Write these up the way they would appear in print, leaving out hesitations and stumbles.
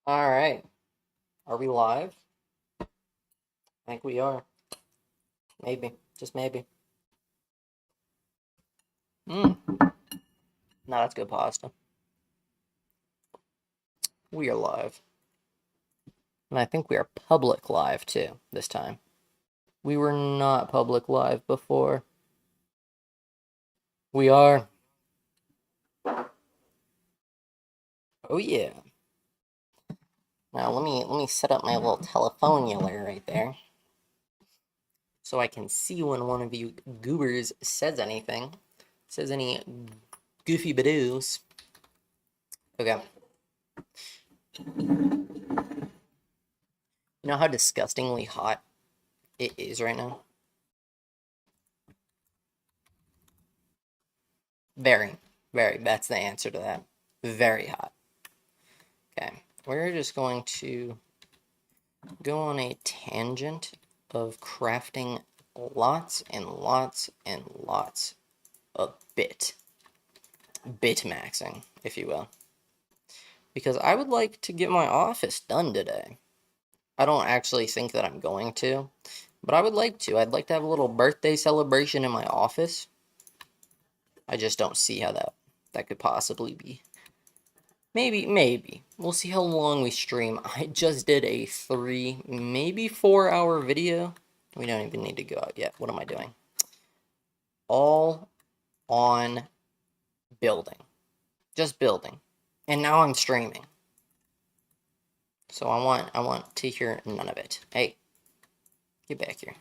All right. Are we live? I think we are. Maybe. Just maybe. No, that's good pasta. We are live. And I think we are public live too this time. We were not public live before. We are. Oh yeah. Now let me set up my little telephonular right there. So I can see when one of you goobers says anything. Says any goofy badoos. Okay. You know how disgustingly hot it is right now? Very, very. That's the answer to that. Very hot. Okay, we're just going to go on a tangent of crafting lots and lots and lots of bit maxing, if you will. Because I would like to get my office done today. I don't actually think that I'm going to, but I would like to. I'd like to have a little birthday celebration in my office. I just don't see how that could possibly be. Maybe. We'll see how long we stream. I just did a 3, maybe 4 hour video. We don't even need to go out yet. What am I doing? All on building. Just building. And now I'm streaming. So I want to hear none of it. Hey, get back here.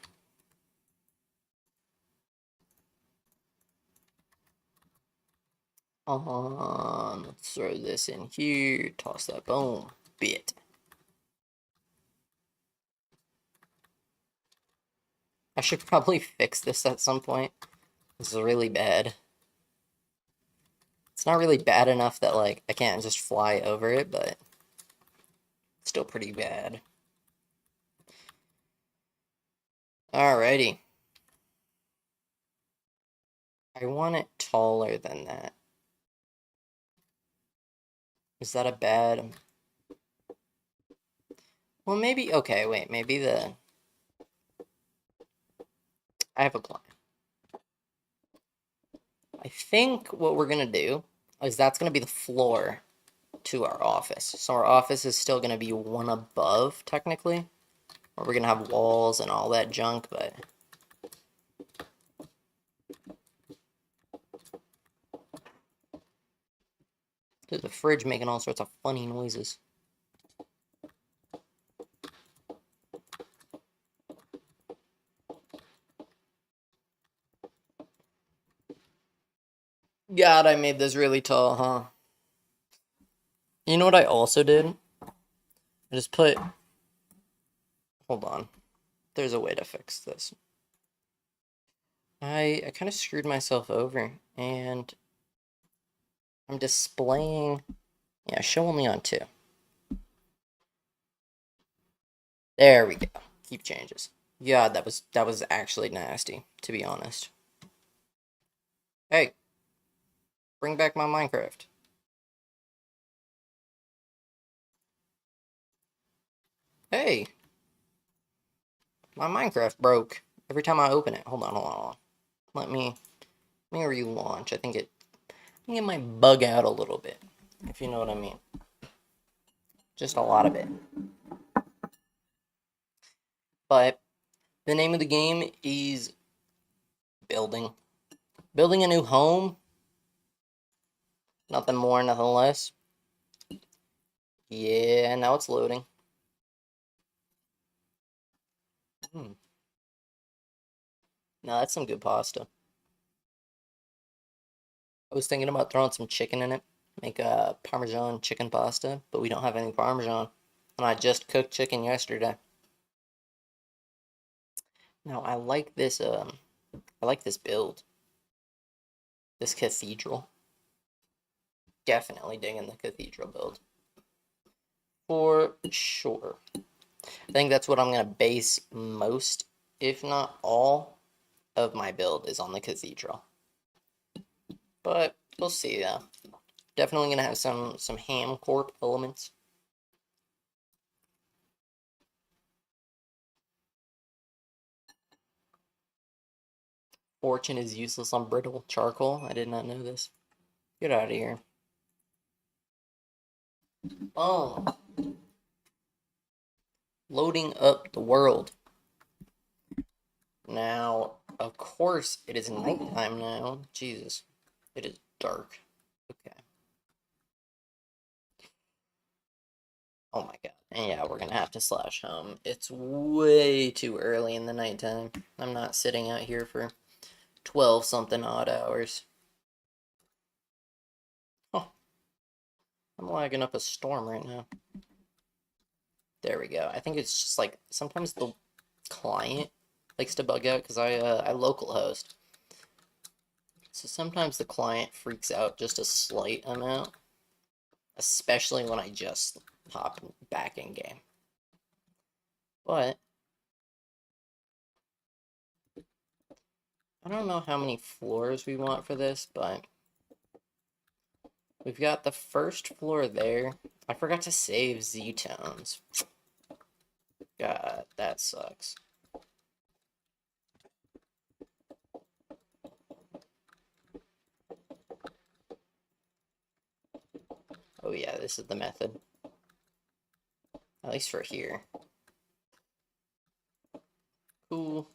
Let's throw this in here. Toss that. Boom. Bit. I should probably fix this at some point. This is really bad. It's not really bad enough that, like, I can't just fly over it, but it's still pretty bad. Alrighty. I want it taller than that. Is that a bad... Well, maybe... Okay, wait. Maybe the... I have a plan. I think what we're going to do is that's going to be the floor to our office. So our office is still going to be one above, technically. Or we're going to have walls and all that junk, but... There's a fridge making all sorts of funny noises. God, I made this really tall, huh? You know what I also did? I just put... Hold on. There's a way to fix this. I kind of screwed myself over, and I'm displaying... Yeah, show only on 2. There we go. Keep changes. Yeah, that was actually nasty, to be honest. Hey, bring back my Minecraft. Hey, my Minecraft broke every time I open it. Hold on. Let me relaunch. I think it might bug out a little bit, if you know what I mean. Just a lot of it. But the name of the game is building. Building a new home. Nothing more, nothing less. Yeah, now it's loading. Now that's some good pasta. I was thinking about throwing some chicken in it. Make a Parmesan chicken pasta, but we don't have any Parmesan. And I just cooked chicken yesterday. Now I like this build. This cathedral. Definitely digging the cathedral build. For sure. I think that's what I'm gonna base most, if not all, of my build is on the cathedral. But we'll see though. Definitely gonna have some ham corp elements. Fortune is useless on brittle charcoal. I did not know this. Get out of here. Oh. Loading up the world. Now, of course, it is nighttime now. Jesus. It is dark. Okay. Oh my god. And yeah, we're gonna have to slash home. It's way too early in the nighttime. I'm not sitting out here for 12 something odd hours. Oh, I'm lagging up a storm right now. There we go. I think it's just like sometimes the client likes to bug out because I local host. So sometimes the client freaks out just a slight amount, especially when I just hop back in game. But I don't know how many floors we want for this, but we've got the first floor there. I forgot to save Z-tones. God, that sucks. Oh yeah, this is the method. At least for here. Cool.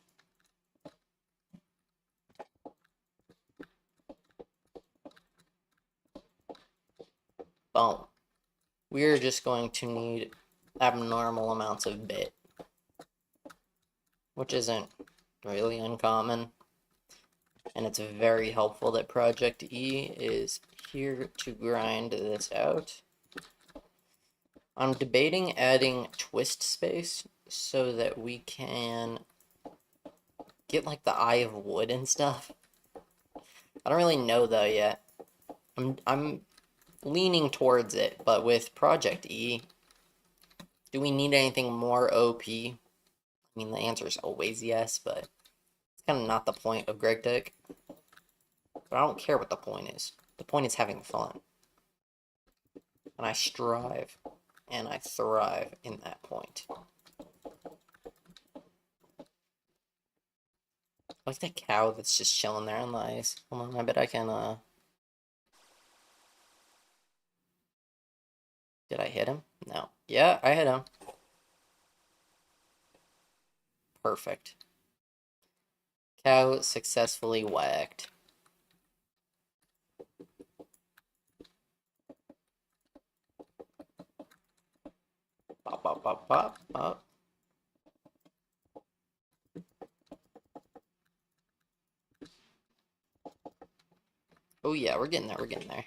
Boom. We're just going to need abnormal amounts of bit, which isn't really uncommon. And it's very helpful that Project E is here to grind this out. I'm debating adding twist space so that we can get like the Eye of Wood and stuff. I don't really know though yet. I'm leaning towards it, but with Project E, do we need anything more OP? I mean, the answer is always yes, but it's kind of not the point of Greg Deck. But I don't care what the point is. The point is having fun. And I strive and I thrive in that point. I like that cow that's just chilling there on the ice. Hold on, I bet I can, Did I hit him? No. Yeah, I hit him. Perfect. Cow successfully whacked. Pop, pop, pop, pop, pop. Oh yeah, we're getting there, we're getting there.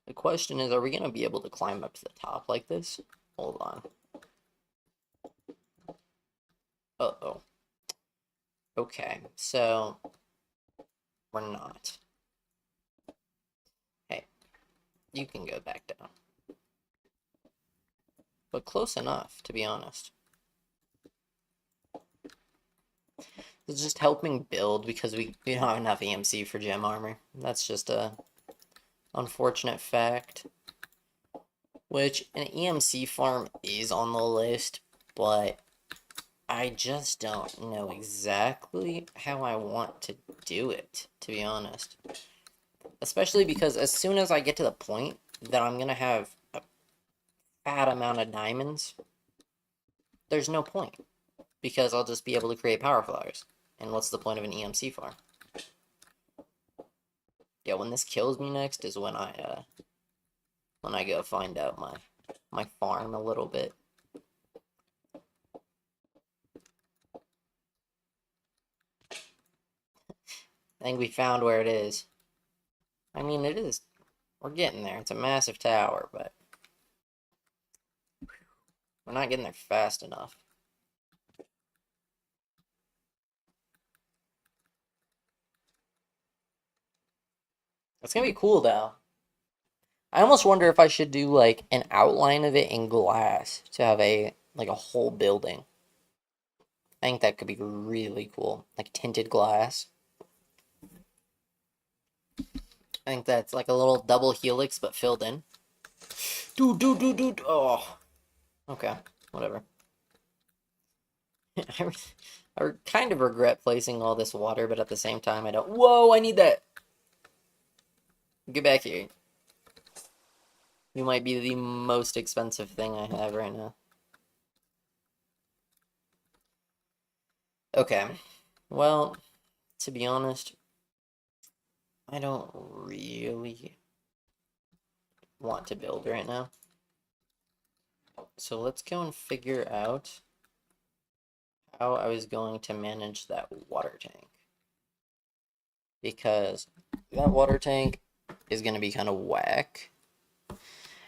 The question is, are we gonna be able to climb up to the top like this? Hold on. Uh-oh. Okay, so we're not. Hey, you can go back down. But close enough, to be honest. It's just helping build because we don't have enough EMC for gem armor. That's just a unfortunate fact. Which an EMC farm is on the list, but I just don't know exactly how I want to do it, to be honest. Especially because as soon as I get to the point that I'm going to have a fat amount of diamonds, there's no point. Because I'll just be able to create power flowers. And what's the point of an EMC farm? Yeah, when this kills me next is when I go find out my farm a little bit. I think we found where it is. I mean, it is. We're getting there. It's a massive tower, but we're not getting there fast enough. It's gonna be cool, though. I almost wonder if I should do, like, an outline of it in glass to have like, a whole building. I think that could be really cool. Like, tinted glass. I think that's like a little double helix, but filled in. Dude. Oh. Okay, whatever. I kind of regret placing all this water, but at the same time, I don't. Whoa, I need that. Get back here. You might be the most expensive thing I have right now. Okay. Well, to be honest, I don't really want to build right now. So let's go and figure out how I was going to manage that water tank. Because that water tank is going to be kind of whack.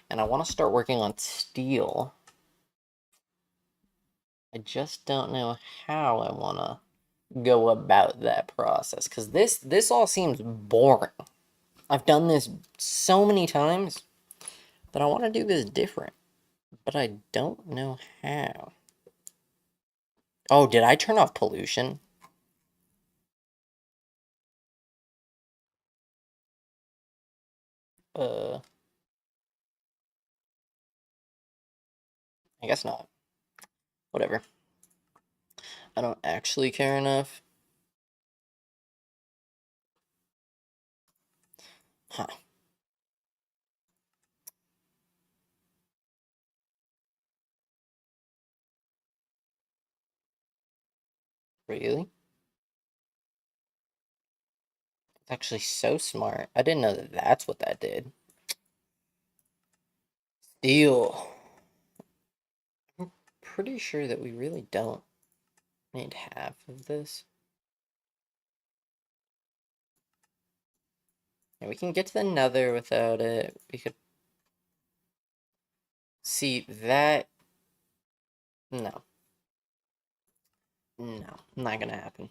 And I want to start working on steel. I just don't know how I want to go about that process. Because this all seems boring. I've done this so many times that I want to do this different. But I don't know how. Oh, did I turn off pollution? I guess not. Whatever. I don't actually care enough. Huh. Really? It's actually so smart. I didn't know that that's what that did. Steel. I'm pretty sure that we really don't need half of this. And we can get to the nether without it. We could see that. No. No. Not gonna happen.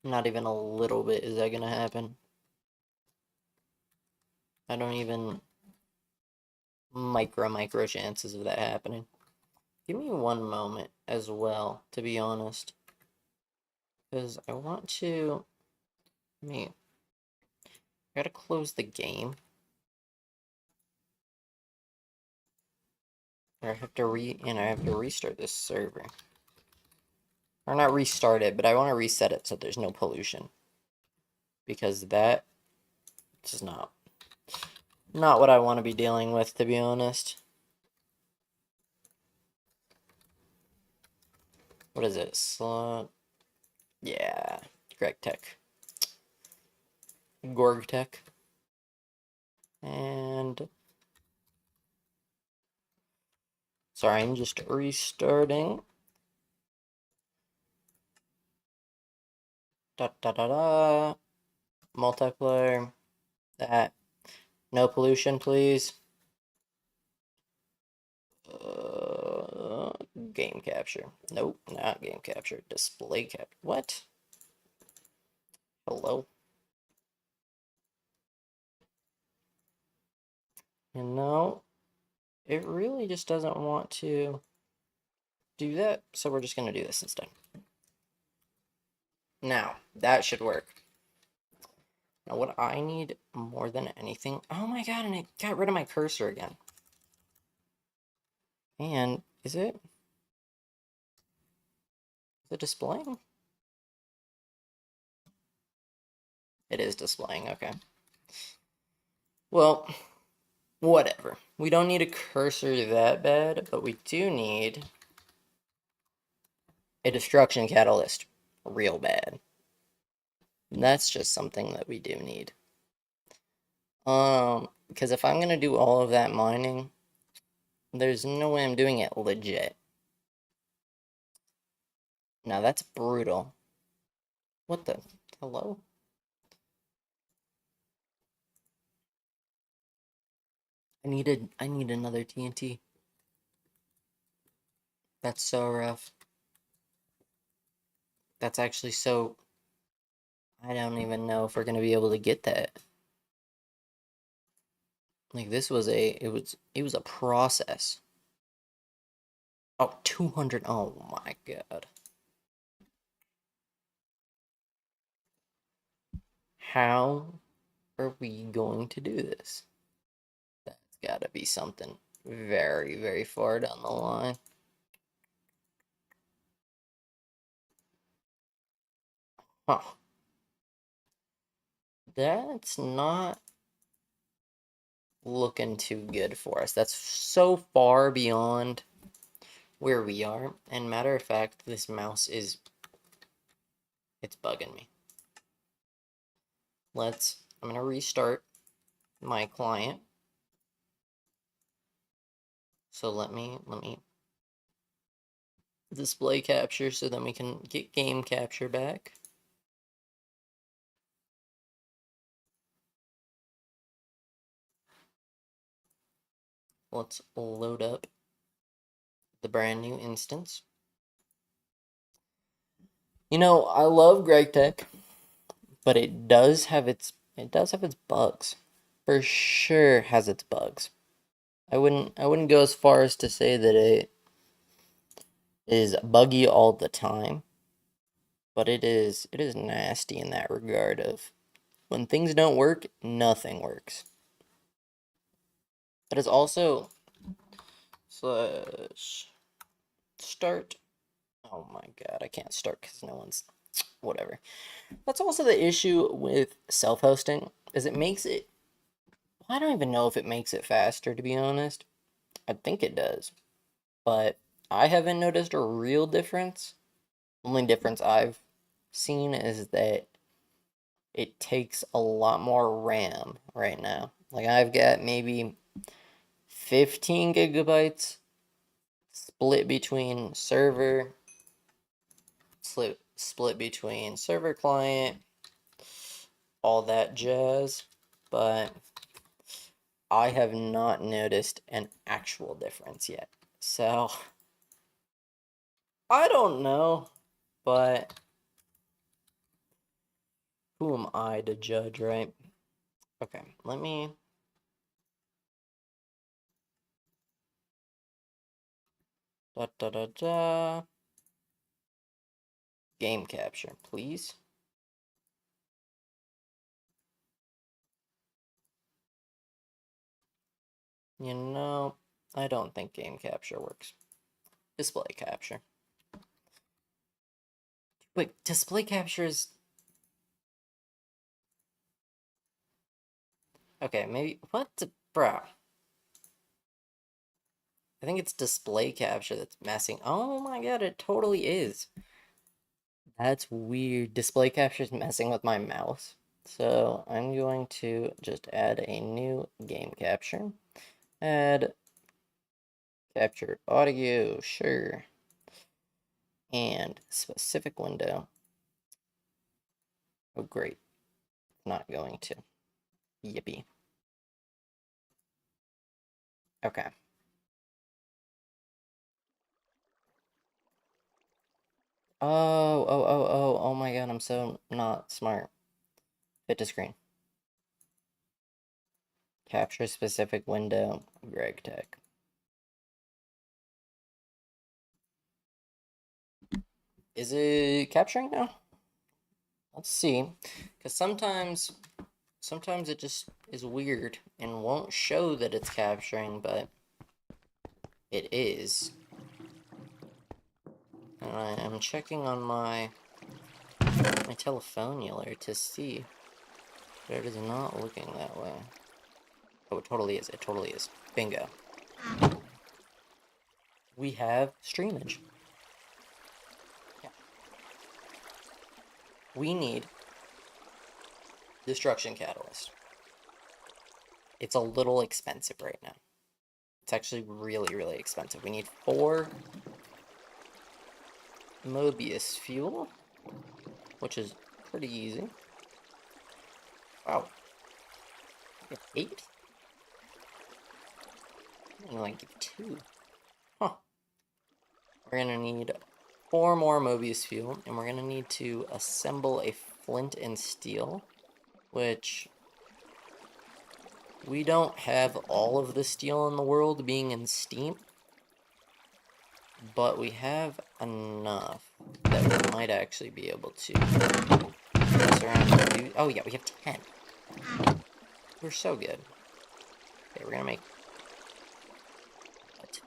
Not even a little bit is that gonna happen. I don't even micro chances of that happening. Give me one moment as well, to be honest. Because I want to. I gotta close the game. Or I have to restart this server. Or not restart it, but I want to reset it so there's no pollution. Because that is not what I want to be dealing with, to be honest. What is it? Slot? Yeah. Greg Tech. Gorg Tech. And sorry, I'm just restarting. Da da da da. Multiplayer. That. No pollution, please. Game capture. Nope, not game capture. Display capture. What? Hello? You know, it really just doesn't want to do that, so we're just going to do this instead. Now, that should work. Now, what I need more than anything... Oh my god, and it got rid of my cursor again. And, is it? Is it displaying? It is displaying, okay. Well, whatever. We don't need a cursor that bad, but we do need a destruction catalyst real bad. And that's just something that we do need. Because if I'm gonna do all of that mining, there's no way I'm doing it legit. Now that's brutal. What the? Hello? I need another TNT. That's so rough. That's actually so... I don't even know if we're gonna be able to get that. Like this was it was a process. Oh, 200. Oh my god. How are we going to do this? That's gotta be something very, very far down the line. Huh. That's not looking too good for us. That's so far beyond where we are. And matter of fact, this mouse is... it's bugging me. I'm gonna restart my client. So let me display capture so then we can get game capture back. Let's load up the brand new instance. You know, I love GregTech, but it does have its bugs. For sure has its bugs. I wouldn't go as far as to say that it is buggy all the time, but it is nasty in that regard of when things don't work, nothing works. That is also slash start. Oh my god, I can't start because no one's whatever. That's also the issue with self-hosting, is it makes it, I don't even know if it makes it faster, to be honest. I think it does, but I haven't noticed a real difference. Only difference I've seen is that it takes a lot more RAM right now. Like I've got maybe 15 gigabytes split between server, split between server client, all that jazz, but I have not noticed an actual difference yet. So I don't know, but who am I to judge, right? Okay, let me... Game capture, please. You know, I don't think game capture works. Display capture. Wait, display capture is... okay, maybe... what the... bro. I think it's display capture that's messing... oh my god, it totally is. That's weird. Display capture is messing with my mouse. So I'm going to just add a new game capture. Add capture audio, sure. And specific window. Oh, great. Not going to. Yippee. Okay. Oh my god, I'm so not smart. Fit to screen. Capture specific window, GregTech. Is it capturing now? Let's see. Because sometimes it just is weird and won't show that it's capturing, but it is. And I am checking on my telephonular to see, but it is not looking that way. Oh, it totally is. It totally is. Bingo. We have streamage. Yeah. We need Destruction Catalyst. It's a little expensive right now. It's actually really, really expensive. We need 4 Mobius fuel, which is pretty easy. Wow. 8? I'm gonna give 2. Huh. We're gonna need 4 more Mobius fuel, and we're gonna need to assemble a flint and steel, which we don't have all of the steel in the world being in Steam, but we have enough that we might actually be able to mess around and do... oh yeah, we have 10. We're so good. Okay, we're gonna make... what?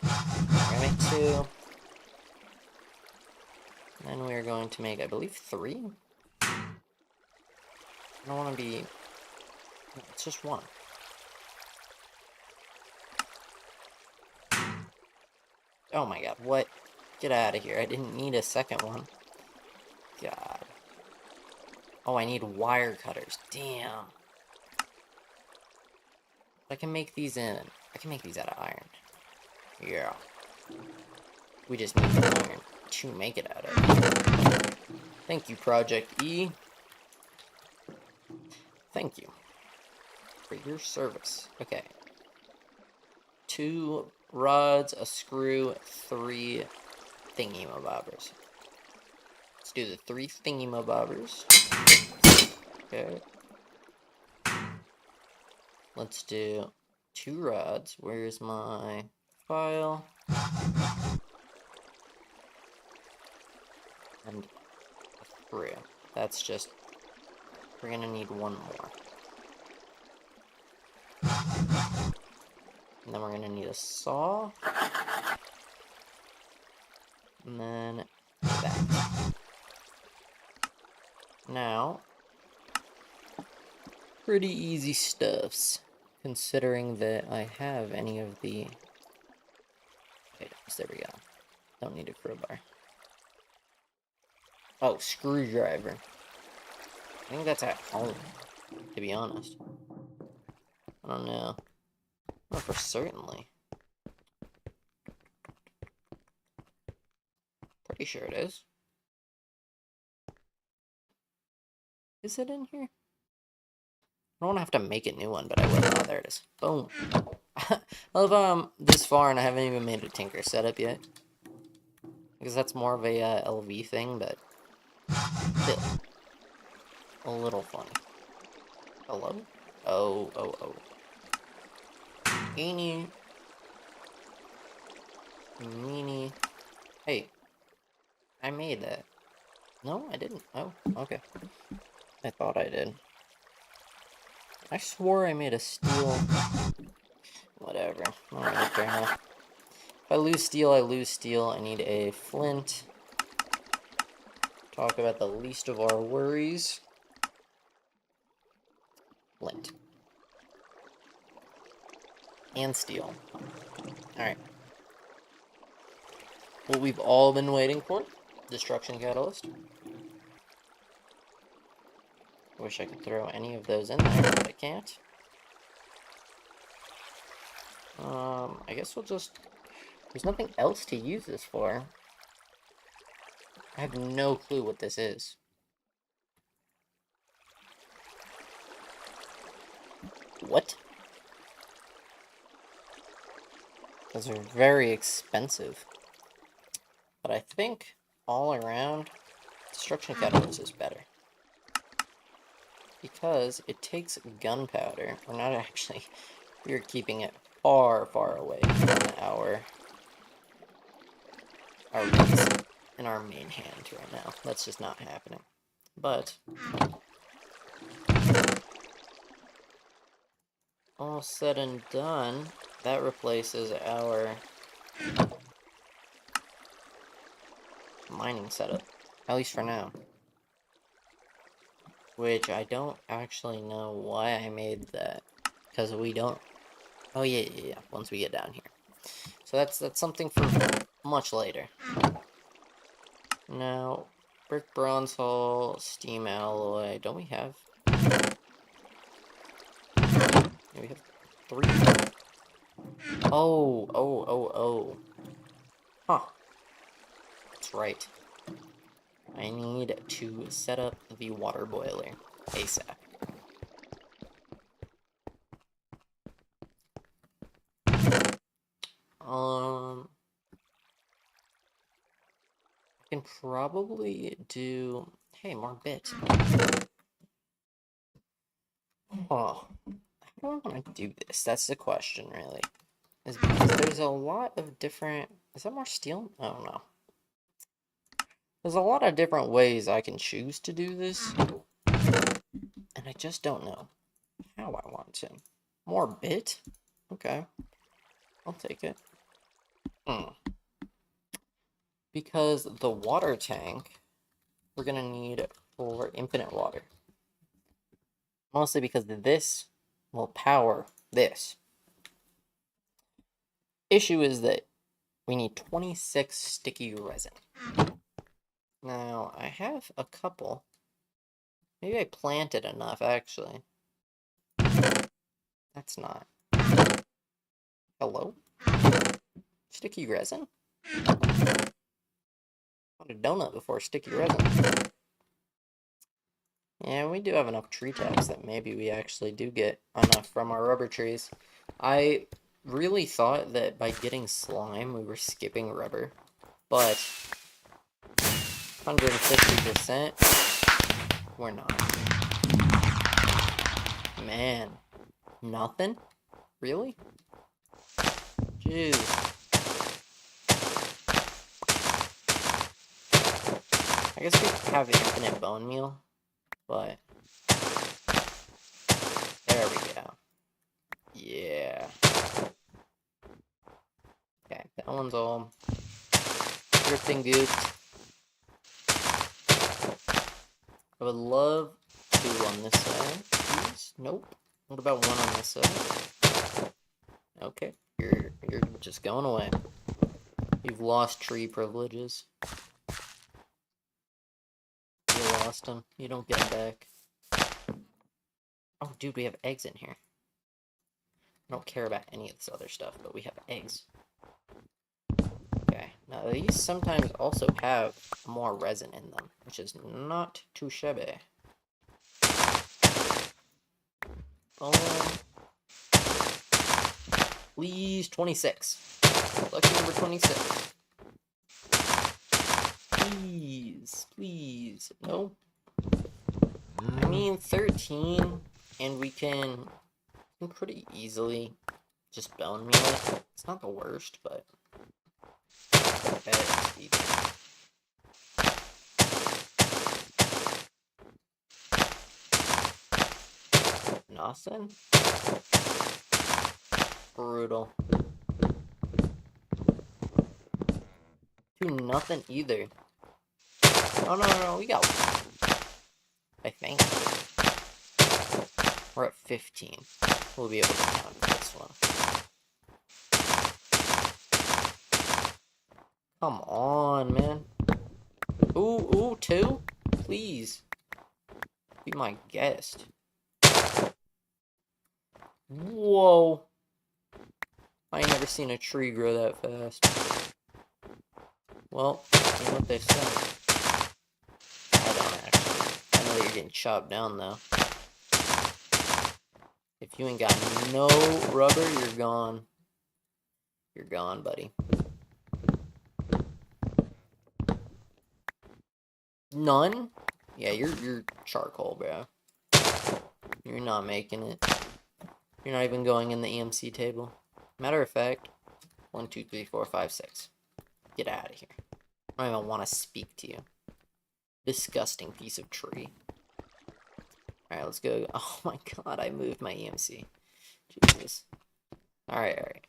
We're gonna make 2. Then we are going to make, I believe, 3? I don't want to be... It's just 1. Oh my god, what? Get out of here. I didn't need a second one. God. Oh, I need wire cutters. Damn. I can make these I can make these out of iron. Yeah. We just need the iron to make it out of. Thank you, Project E. Thank you for your service. Okay. 2 rods, a screw, 3 thingy-mabobbers. Let's do the 3 thingy-mabobbers. Okay. Let's do 2 rods. Where's my file? And a screw. That's just... We're gonna need 1 more. And then we're gonna need a saw. And then that. Now, pretty easy stuffs, considering that I have any of the items. There we go. Don't need a crowbar. Oh, screwdriver. I think that's at home, to be honest. I don't know. Not for certainly. Pretty sure it is. Is it in here? I don't want to have to make a new one, but I will. Oh, there it is. Boom. I love I'm this far and I haven't even made a Tinker setup yet. Because that's more of a LV thing, but still. A little funny. Hello? Oh. Eeny. Meeny. Hey. I made that. No, I didn't. Oh, okay. I thought I did. I swore I made a steel... Whatever. Alright, fair enough. If I lose steel, I lose steel. I need a flint. Talk about the least of our worries. Flint. And steel. Alright. What we've all been waiting for. Destruction Catalyst. Wish I could throw any of those in there, but I can't. I guess we'll just... There's nothing else to use this for. I have no clue what this is. What? Those are very expensive. But I think, all around, Destruction Catalyst is better. Because it takes gunpowder. We're not actually... We're keeping it far, far away from our Ryzen in our main hand right now. That's just not happening. But all said and done, that replaces our mining setup, at least for now. Which I don't actually know why I made that, because we don't... Oh yeah, once we get down here. So that's something for much later. Now, brick bronze hull, steam alloy. Don't we have? Yeah, we have 3. Oh. Huh. That's right. I need to set up the water boiler ASAP. I can probably do... Hey, more bit. Oh, how do I want to do this? That's the question, really. Is because there's a lot of different... Is that more steel? I don't know. There's a lot of different ways I can choose to do this. And I just don't know how I want to. More bit? Okay. I'll take it. Because the water tank we're gonna need for infinite water. Mostly because this will power this. Issue is that we need 26 sticky resin. Now, I have a couple. Maybe I planted enough, actually. That's not. Hello? Sticky resin? I want a donut before sticky resin. Yeah, we do have enough tree taps that maybe we actually do get enough from our rubber trees. I really thought that by getting slime, we were skipping rubber. But 150%, we're not. Man, nothing? Really? Jeez. I guess we have infinite bone meal, but there we go. Yeah. Okay, that one's all dripping goop. I would love 2 on this side, please. Nope. What about 1 on this side? Okay, you're just going away. You've lost tree privileges. You lost them. You don't get them back. Oh, dude, we have eggs in here. I don't care about any of this other stuff, but we have eggs. Okay, now these sometimes also have more resin in them, which is not too shabby. Boom. Please, 26. Lucky number 26. Please, please. No. I mean, 13, and we can pretty easily just bone meal it. It's not the worst, but it's easy. Nothing? Brutal. Do nothing either. Oh, no, we got one. I think. We're at 15. We'll be able to count this one. Come on, man. Ooh, 2? Please. Be my guest. Whoa. I ain't never seen a tree grow that fast. Well, you know what they say. I don't actually. I know you're getting chopped down, though. If you ain't got no rubber, you're gone. You're gone, buddy. None? Yeah, you're charcoal, bro. You're not making it. You're not even going in the EMC table. Matter of fact, 1, 2, 3, 4, 5, 6. Get out of here. I don't even want to speak to you. Disgusting piece of tree. Alright, let's go. Oh my god, I moved my EMC. Jesus. Alright.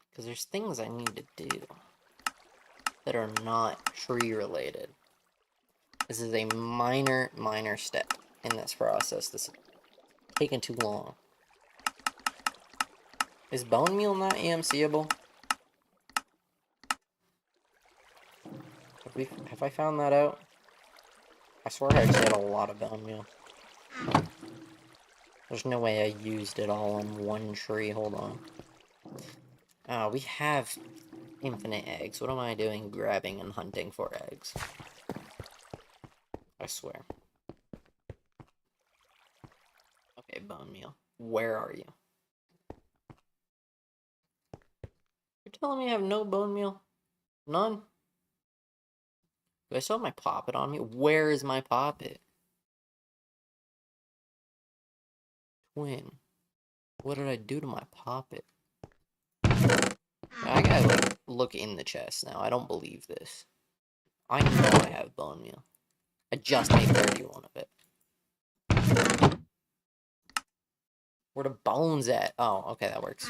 Because there's things I need to do that are not tree related. This is a minor step in this process. This is taking too long. Is bone meal not EMCable? Have I found that out? I swear I actually had a lot of bone meal. There's no way I used it all on one tree. Hold on. We have infinite eggs. What am I doing grabbing and hunting for eggs? I swear. Okay, bone meal. Where are you? You're telling me I have no bone meal? None? Do I still have my poppet on me? Where is my poppet? Twin. What did I do to my poppet? I gotta, like, look in the chest now. I don't believe this. I know I have bone meal. I just made 31 of it. Where the bones at? Oh, okay, that works.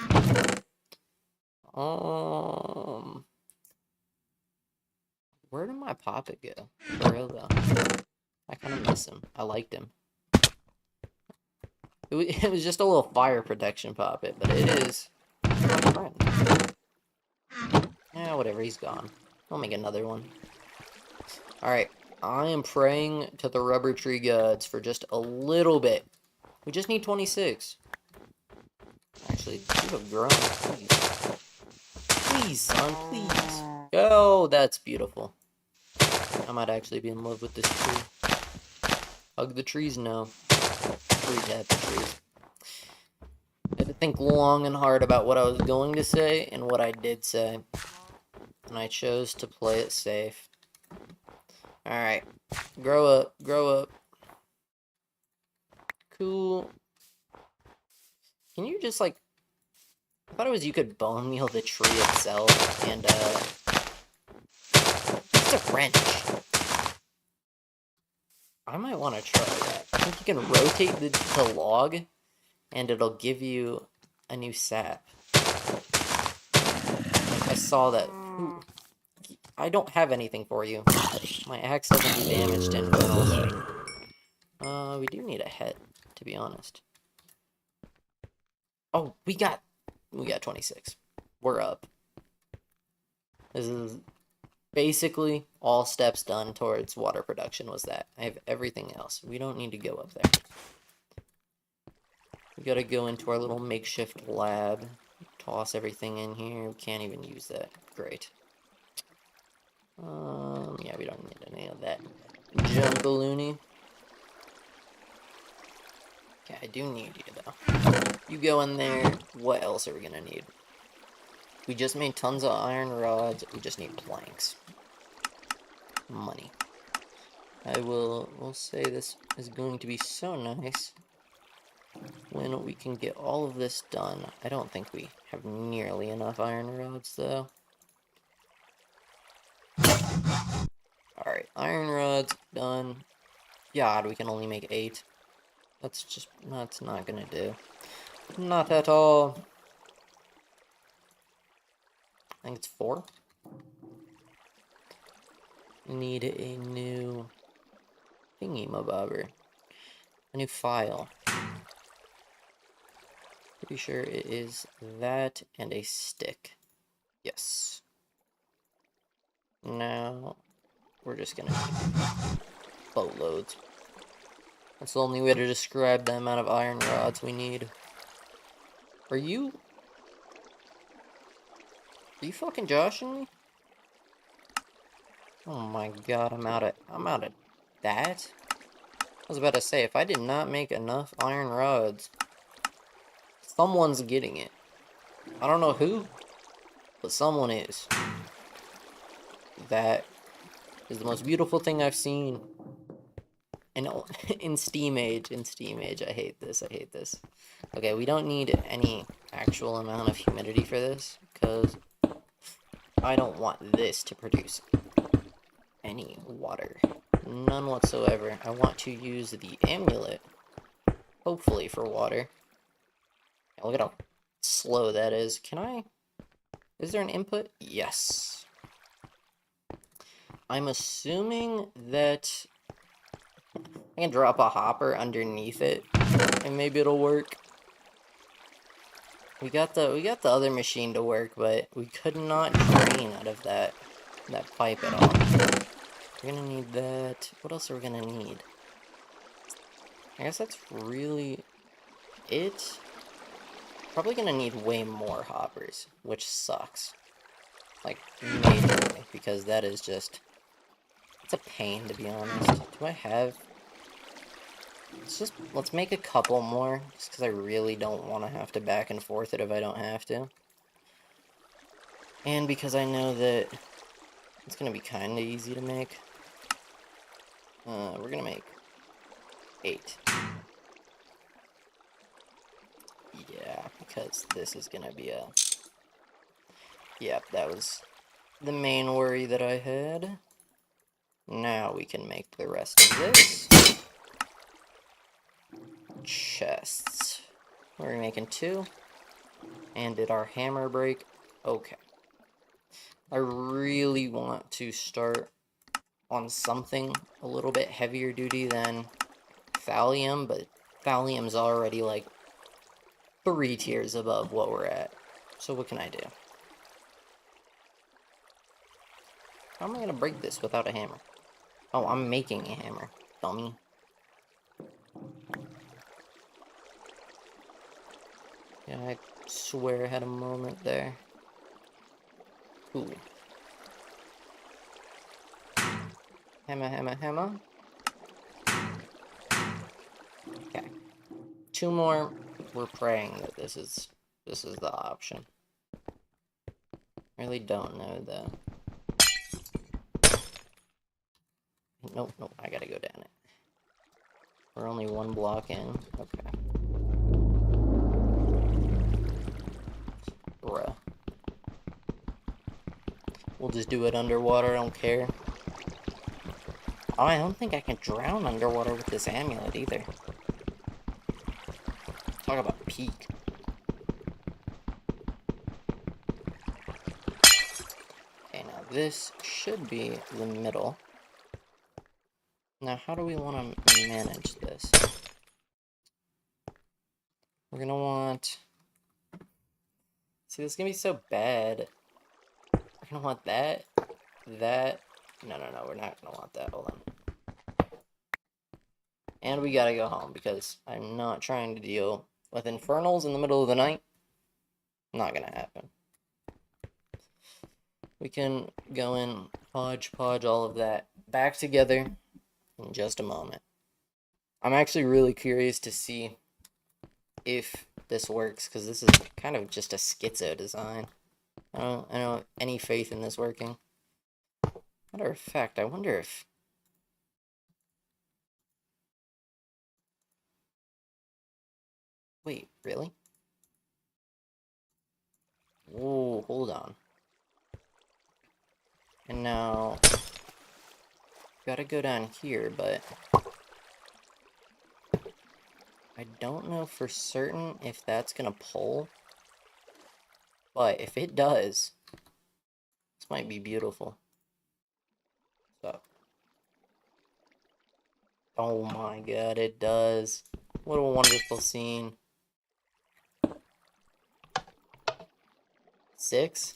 Where did my Poppet go? For real though. I kind of miss him. I liked him. It was just a little fire protection Poppet, but it is my friend. Yeah, whatever, he's gone. I'll make another one. Alright, I am praying to the rubber tree gods for just a little bit. We just need 26. Actually, you have grown. Please. Please, son, please. Oh, that's beautiful. I might actually be in love with this tree. Hug the trees, no. Freeze at the trees. I had to think long and hard about what I was going to say and what I did say. And I chose to play it safe. Alright. Grow up, grow up. Cool. Can you just, like... I thought it was you could bone meal the tree itself and, it's a wrench. I might want to try that. I think you can rotate the log, and it'll give you a new sap. I saw that. Ooh. I don't have anything for you. My axe doesn't do damage to infernals. We do need a head, to be honest. Oh, we got 26. We're up. This is basically all steps done towards water production was that. I have everything else. We don't need to go up there. We gotta go into our little makeshift lab. Toss everything in here. We can't even use that. Great. Yeah, we don't need any of that junkaloonie. Okay, I do need you, though. You go in there. What else are we gonna need? We just made tons of iron rods. We just need planks. Money. We'll say this is going to be so nice when we can get all of this done. I don't think we have nearly enough iron rods, though. Alright, iron rods, done. God, we can only make 8. That's not gonna do. Not at all. I think it's 4. Need a new thingy-mabobber. A new file. Pretty sure it is that and a stick. Yes. Now, we're just gonna need boatloads. That's the only way to describe the amount of iron rods we need. Are you fucking joshing me? Oh my god, I'm out of that? I was about to say, if I did not make enough iron rods, someone's getting it. I don't know who, but someone is. That is the most beautiful thing I've seen in Steam Age. I hate this. Okay, we don't need any actual amount of humidity for this, because I don't want this to produce any water. None whatsoever. I want to use the amulet, hopefully, for water. Look at how slow that is. Is there an input? Yes. I'm assuming that I can drop a hopper underneath it, and maybe it'll work. We got the other machine to work, but we could not drain out of that pipe at all. We're gonna need that. What else are we gonna need? I guess that's really it. Probably gonna need way more hoppers, which sucks. Like, majorly, because that is just... It's a pain, to be honest. Do I have... Let's make a couple more, just because I really don't want to have to back and forth it if I don't have to. And because I know that it's gonna be kind of easy to make. We're gonna make 8. Yeah, because this is gonna be a... Yep, that was the main worry that I had. Now we can make the rest of this. Chests. We're making 2. And did our hammer break? Okay. I really want to start on something a little bit heavier duty than thallium, but thallium's already like 3 tiers above what we're at. So what can I do? How am I gonna break this without a hammer? Oh, I'm making a hammer, dummy. Yeah, I swear I had a moment there. Ooh. Hammer, hammer, hammer. Okay. 2 more. We're praying that this is the option. Really don't know though. Nope, nope, I gotta go down it. We're only 1 block in. Okay. Bruh. We'll just do it underwater, I don't care. Oh, I don't think I can drown underwater with this amulet either. Talk about peak. Okay, now this should be the middle. Now, how do we want to manage this? We're gonna want... See, this is gonna be so bad. We're gonna want that, that... No, we're not gonna want that. Hold on. And we gotta go home, because I'm not trying to deal with infernals in the middle of the night. Not gonna happen. We can go in, hodgepodge all of that back together in just a moment. I'm actually really curious to see if this works, because this is kind of just a schizo design. I don't have any faith in this working. Matter of fact, I wonder if... Wait, really? Whoa, hold on. And now... Gotta go down here, but... I don't know for certain if that's gonna pull. But if it does, this might be beautiful. So... Oh my god, it does. What a wonderful scene. 6?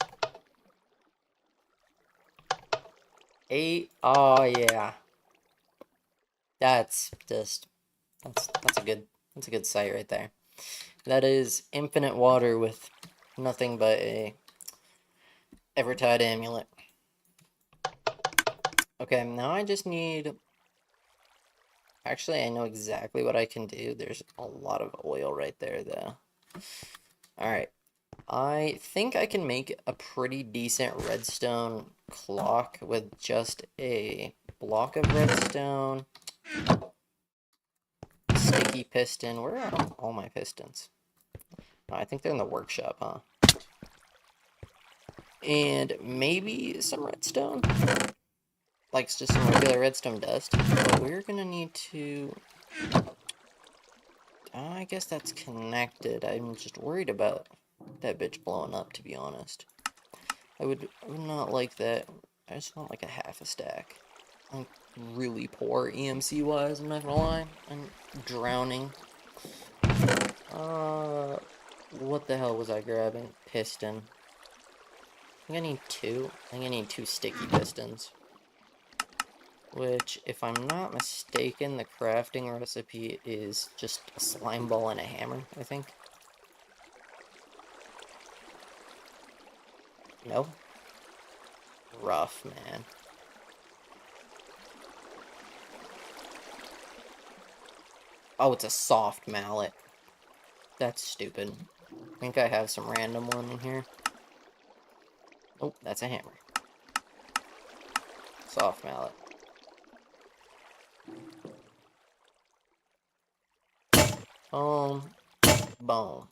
8? Oh yeah. That's just... That's a good sight right there. That is infinite water with nothing but a Evertide amulet. Okay, now I just need... Actually, I know exactly what I can do. There's a lot of oil right there, though. Alright. I think I can make a pretty decent redstone clock with just a block of redstone, sticky piston. Where are all my pistons? Oh, I think they're in the workshop, huh? And maybe some redstone? Like just some regular redstone dust. But we're gonna need to... I guess that's connected. I'm just worried about that bitch blowing up, to be honest. I would not like that. I just want like a half a stack. I'm really poor EMC wise, I'm not gonna lie. I'm drowning. What the hell was I grabbing? Piston. I think I need 2. I think I need 2 sticky pistons. Which, if I'm not mistaken, the crafting recipe is just a slime ball and a hammer, I think. No? Rough, man. Oh, it's a soft mallet. That's stupid. I think I have some random one in here. Oh, that's a hammer. Soft mallet. Boom. Boom.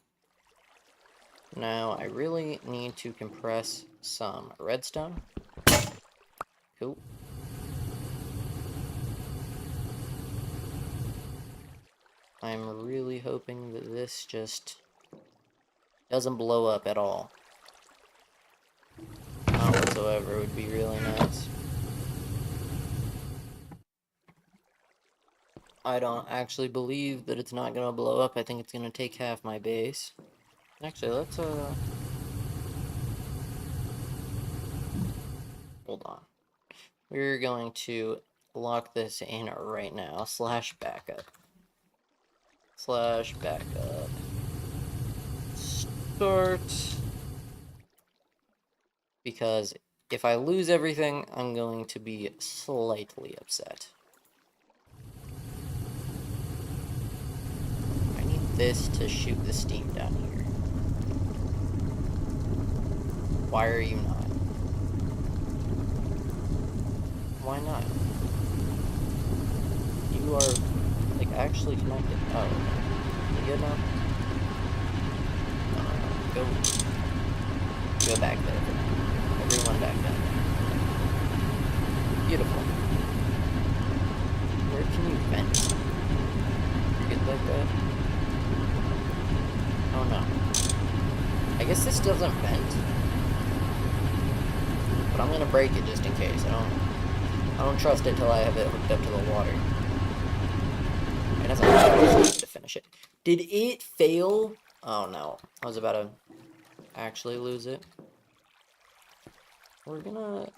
Now, I really need to compress some redstone. Cool. I'm really hoping that this just doesn't blow up at all. Not whatsoever. It would be really nice. I don't actually believe that it's not gonna blow up. I think it's gonna take half my base. Actually, let's, hold on. We're going to lock this in right now. Slash backup. Slash backup. Start. Because if I lose everything, I'm going to be slightly upset. I need this to shoot the steam down here. Why are you not? Why not? You are, like, actually connected. Oh, you good now? No. Go back there. Everyone back down there. Beautiful. Where can you vent? Good like that? Oh no. I guess this doesn't vent. But I'm gonna break it just in case. I don't trust it till I have it hooked up to the water. It doesn't have to finish it. Did it fail? Oh no. I was about to actually lose it. We're gonna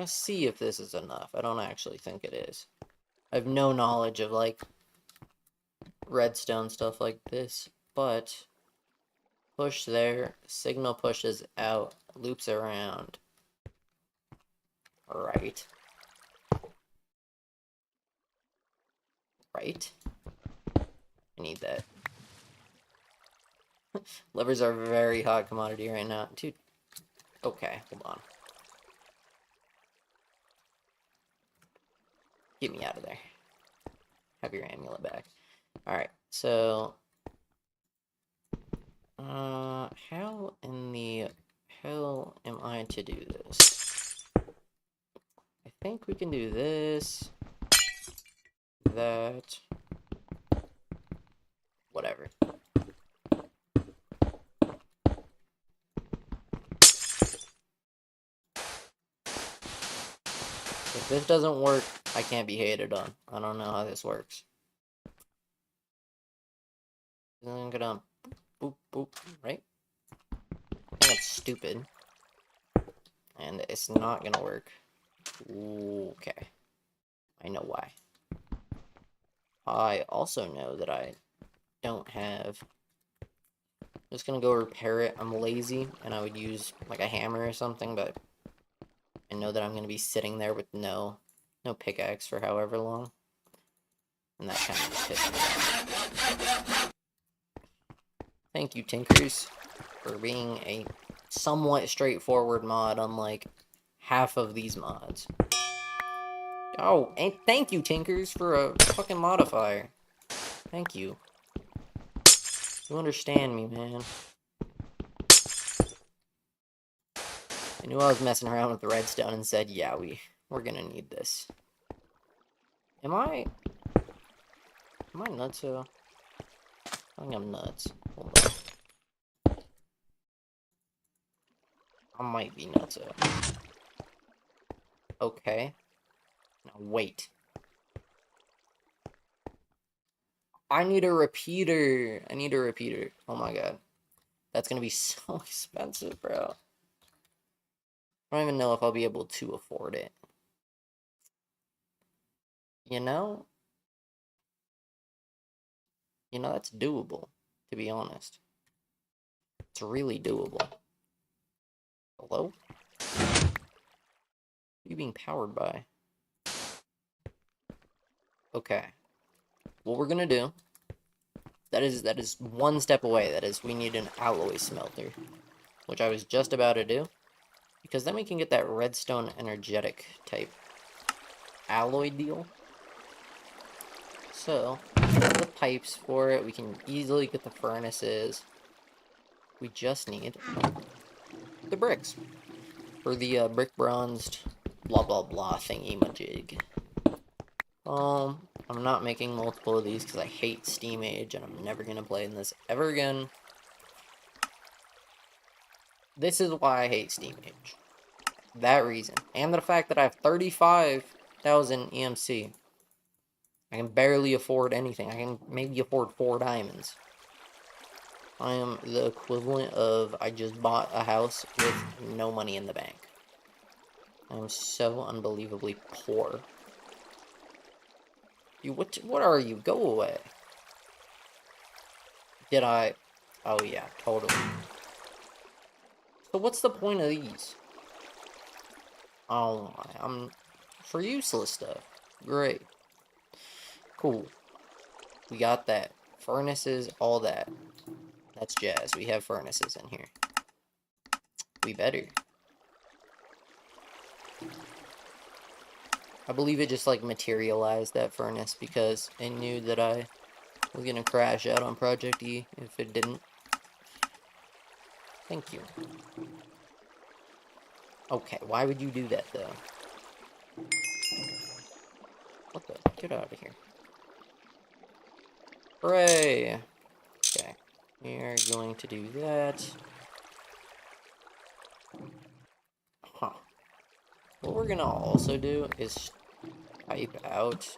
see if this is enough. I don't actually think it is. I have no knowledge of, like, redstone stuff like this, but push there, signal pushes out, loops around. Right. Right? I need that. Levers are a very hot commodity right now. Dude. Okay, hold on. Get me out of there. Have your amulet back. Alright, so... how in the hell am I to do this? I think we can do this. That. Whatever. If this doesn't work, I can't be hated on. I don't know how this works. I'm gonna boop boop, right? I think that's stupid. And it's not gonna work. Okay. I know why. I also know that I don't have... I'm just gonna go repair it. I'm lazy, and I would use, like, a hammer or something, but I know that I'm gonna be sitting there with no pickaxe for however long. And that kind of pisses me off. Thank you, Tinkers, for being a somewhat straightforward mod, unlike half of these mods. Oh, and thank you, Tinkers, for a fucking modifier. Thank you. You understand me, man. I knew I was messing around with the redstone and said, yeah, we're gonna need this. Am I nuts? I think I'm nuts. Hold on. I might be nuts. Okay. Now wait. I need a repeater. I need a repeater. Oh my god. That's gonna be so expensive, bro. I don't even know if I'll be able to afford it. You know? That's doable, to be honest. It's really doable. Hello? What are you being powered by? Okay. What we're gonna do... That is one step away. That is, we need an alloy smelter. Which I was just about to do. Because then we can get that redstone energetic type alloy deal. So, get the pipes for it. We can easily get the furnaces. We just need the bricks. For the brick bronzed blah blah blah thingy-majig. I'm not making multiple of these because I hate Steam Age and I'm never gonna play in this ever again. This is why I hate Steam Age. That reason. And the fact that I have 35,000 EMC. I can barely afford anything. I can maybe afford 4 diamonds. I am the equivalent of I just bought a house with no money in the bank. I am so unbelievably poor. You, what are you? Go away. Did I? Oh yeah, totally. So what's the point of these? Oh my, I'm for useless stuff. Great. Cool. We got that. Furnaces, all that. That's jazz. We have furnaces in here. We better. I believe it just like materialized that furnace because it knew that I was gonna crash out on Project E if it didn't. Thank you. Okay, why would you do that though? What the? Get out of here. Hooray! Okay, we are going to do that. Huh. What we're gonna also do is pipe out.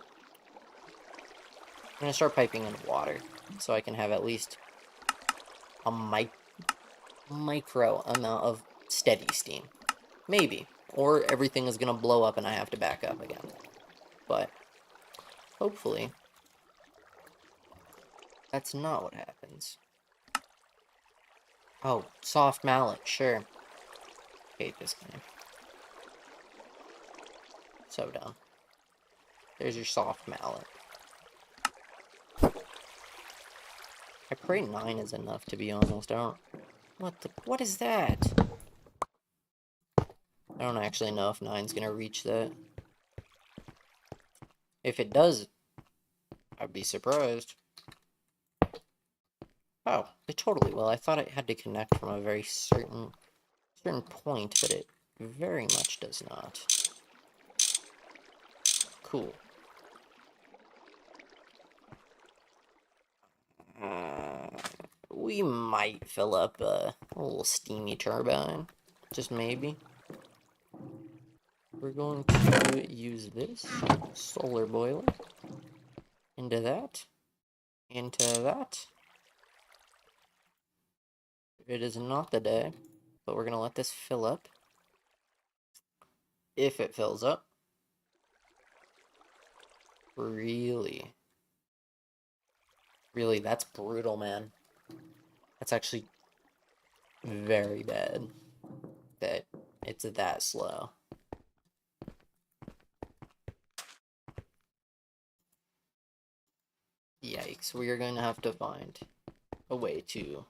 I'm gonna start piping in water so I can have at least a micro amount of steady steam. Maybe. Or everything is gonna blow up and I have to back up again. But hopefully that's not what happens. Oh, soft mallet, sure. Hate this game. So dumb. There's your soft mallet. I pray 9 is enough, to be honest. What is that? I don't actually know if 9's gonna reach that. If it does, I'd be surprised. Oh, it totally will. I thought it had to connect from a very certain point, but it very much does not. Cool. We might fill up a little steamy turbine. Just maybe. We're going to use this solar boiler. Into that. Into that. It is not the day, but we're going to let this fill up. If it fills up. Really? Really, that's brutal, man. That's actually very bad that it's that slow. Yikes, we are going to have to find a way to...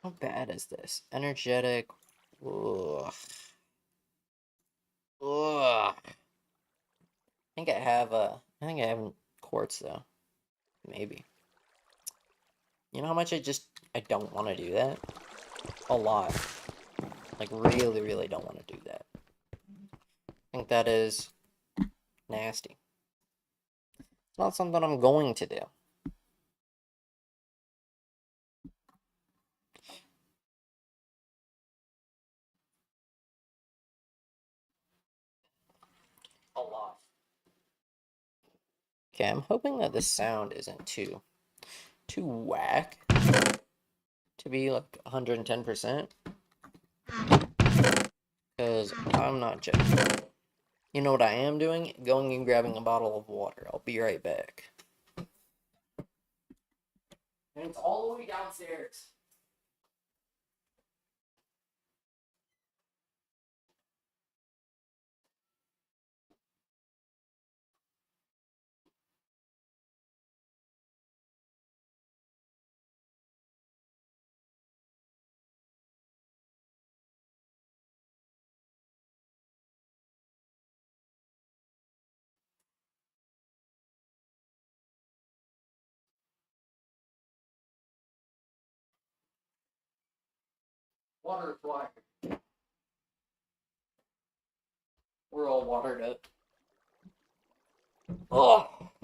How bad is this? Energetic... Ugh. Ugh. I think I have quartz, though. Maybe. You know how much I don't want to do that? A lot. Like, really, really don't want to do that. I think that is nasty. It's not something I'm going to do. A lot. Okay, I'm hoping that the sound isn't too whack to be like 110%. Because I'm not joking. You know what I am doing? Going and grabbing a bottle of water. I'll be right back. And it's all the way downstairs. Water required. We're all watered up. Oh! You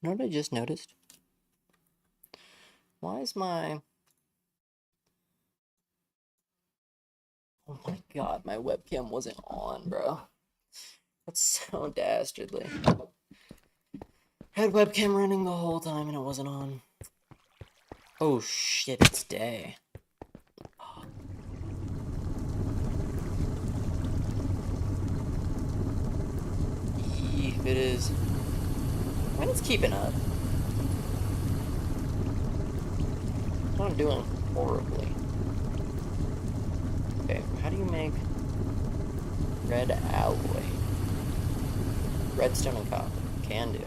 know what I just noticed? Why is my... Oh my god, my webcam wasn't on, bro. That's so dastardly. Had webcam running the whole time and it wasn't on. Oh shit, it's day. If it is. I mean, it's keeping up. It's not doing horribly. Okay, how do you make red alloy? Redstone and copper. Can do.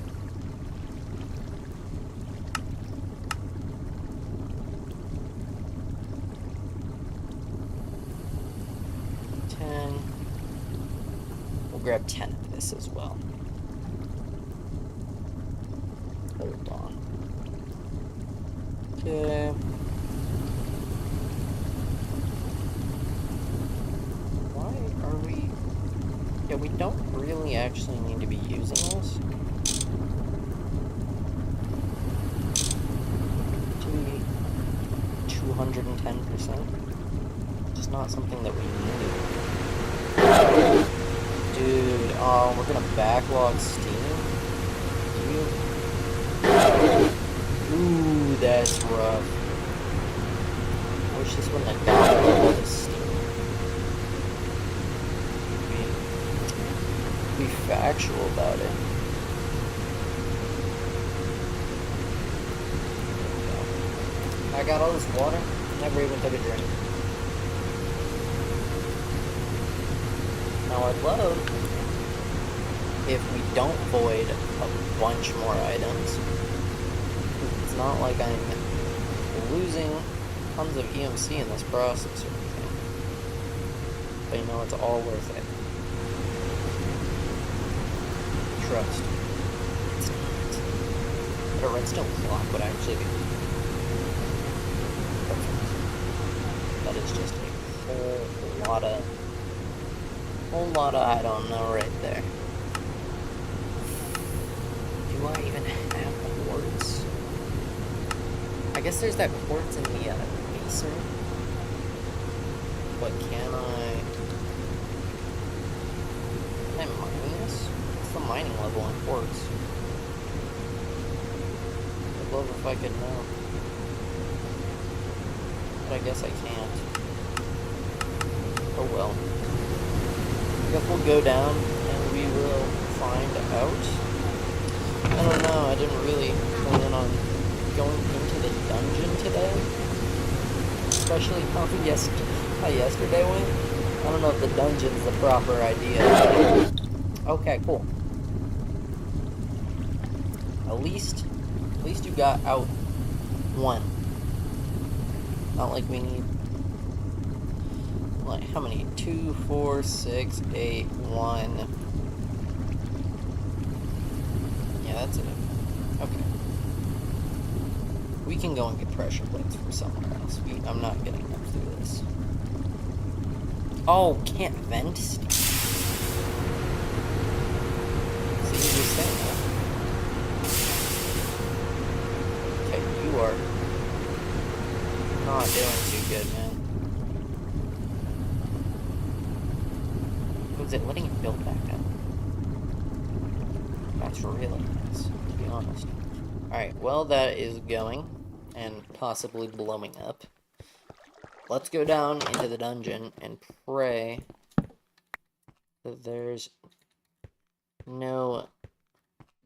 We'll grab 10 of this as well. Hold on. Okay. Why are we... Yeah, we don't really actually need to be using this. To be 210%. Just not something that we need. Dude, we're gonna backlog Steam? Ooh, that's rough. I wish this wouldn't have downloaded all this Steam. Be factual about it. I got all this water, never even took a drink. Now I'd love if we don't void a bunch more items. It's not like I'm losing tons of EMC in this process or anything. But you know, it's all worth it. Trust. It's not. But a redstone clock would actually be perfect. That is just a whole lot of I don't know right there. Do I even have quartz? I guess there's that quartz in the basement. But can I mine this? What's the mining level on quartz? I'd love if I could know. But I guess I can't. Oh well. I guess we'll go down and we will find out. I don't know, I didn't really plan on going into the dungeon today. Especially how yesterday went. I don't know if the dungeon's the proper idea. Okay, cool. At least you got out one. Not like we need... Like, how many? 2, 4, 6, 8, 1. Yeah, that's it. Okay. We can go and get pressure plates from somewhere else. I'm not getting up through this. Oh, can't vent? See, you just saying that. Okay, you are not doing too good, man. Was it letting it build back up? That's really nice, to be honest. Alright, well, that is going and possibly blowing up. Let's go down into the dungeon and pray that there's no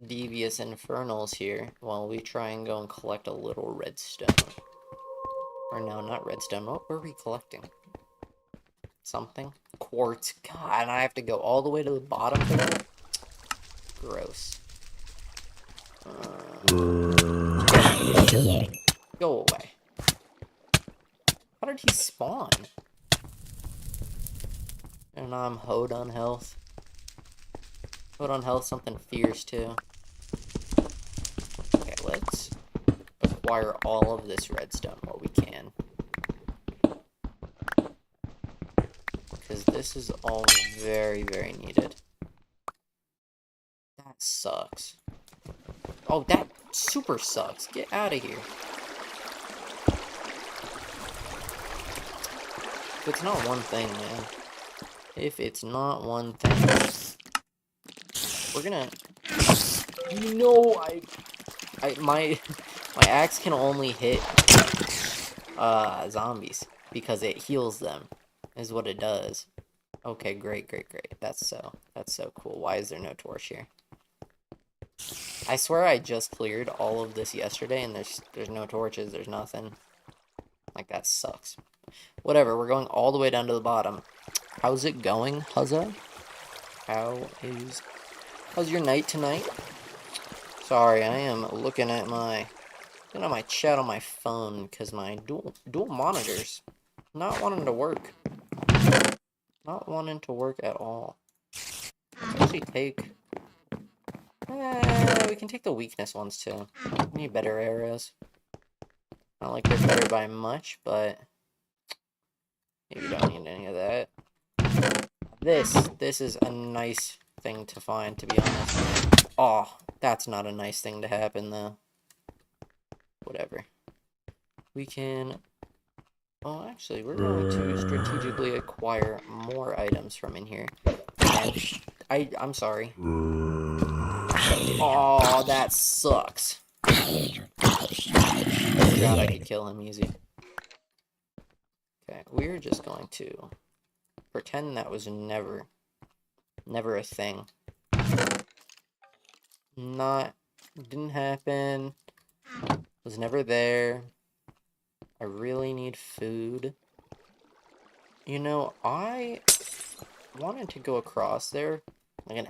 devious infernals here while we try and go and collect a little redstone. Or no, not redstone. What were we collecting? Something? Quartz. God, I have to go all the way to the bottom for that? Gross. Go away. How did he spawn? And I'm hoed on health. Hoed on health, something fierce too. Okay, let's acquire all of this redstone while we can. Because this is all very, very needed. That sucks. Oh, that super sucks. Get out of here. If it's not one thing, man. If it's not one thing. We're gonna... No, my axe can only hit zombies because it heals them, is what it does. Okay, great. That's so cool. Why is there no torch here? I swear I just cleared all of this yesterday and there's no torches, there's nothing. Like, that sucks. Whatever, we're going all the way down to the bottom. How's it going, Huzza? How's your night tonight? Sorry, I am looking at my chat on my phone because my dual monitors not wanting to work. Not wanting to work at all. Let's actually take... we can take the weakness ones too. We need better arrows. Not like they're better by much, but maybe don't need any of that. This is a nice thing to find, to be honest. Oh, that's not a nice thing to happen though. Whatever. We can... Oh, actually, we're going to strategically acquire more items from in here. And I'm sorry. Oh, that sucks. I forgot I could kill him easy. Okay, we're just going to pretend that was never a thing. Didn't happen. Was never there. I really need food. You know, I wanted to go across there like an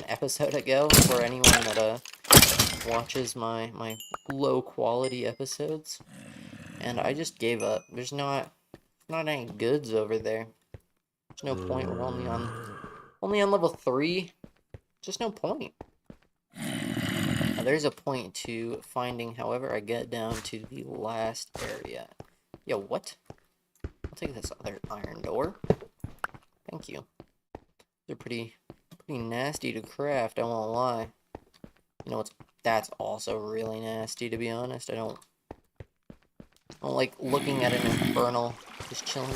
episode ago for anyone that watches my low quality episodes, and I just gave up. There's not any goods over there. There's no point. We're only on level 3. Just no point. Now, there's a point to finding however I get down to the last area. Yo, what? I'll take this other iron door. Thank you. They're pretty nasty to craft, I won't lie. You know what's... That's also really nasty, to be honest. I don't like looking at an infernal just chilling.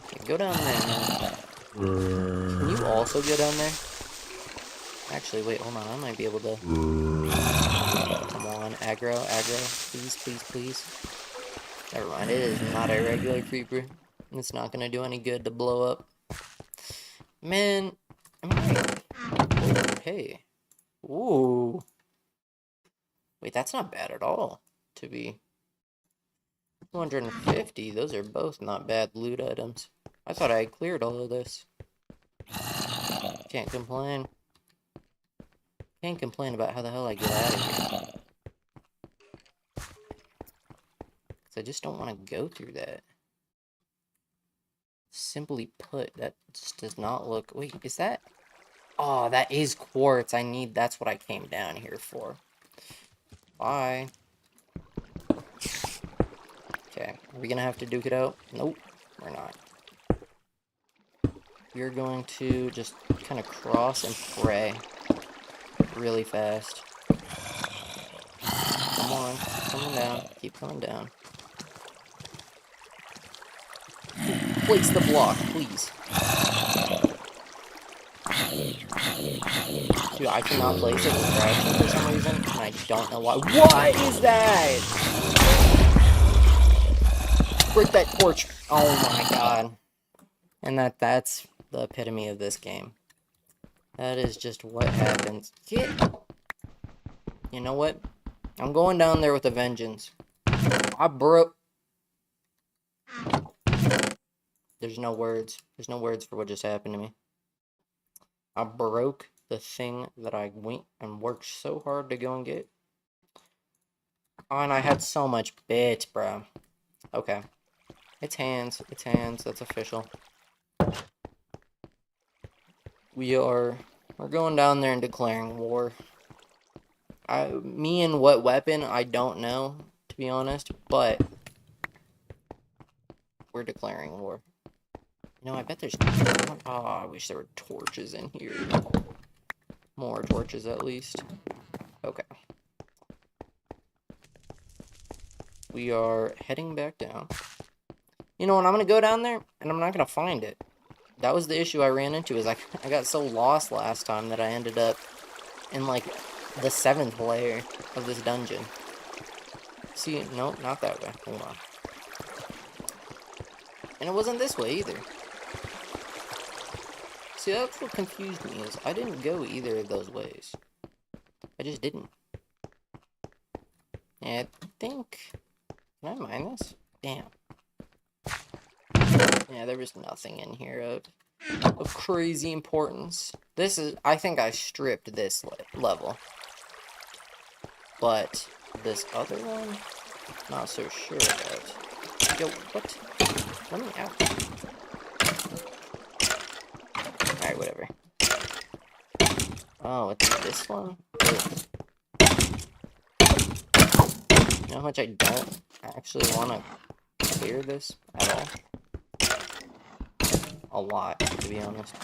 Okay, go down there, man. Can you also go down there? Actually, wait, hold on. I might be able to... Come on, aggro. Please. Never mind, it is not a regular creeper. It's not gonna do any good to blow up. Man, hey. Ooh. Wait, that's not bad at all, to be 250. Those are both not bad loot items. I thought I had cleared all of this. Can't complain. Can't complain about how the hell I get out of here. Because I just don't want to go through that. Simply put, that just does not look... Wait, is that... Oh, that is quartz. That's what I came down here for. Bye. Okay, are we gonna have to duke it out? Nope, we're not. We're going to just kind of cross and pray really fast. Come on, coming down. Keep coming down. Place the block, please. Dude, I cannot place it with traction for some reason, and I don't know why. What is that? Break that torch. Oh my god. And that's the epitome of this game. That is just what happens. You know what? I'm going down there with a vengeance. I broke... There's no words. There's no words for what just happened to me. I broke the thing that I went and worked so hard to go and get. Oh, and I had so much bits, bro. Okay. It's hands. It's hands. That's official. We're going down there and declaring war. Me and what weapon, I don't know, to be honest, but we're declaring war. You know, I bet there's... Oh, I wish there were torches in here. More torches, at least. Okay. we are heading back down. You know what, I'm gonna go down there, and I'm not gonna find it. That was the issue I ran into, is I got so lost last time that I ended up in, like, the 7th layer of this dungeon. See, no, not that way. Hold on. And it wasn't this way either. See, that's what confused me, is I didn't go either of those ways. I just didn't. And I think... Can I mine this? Damn. Yeah, there was nothing in here of crazy importance. This is... I think I stripped this level. But this other one, not so sure about. Yo, what? Let me out. Alright, whatever. Oh, it's this one? You know how much I don't actually want to clear this at all? A lot, to be honest.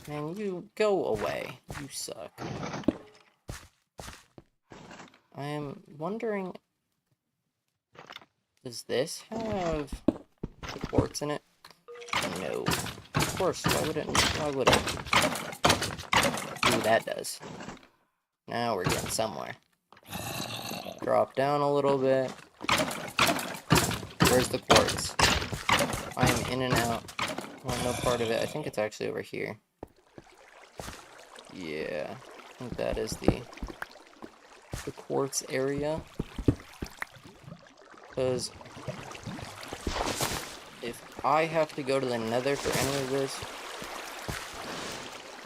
Man, you go away. You suck. I am wondering, does this have quartz in it? No. Of course, why would it? Why would it? Ooh, that does. Now we're getting somewhere. Drop down a little bit. Where's the quartz? I am in and out. Well, no part of it. I think it's actually over here. Yeah. I think that is the quartz area. Because if I have to go to the nether for any of this...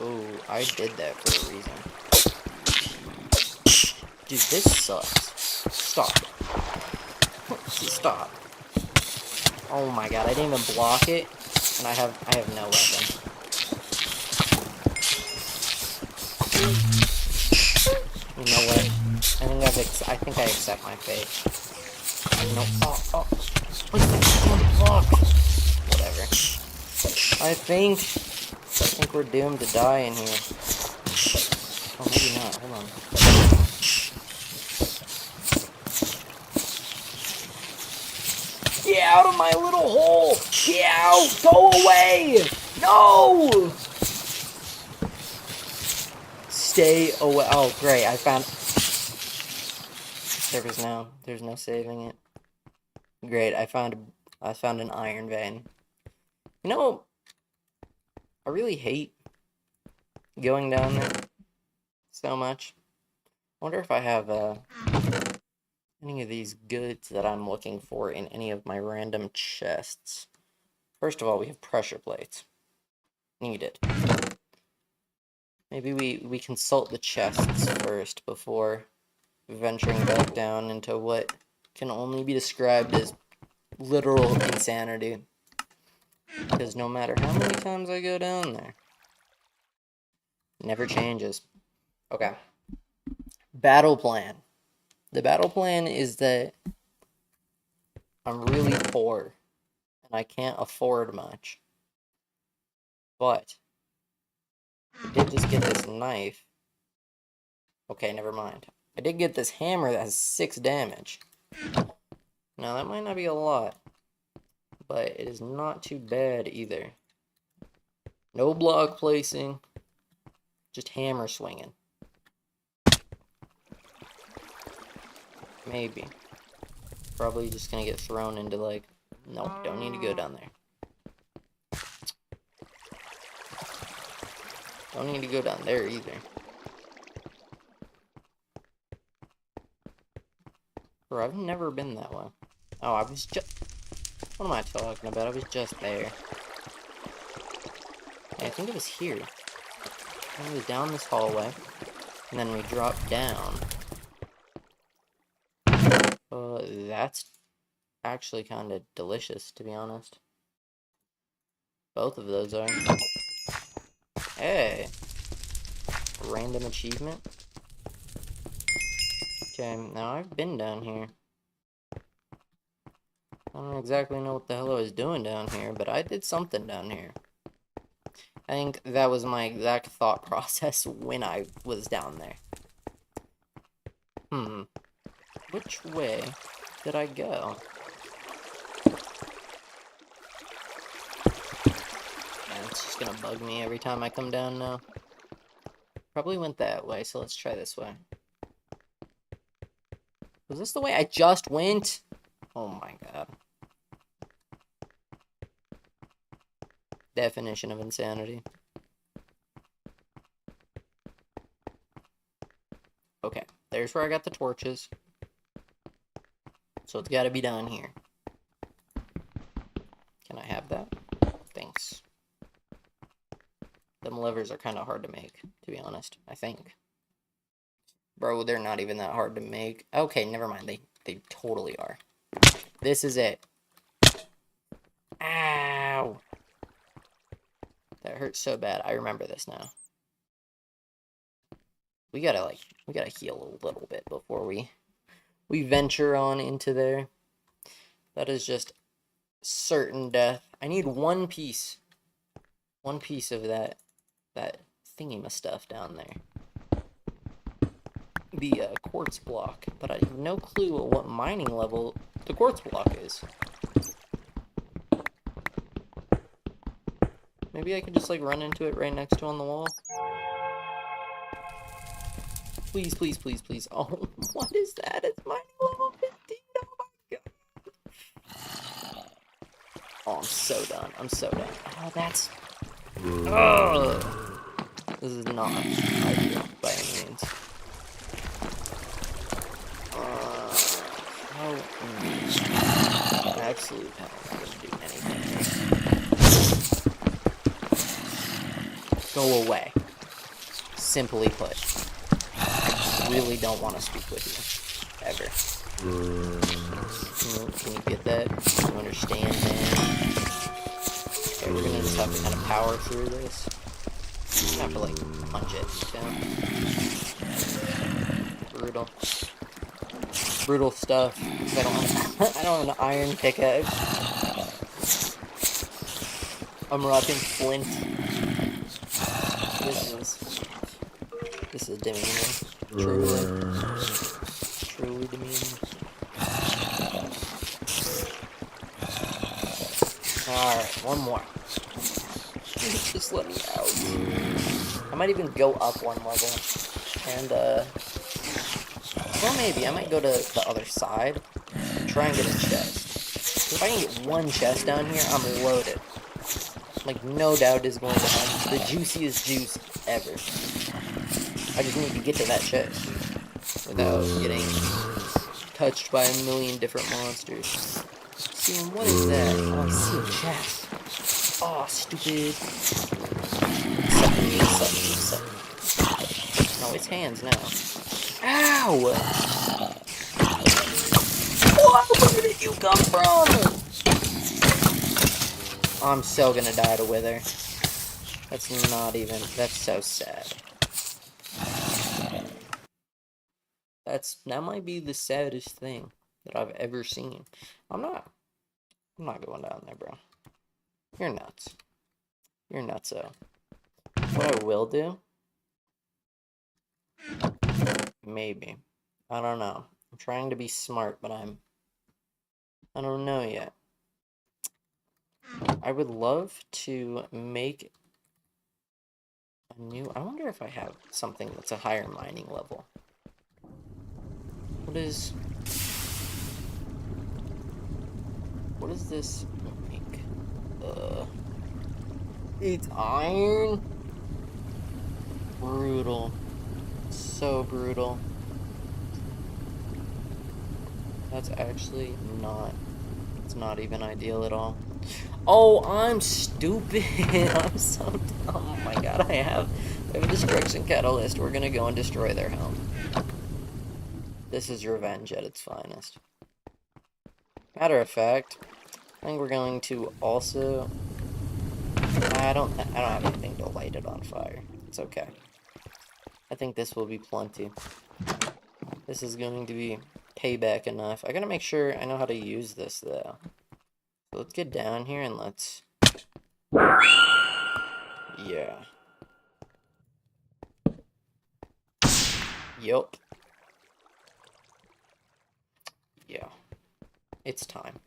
Oh, I did that for a reason. Dude, this sucks. Stop. Stop. Oh my god, I didn't even block it, and I have no weapon. You know what? I think I accept my fate. No. Oh. What's that block? Whatever. I think we're doomed to die in here. Oh, maybe not. Hold on. Get out of my little hole! Get out! Go away! No! Stay away. Oh, great. I found... There's no saving it. Great. I found an iron vein. You know, I really hate going down there so much. I wonder if I have any of these goods that I'm looking for in any of my random chests. First of all, we have pressure plates. Needed. Maybe we consult the chests first before venturing back down into what can only be described as literal insanity. Because no matter how many times I go down there, it never changes. Okay. Battle plan. The battle plan is that I'm really poor, and I can't afford much. But I did just get this knife. Okay, never mind. I did get this hammer that has 6 damage. Now, that might not be a lot, but it is not too bad either. No block placing, just hammer swinging. Maybe. Probably just gonna get thrown into, like... Nope, don't need to go down there. Don't need to go down there either. Bro, I've never been that way. Oh, I was just... What am I talking about? I was just there. Yeah, I think it was here. It was down this hallway. And then we dropped down. That's actually kind of delicious, to be honest. Both of those are. Hey! Random achievement. Okay, now I've been down here. I don't exactly know what the hell I was doing down here, but I did something down here. I think that was my exact thought process when I was down there. Which way did I go? Yeah, it's just gonna bug me every time I come down now. Probably went that way, so let's try this way. Was this the way I just went? Oh my god. Definition of insanity. Okay, there's where I got the torches. So it's gotta be down here. Can I have that? Thanks. Them levers are kind of hard to make, to be honest, I think. Bro, they're not even that hard to make. Okay, never mind. They totally are. This is it. Ow! That hurts so bad. I remember this now. We gotta heal a little bit before we venture on into there. That is just certain death. I need one piece. One piece of that thingy stuff down there. The quartz block, but I have no clue what mining level the quartz block is. Maybe I could just like run into it right next to on the wall. Please, please, please, please. Oh, what is that? It's mining level 15. Oh my god. Oh, I'm so done. I'm so done. Oh, that's... Ugh. This is not ideal by any means. Absolute hell, I'm not gonna do anything. Go away. Simply put. I really don't want to speak with you. Ever. Can you get that? Can you understand, man? Okay, we're gonna just have to kind of power through this. I have to, like, punch it down. Brutal. Brutal stuff. I don't have an iron pickaxe. I'm rocking flint. This is demeaning. Truly demeaning. Alright, one more. Just let me out. I might even go up one level. And, well, maybe. I might go to the other side and try and get a chest. If I can get one chest down here, I'm loaded. Like, no doubt is going to have the juiciest juice ever. I just need to get to that chest without getting touched by a million different monsters. See, what is that? Oh, I see a chest. Oh, stupid. Suck me. No, it's hands now. Ow! What? Where did you come from? I'm so gonna die to wither. That's not even... That's so sad. That might be the saddest thing that I've ever seen. I'm not going down there, bro. You're nuts. You're nutso. What I will do... Maybe. I don't know. I'm trying to be smart, but I don't know yet. I would love to make a new... I wonder if I have something that's a higher mining level. What is this make? It's iron? Brutal. So brutal. That's actually not... It's not even ideal at all. Oh, I'm stupid. I'm so dumb. Oh my god, I have a destruction catalyst. We're gonna go and destroy their home. This is revenge at its finest. Matter of fact, I think we're going to also... I don't have anything to light it on fire. It's okay. I think this will be plenty. This is going to be payback enough. I gotta make sure I know how to use this, though. So let's get down here and let's... Yeah. Yup. Yeah. It's time.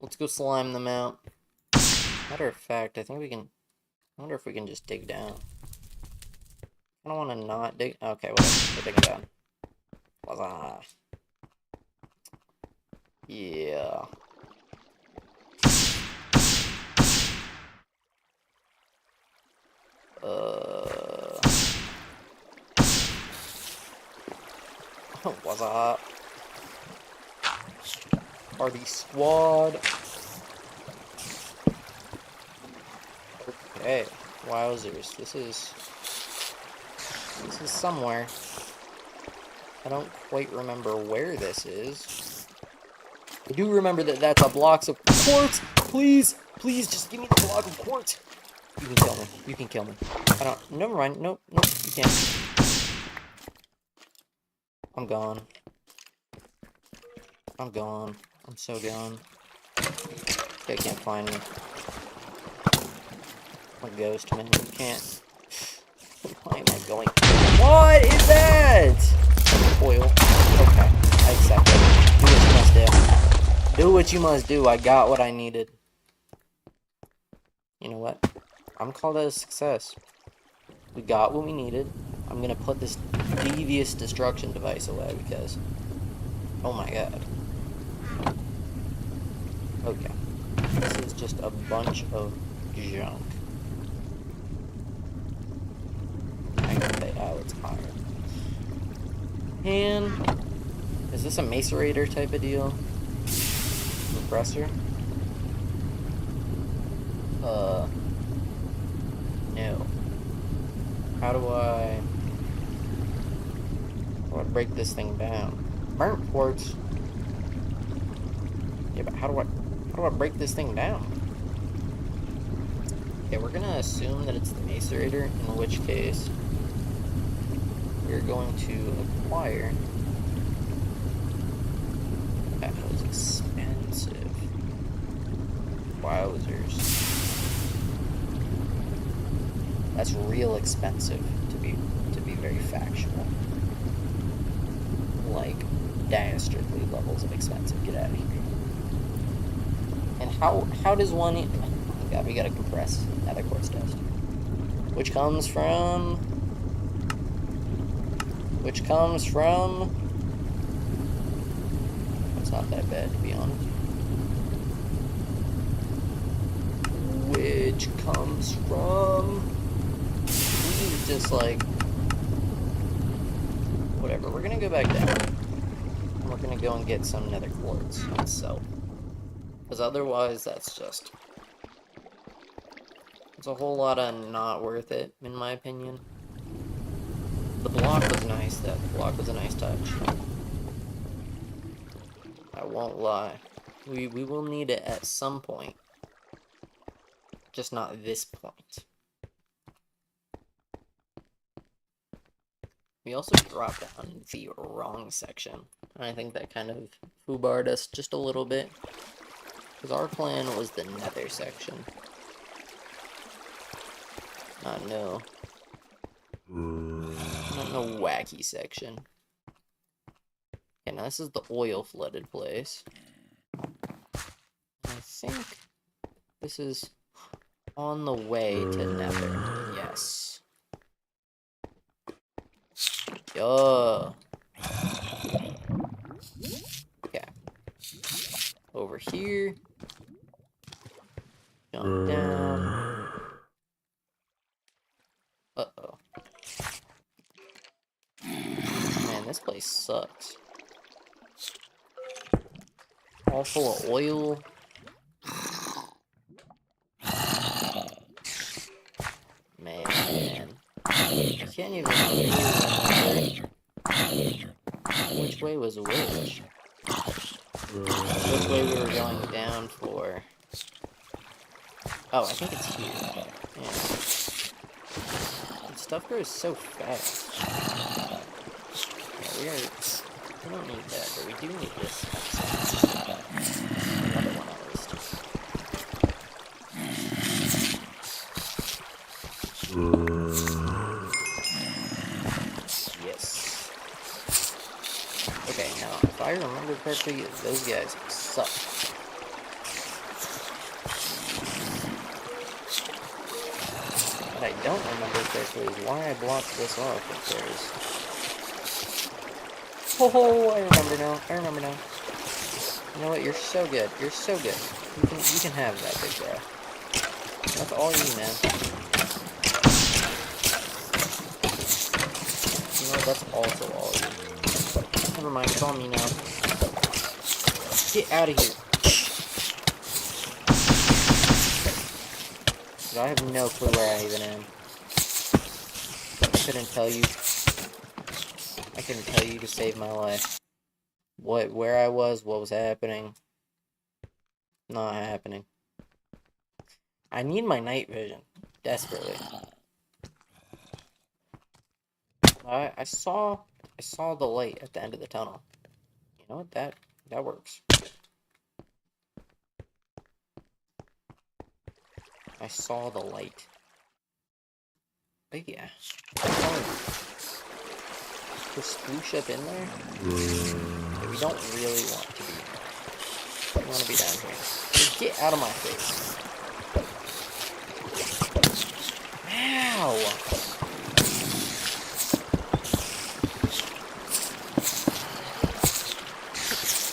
Let's go slime them out. Matter of fact, I think we can... I wonder if we can just dig down. I don't want to not dig... Okay, whatever. We're digging down. Huzzah. Yeah. What's up? Party squad. Okay, wowzers. This is somewhere. I don't quite remember where this is. I do remember that that's a block of quartz. Please, please, just give me the block of quartz. You can kill me. You can kill me. I don't. Never mind. Nope. Nope. You can't. I'm gone. I'm gone. I'm so gone. They can't find me. I'm a ghost, man. You can't. Why am I going? What is that? Oil. Okay. I accept it. Do what you must do. Do what you must do. I got what I needed. You know what? I'm called a success. We got what we needed. I'm gonna put this devious destruction device away because... Oh my god. Okay. This is just a bunch of junk. I can say, oh, it's higher. And... Is this a macerator type of deal? Compressor? No. How do I break this thing down? Burnt quartz. Yeah, but how do I break this thing down? Okay, we're gonna assume that it's the macerator, in which case we're going to acquire. That was expensive. Wowzers. That's real expensive, to be very factual. Like, dastardly levels of expensive. Get out of here. And how does one... Oh god, we gotta compress nether quartz dust. Which comes from... It's not that bad, to be honest. Which comes from... Just like... Whatever, we're gonna go back down. And we're gonna go and get some nether quartz itself. Because otherwise, that's just... It's a whole lot of not worth it, in my opinion. The block was nice, though. The block was a nice touch. I won't lie. We will need it at some point. Just not this point. We also dropped down the wrong section. And I think that kind of foobarred us just a little bit. Because our plan was the nether section. Not no wacky section. Okay, now this is the oil flooded place. I think this is on the way to nether. Yes. Yo. Okay. Over here. Jump down. Uh-oh. Man, this place sucks. All full of oil. Man. I can't even remember which way was which. Which way we were going down for. Oh, I think it's here. Yeah. Stuff grows so fast. Yeah, we don't need that, but we do need this. Another one at least. Yes. Okay, now if I remember correctly, those guys suck. What I don't remember correctly is why I blocked this off if there's... Oh, I remember now. I remember now. You know what? You're so good. You're so good. You can have that, big bro. That's all you, man. You know what? That's also all you. Never mind. It's on me now. Get out of here. Dude, I have no clue where I even am. I couldn't tell you. I couldn't tell you to save my life. Where I was, what was happening. Not happening. I need my night vision. Desperately. I saw the light at the end of the tunnel. You know what? That works. I saw the light. But yeah. The sploosh up in there? We don't really want to be. We want to be down here. So get out of my face. Ow!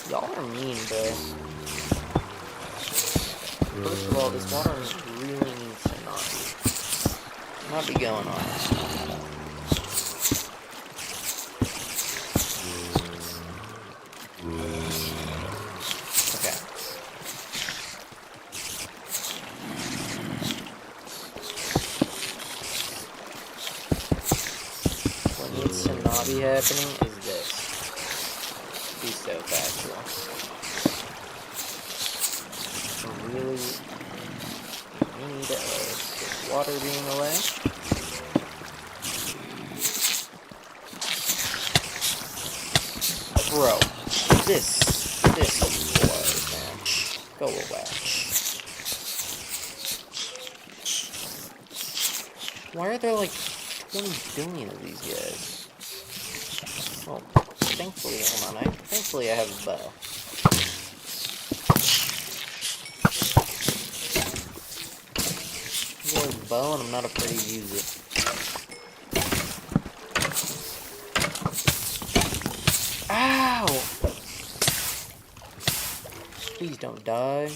Y'all are mean, bro. First of all, this water really needs to not be going on. Okay. What needs to not be happening is this. Be so factual. Really need this water being away. Bro, this blows, man. Go away. Why are there like 20 billion of these guys? Well, thankfully, thankfully I have a bow. Bow and I'm not afraid to use it. Ow! Please don't die.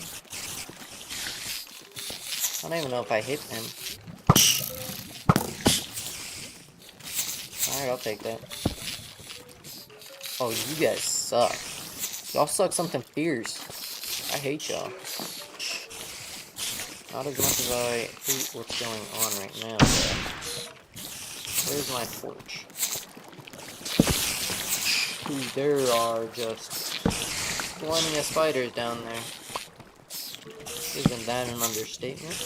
I don't even know if I hit him. Alright, I'll take that. Oh, you guys suck. Y'all suck something fierce. I hate y'all. Not as much as I hate what's going on right now, though. Where's my torch? Ooh, there are just plenty of spiders down there. Isn't that an understatement?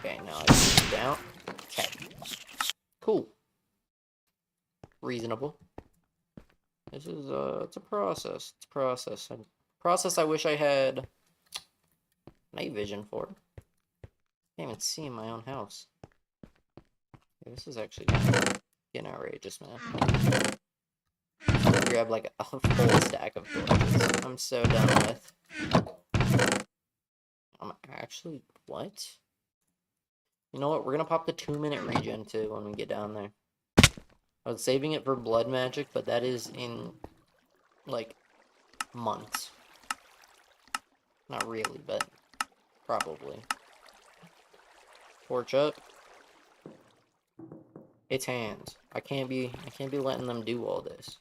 Okay, now I put it down. Okay. Cool. Reasonable. This is, it's a process. It's a process. A process I wish I had night vision for. Can't even see in my own house. Yeah, this is actually getting outrageous, man. Grab like a full stack of torches. I'm so done with. I'm actually what? You know what? We're gonna pop the 2-minute regen too when we get down there. I was saving it for blood magic, but that is in like months. Not really, but probably. Torch up. It's hands. I can't be letting them do all this.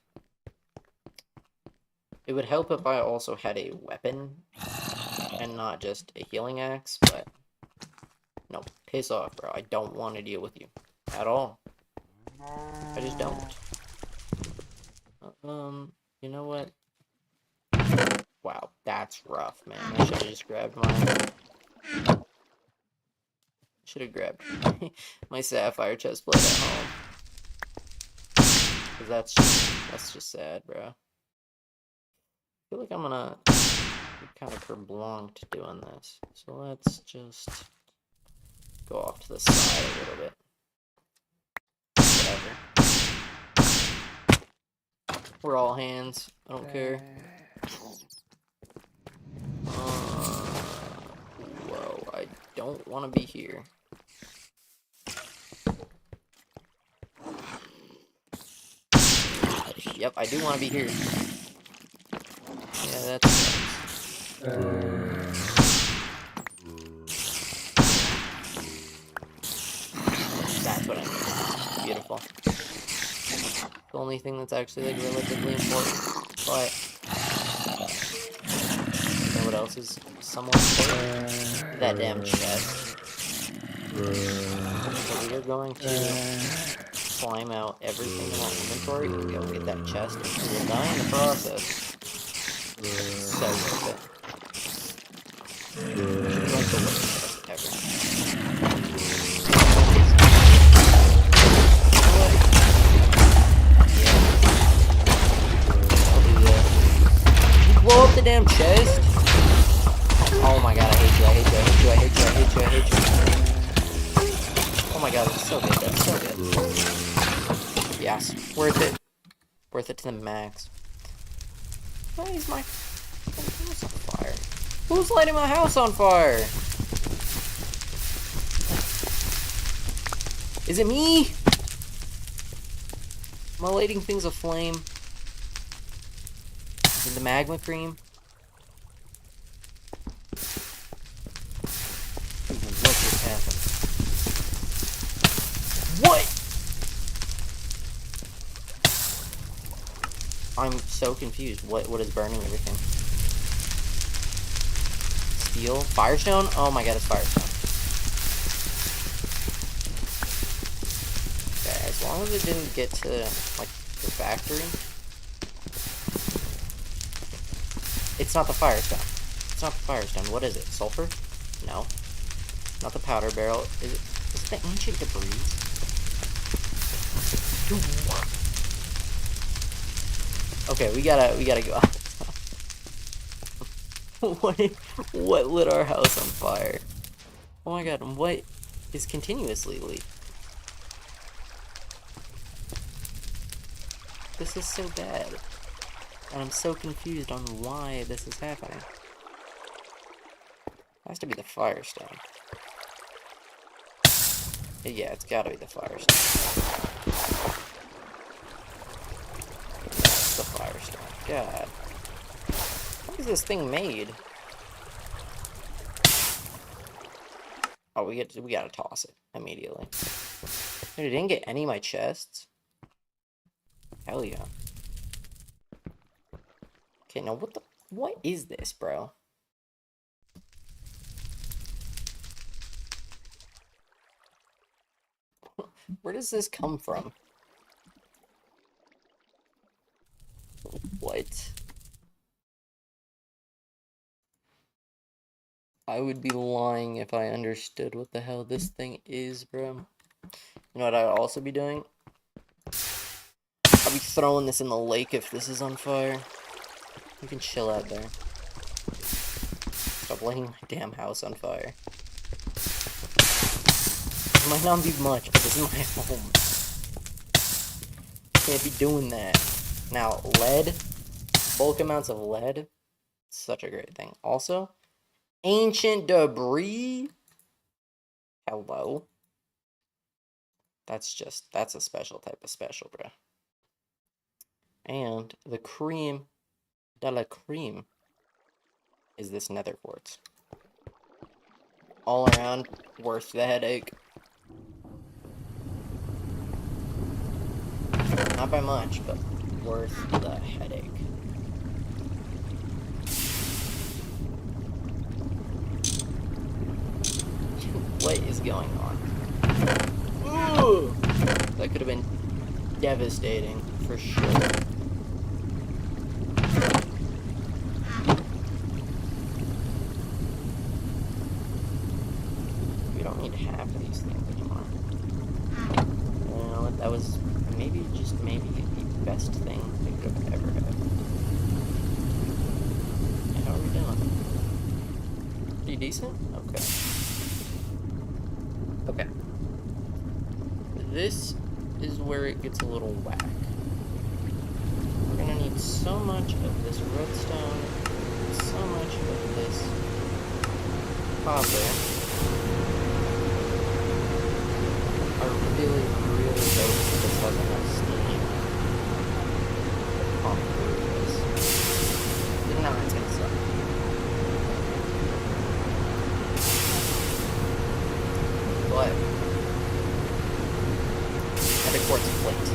It would help if I also had a weapon and not just a healing axe, but no, piss off, bro. I don't want to deal with you at all. I just don't. You know what? Wow, that's rough, man. I should have just grabbed mine. Should have grabbed my sapphire chestplate at home. Cause that's just sad, bro. I feel like I'm gonna be kind of prolonged doing this. So let's just go off to the side a little bit. Whatever. We're all hands. I don't care. Whoa, I don't want to be here. Yep, I do want to be here. Yeah, that's what I mean. Beautiful. The only thing that's actually like relatively important. But you know what else is somewhat important? That damn chest. So we are going to climb out everything in our inventory and go and get that chest, and we will die in the process. So worth it. Like the worst chest ever. Blow up the damn chest? Oh my god, I hate you, I hate you, I hate you, I hate you, I hate you, I hate you. Oh my god, that's so good, that's so good. Yes, worth it. Worth it to the max. Why is my house on fire? Who's lighting my house on fire? Is it me? Am I lighting things aflame? Is it the magma cream? What just happened? What? I'm so confused. What is burning everything? Steel? Firestone? Oh my god, it's Firestone. Okay, as long as it didn't get to, like, the factory. It's not the Firestone. It's not the Firestone. What is it? Sulfur? No. Not the powder barrel. Is it the ancient debris? Okay, we gotta go. What lit our house on fire? Oh my god, what is continuously lit? This is so bad. And I'm so confused on why this is happening. It has to be the Firestone. Yeah, it's gotta be the Firestone. That's the Firestone. God. What is this thing made? Oh, we gotta toss it immediately. Dude, I didn't get any of my chests. Hell yeah. Okay, now what is this, bro? Where does this come from? What? I would be lying if I understood what the hell this thing is, bro. You know what I'd also be doing? I'll be throwing this in the lake if this is on fire. You can chill out there. Stop lighting my damn house on fire. It might not be much, but this is my home. Can't be doing that. Now, lead. Bulk amounts of lead. Such a great thing. Also, ancient debris. Hello. That's a special type of special, bro. And the cream de la cream is this nether quartz. All around, worth the headache. Not by much, but worth the headache. What is going on? Ooh! That could have been devastating, for sure. We don't need half of these things anymore. You know, that was maybe, just maybe, the best thing we could have ever had. And how are we doing? Pretty decent? Okay. Okay. This is where it gets a little whack. We're gonna so much of this redstone, so much of this copper. I really, really hope that this has enough steam to pump through this. If not, it's gonna suck. But and a quartz plate.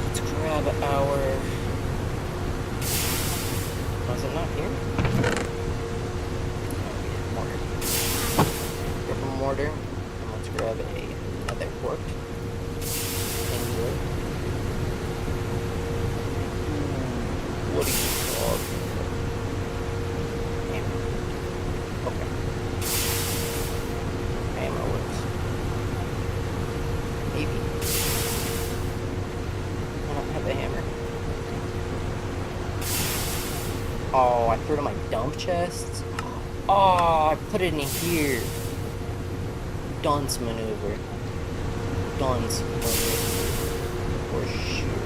Let's grab our. Was it not here? Mortar, and let's grab another port. What do you call it? Hammer. Okay. Hammer works. Maybe. I don't have a hammer. Oh, I threw it in my dump chests. Oh, I put it in here. Dunce maneuver. Dunce maneuver. For sure.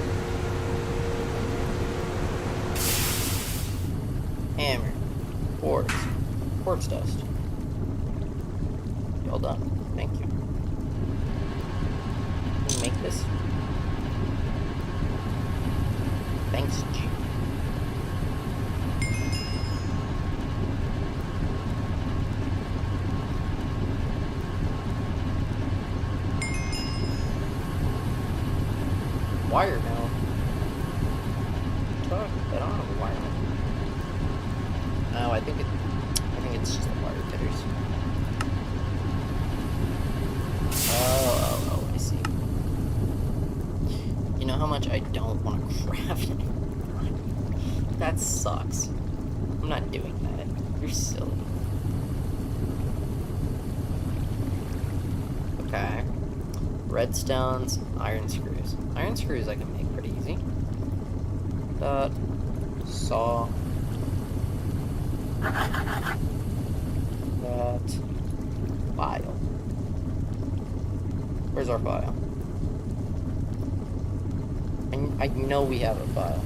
Hammer. Quartz. Quartz dust. Well done. Thank you. Can you make this? Thanks, G. Wire mill. Talk, I don't have a wire mill. No, I think it's just the wire cutters. Oh, I see. You know how much I don't want to craft it? That sucks. I'm not doing that. You're silly. Okay. Redstones, iron screws. Iron screws I can make pretty easy. That. Saw. That. File. Where's our file? I know we have a file.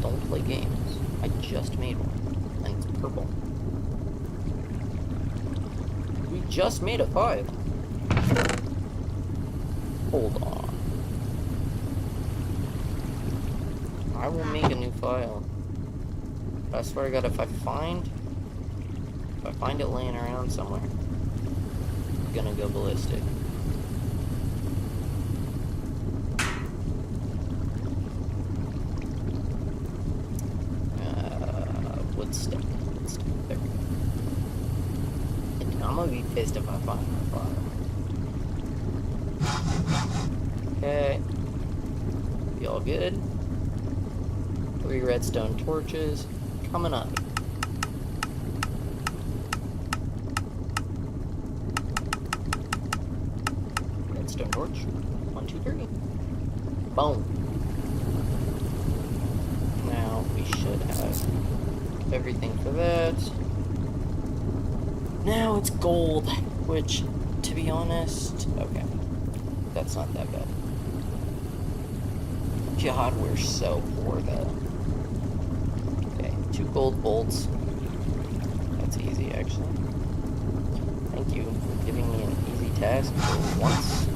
Don't play games. I just made one. And it's purple. We just made a file. Hold on. I will make a new file. I swear to God, if I find it laying around somewhere, I'm gonna go ballistic. Wood stick. There we go. And I'm gonna be pissed if I find my file. Okay. Be all good. 3 redstone torches coming up. Redstone torch. 1, 2, 3. Boom. Now we should have everything for that. Now it's gold, which, to be honest, okay. That's not that bad. God, we're so poor, though. Okay, 2 gold bolts. That's easy, actually. Thank you for giving me an easy task for once.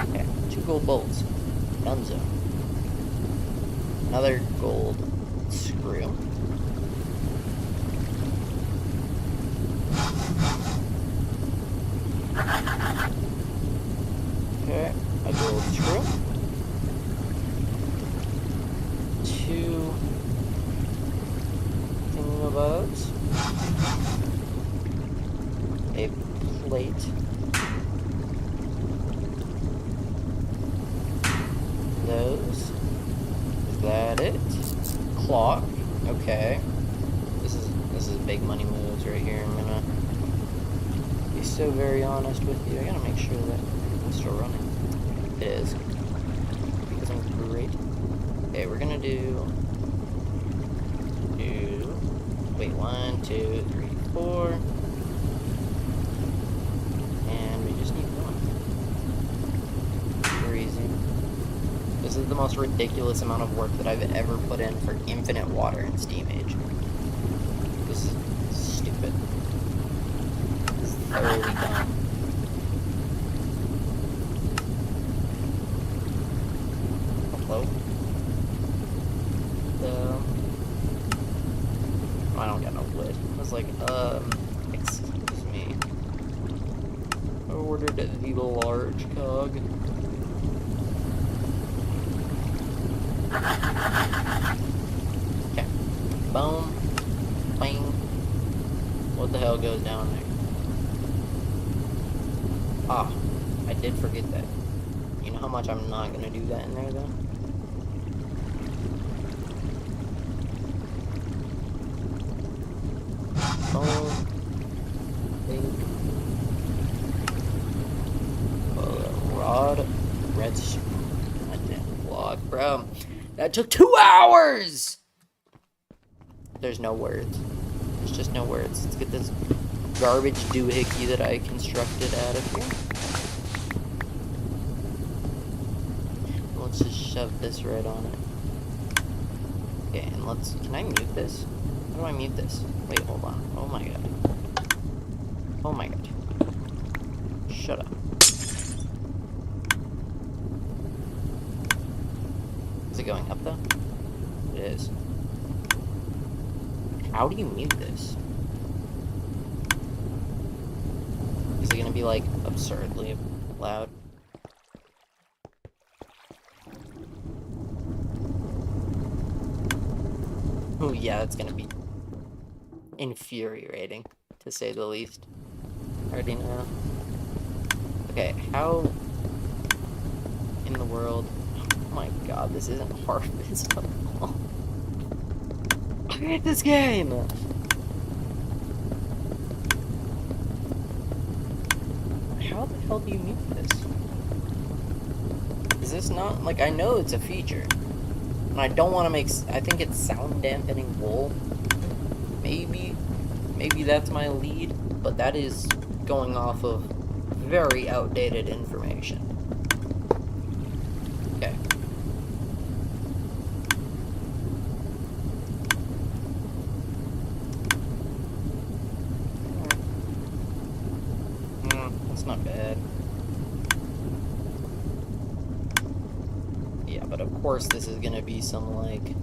Okay, 2 gold bolts. Dunzo. Another gold screw. Okay, a gold screw. 2 thingamabobs. A plate. Those. Is that it? Clock. Okay. This is big money moves right here. I'm gonna be so very honest with you. I gotta make sure that it's still running. It is. Because I'm great. Okay, we're gonna do. Wait, 1, 2, 3, 4. This is the most ridiculous amount of work that I've ever put in for infinite water in Steam Age. This is stupid. This is thoroughly dumb. Hello? I don't got no lid. I was like, excuse me. I ordered the large cog. Okay. Boom. Bang. What the hell goes down there? Ah, I did forget that. You know how much I'm not gonna do that in there, though? Boom. Bing. Rod. Redstone. Block, bro. That took 2 hours! There's no words. There's just no words. Let's get this garbage doohickey that I constructed out of here. Let's just shove this right on it. Okay, and let's... Can I mute this? How do I mute this? Wait, hold on. Oh my god. Oh my god. Shut up. Is it going up though? It is. How do you mute this? Is it gonna be like absurdly loud? Oh yeah, it's gonna be infuriating, to say the least. I already know. Okay, how in the world... Oh my god, this isn't Harvest at all. I hate this game! How the hell do you mute this? Is this not... Like, I know it's a feature. And I don't want to make... I think it's sound dampening wool. Maybe that's my lead. But that is going off of very outdated information. Okay. That's not bad. Yeah, but of course this is gonna be some, like,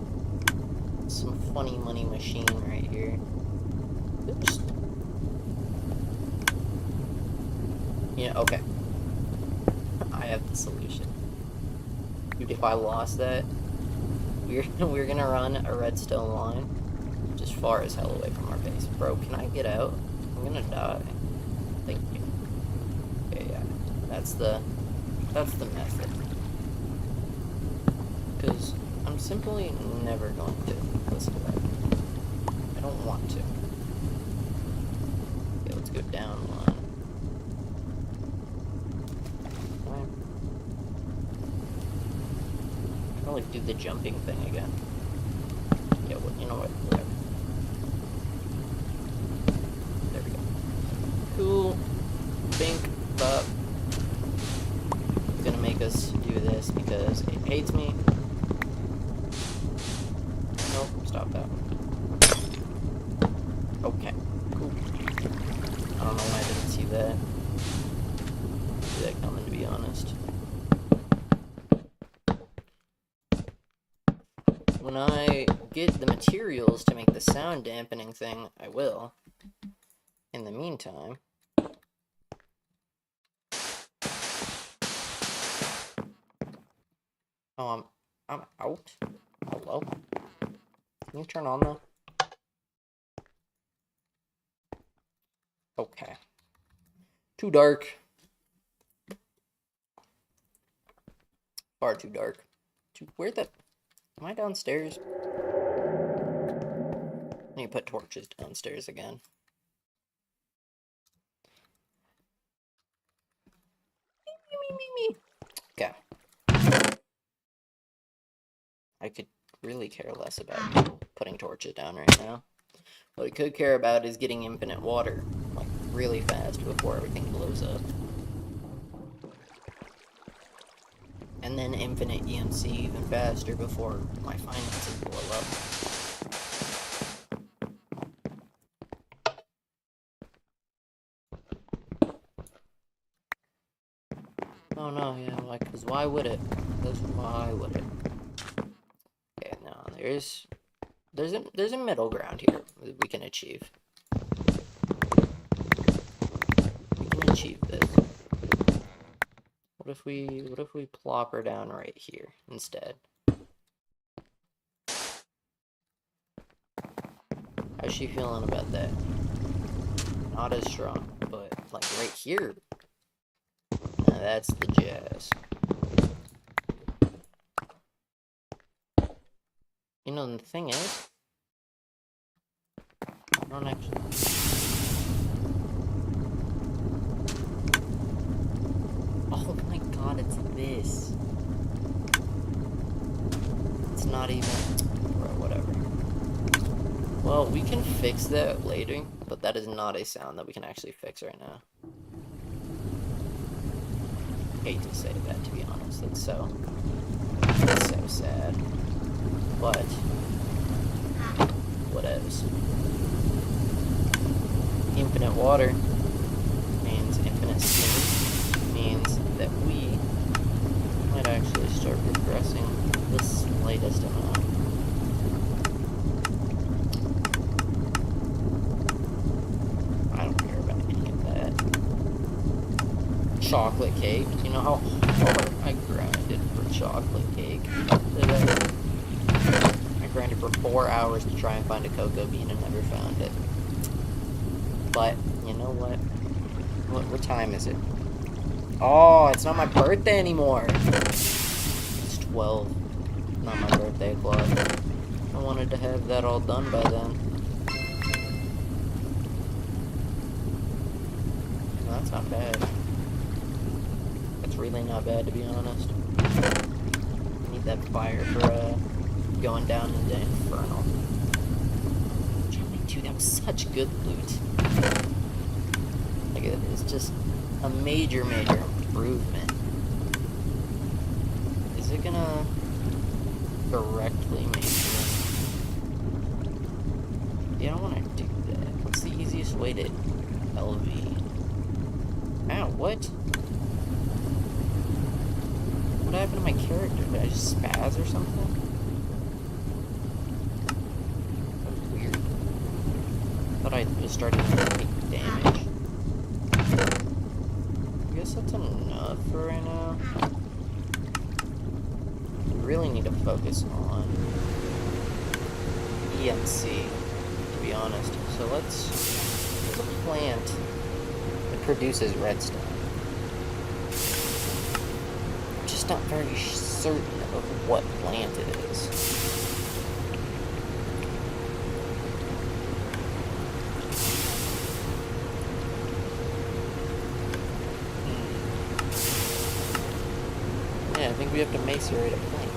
some funny money machine right here. Oops. Yeah, okay. I have the solution. Dude, if I lost that, we're gonna run a redstone line just far as hell away from our base. Bro, can I get out? I'm gonna die. Thank you. Okay, yeah. That's the method. Because I'm simply never going to listen to that. I don't want to. Okay, let's go down one. Like do the jumping thing again. Yeah, well, you know what? Whatever. There we go. Cool. Think up. It's gonna make us do this because it hates me. Nope, stop that. Okay, cool. I don't know why I didn't see that. See that coming, to be honest. When I get the materials to make the sound dampening thing, I will. In the meantime... Oh, I'm out? Hello? Can you turn on though? Okay. Too dark. Far too dark. Where the... Am I downstairs? I need to put torches downstairs again. Okay. I could really care less about putting torches down right now. What I could care about is getting infinite water, like, really fast before everything blows up. And then infinite EMC even faster before my finances blow up. Oh no, yeah, like, cause why would it? Because why would it? Okay, no, there's a middle ground here that we can achieve. We can achieve this. What if we plop her down right here instead? How's she feeling about that? Not as strong, but like right here. Now that's the jazz. You know, the thing is, I don't actually. Oh my god, it's this. It's not even. Bro, whatever. Well, we can fix that later, but that is not a sound that we can actually fix right now. Hate to say that, to be honest. It's so sad. But whatevs. Infinite water means infinite steam, means that we might actually start progressing the slightest amount. I don't care about any of that. Chocolate cake. Do you know how hard I grinded for chocolate cake today? I grinded for 4 hours to try and find a cocoa bean and never found it. But, you know what? What time is it? Oh, it's not my birthday anymore. It's 12. Not my birthday clock. I wanted to have that all done by then. No, that's not bad. That's really not bad, to be honest. I need that fire for, going down into Infernal. Dude, that was such good loot. Like, it's just a major improvement. Is it gonna correctly make it? Yeah, I don't want to do that. What's the easiest way to LV? Ow, what? What happened to my character? Did I just spaz or something? That was weird. I thought I was starting to take damage. I guess that's enough for right now. We really need to focus on EMC, to be honest. So there's a plant that produces redstone. I'm just not very certain of what plant it is. I think we have to macerate a plant.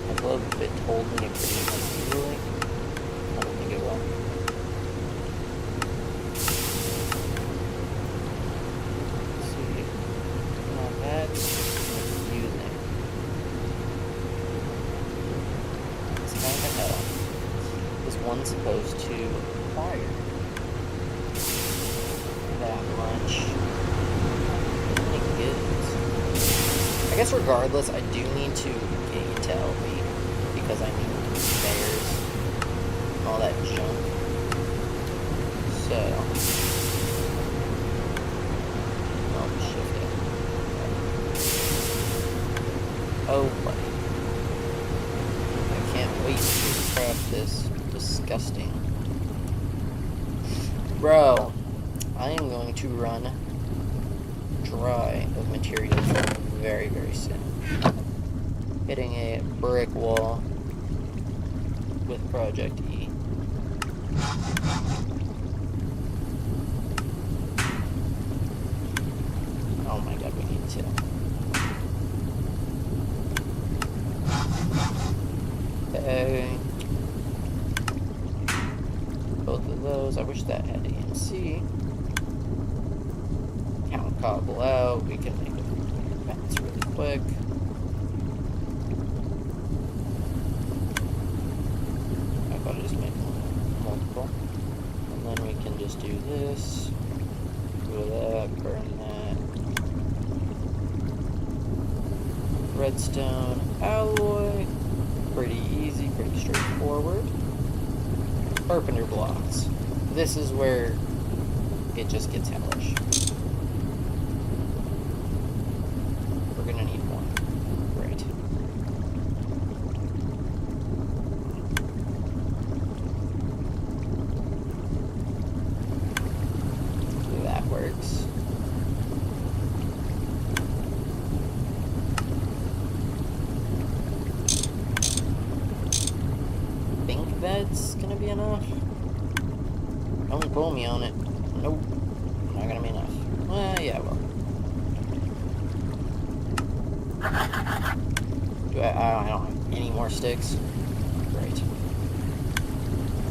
I love if it told me it pretty much easily. I don't think it will. Let's see. Now that's confusing. It's kind of hell. Is one supposed to fire? That much. I guess regardless, I do need to gain to LV because I need spares and all that junk. So, I'll shift it. Oh, buddy. I can't wait to craft this disgusting. Bro. I am going to run dry of materials very, very soon. Hitting a brick wall with Project E. Oh my god, we need to. Okay. Both of those. I wish that had EMC. cobble out. We can make vents really quick. I thought I just made multiple. And then we can just do this. Do that, burn that. Redstone alloy. Pretty easy, pretty straightforward. Carpenter blocks. This is where it just gets hellish. We're gonna need one. Great. That works. Think that's gonna be enough? Don't quote me on it. Nope. Not gonna be enough. Well, yeah, well. I don't have any more sticks. Great.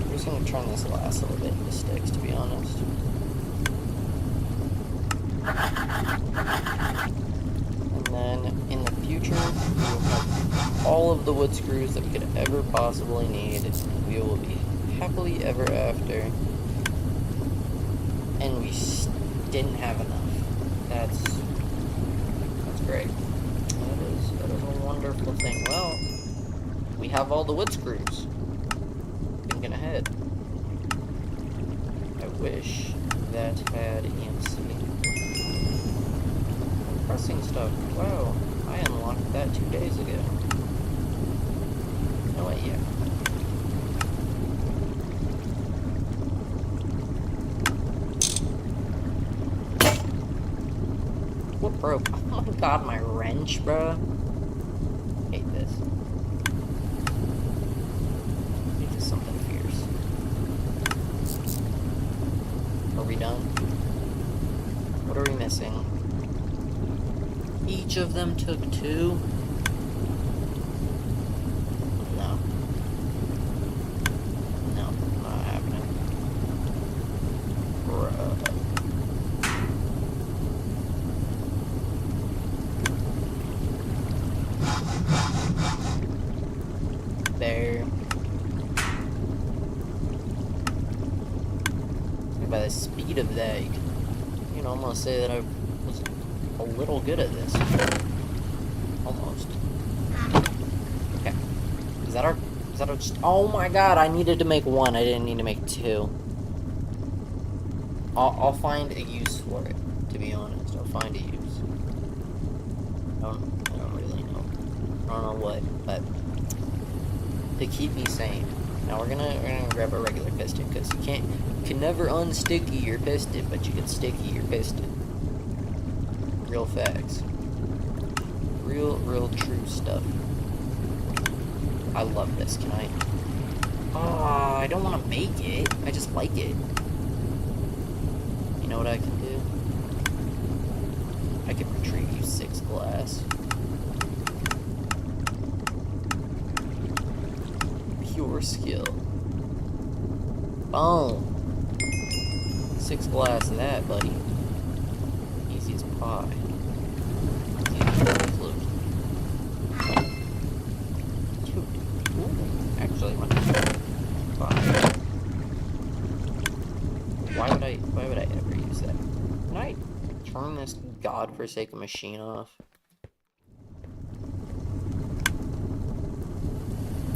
I'm just gonna turn this last little bit into sticks, to be honest. And then, in the future, we will have all of the wood screws that we could ever possibly need. We will be happily ever after. And we didn't have enough. That's great. That is a wonderful thing. Well, we have all the wood screws. Thinking ahead. I wish that had EMC. Pressing stuff. Wow, I unlocked that 2 days ago. No way, yeah. What broke? Oh my god, my wrench, bro. Hate this. This is something fierce. Are we done? What are we missing? Each of them took 2? No. No, not happening. Bruh. There. By the speed of that, you can almost say that I was a little good at this. Almost. Okay. Is that our oh my god, I needed to make 1. I didn't need to make 2. I'll find a use for it, to be honest. I'll find a use. I don't really know. I don't know what, but to keep me sane. Now we're gonna grab a regular piston, because you can never unsticky your piston, but you can sticky your piston. Real facts. Real true stuff. I love this. Can I? Oh, I don't want to make it. I just like it. You know what I can do? I can retrieve you 6 glass. Pure skill. Boom. 6 glass of that, buddy. Easy as pie. Easy as flute. Dude. Ooh. Actually, fine. Why would I ever use that? Can I turn this godforsaken machine off?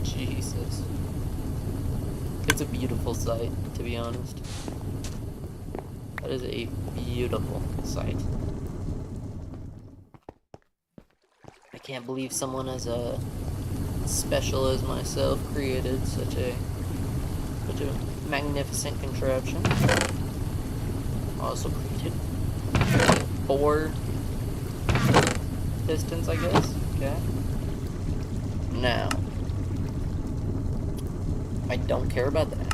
Jesus. It's a beautiful sight, to be honest. That is a beautiful sight. I can't believe someone as special as myself created such a magnificent contraption. Also created 4 pistons, I guess. Okay. Now, I don't care about that.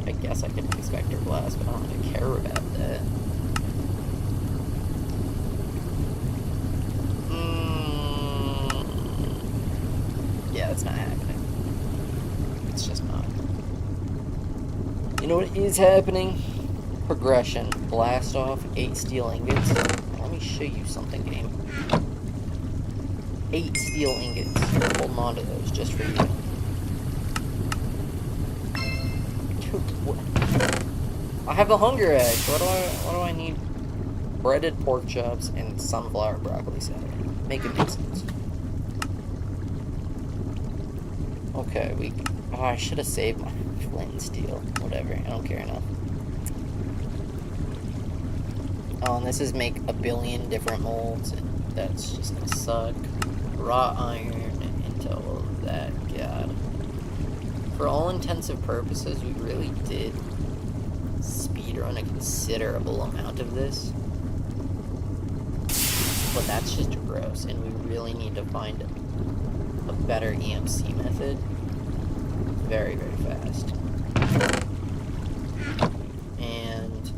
I guess I could expect your glass, but I don't really care about that. Yeah, it's not happening. It's just not. You know what is happening? progression. Blast off 8 steel ingots. Let me show you something, game. 8 steel ingots. Holding on to those just for you. Dude, what? I have a hunger egg. What do I need? Breaded pork chops and sunflower broccoli salad. Make it make sense. Okay, oh, I should have saved my flint and steel. Whatever, I don't care enough. Oh, and this is make a billion different molds, and that's just gonna suck. Raw iron into all of that, god. For all intensive purposes, we really did speedrun a considerable amount of this. But that's just gross, and we really need to find a better EMC method very, very fast. And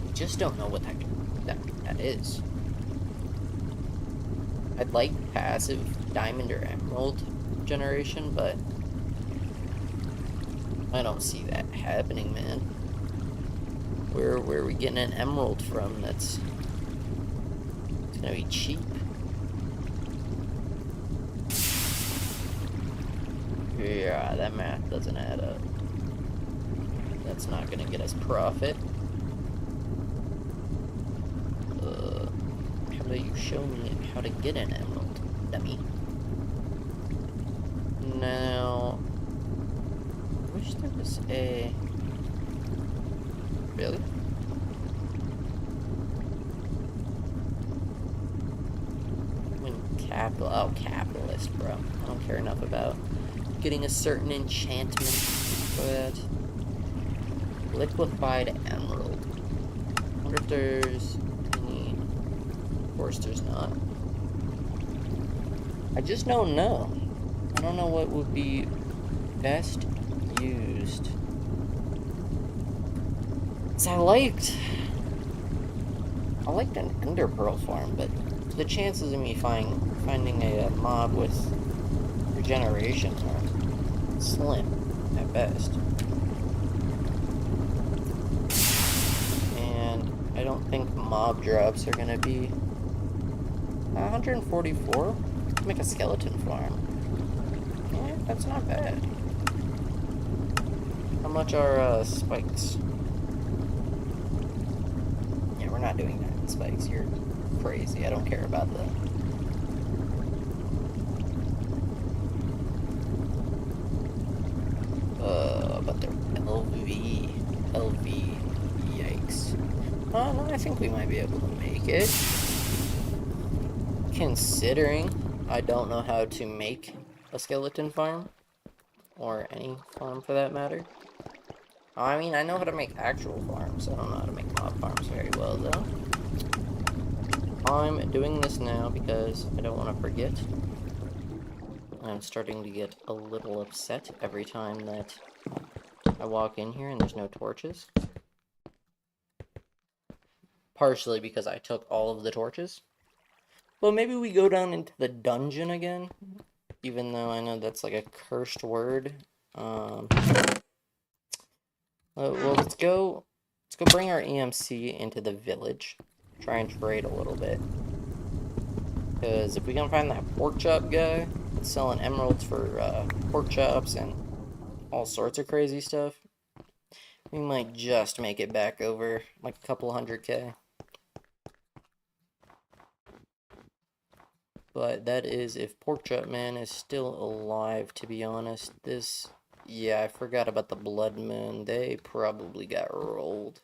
we just don't know what that is. I'd like passive diamond or emerald generation, but I don't see that happening, man. Where are we getting an emerald from that's gonna be cheap? Yeah, that math doesn't add up. That's not gonna get us profit. How do you show me how to get an emerald, dummy? Now, I wish there was a... Really? Capitalist, bro. I don't care enough about getting a certain enchantment for that. Liquefied emerald. I wonder if there's any... Of course there's not. I just don't know. I don't know what would be best used. So I liked an ender pearl farm, but the chances of me finding a mob with regeneration are slim at best. And I don't think mob drops are gonna be 144. Make a skeleton farm. Yeah, that's not bad. How much are spikes? Yeah, we're not doing that in spikes. You're crazy. I don't care about that. But they're LV. Yikes. No, I think we might be able to make it. Considering I don't know how to make a skeleton farm, or any farm for that matter. I mean, I know how to make actual farms. I don't know how to make mob farms very well, though. I'm doing this now because I don't want to forget. I'm starting to get a little upset every time that I walk in here and there's no torches. Partially because I took all of the torches. Well, maybe we go down into the dungeon again, even though I know that's like a cursed word. Well, let's go bring our EMC into the village. Try and trade a little bit. Because if we can find that pork chop guy that's selling emeralds for pork chops and all sorts of crazy stuff, we might just make it back over like a couple 100K. But that is if Pork Chop Man is still alive, to be honest. Yeah, I forgot about the Blood Moon. They probably got rolled.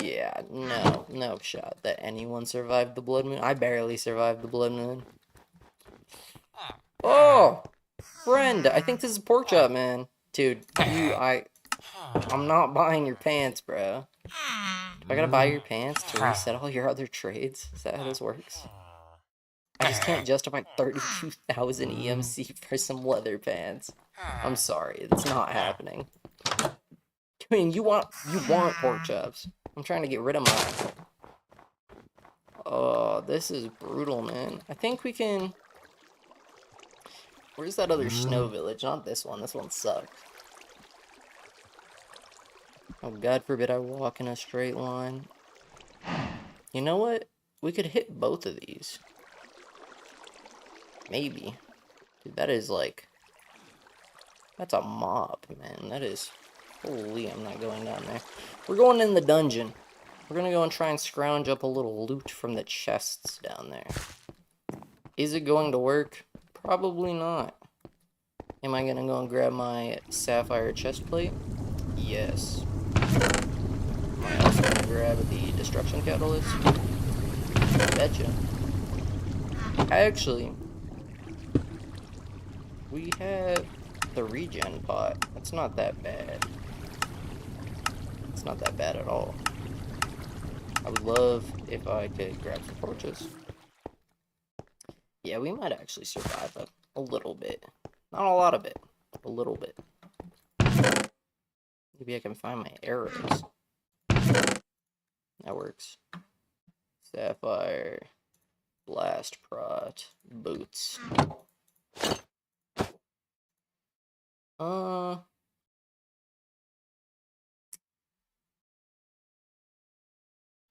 Yeah, no shot that anyone survived the Blood Moon. I barely survived the Blood Moon. Oh! Friend, I think this is Pork Chop Man. Dude, I'm not buying your pants, bro. I gotta buy your pants to reset all your other trades? Is that how this works? I just can't justify 32,000 EMC for some leather pants. I'm sorry, it's not happening. I mean, you want pork chops. I'm trying to get rid of mine. Oh, this is brutal, man. I think we can... Where's that other snow village? Not this one. This one sucked. Oh, God forbid I walk in a straight line. You know what? We could hit both of these. Maybe. Dude, that is like... That's a mob, man. That is... Holy, I'm not going down there. We're going in the dungeon. We're gonna go and try and scrounge up a little loot from the chests down there. Is it going to work? Probably not. Am I gonna go and grab my sapphire chest plate? Yes. Am I also gonna grab the destruction catalyst? Betcha. Actually, we have the regen pot. That's not that bad. It's not that bad at all. I would love if I could grab some torches. Yeah, we might actually survive a little bit. Not a lot of it, a little bit. Maybe I can find my arrows. That works. Sapphire, blast prot, boots.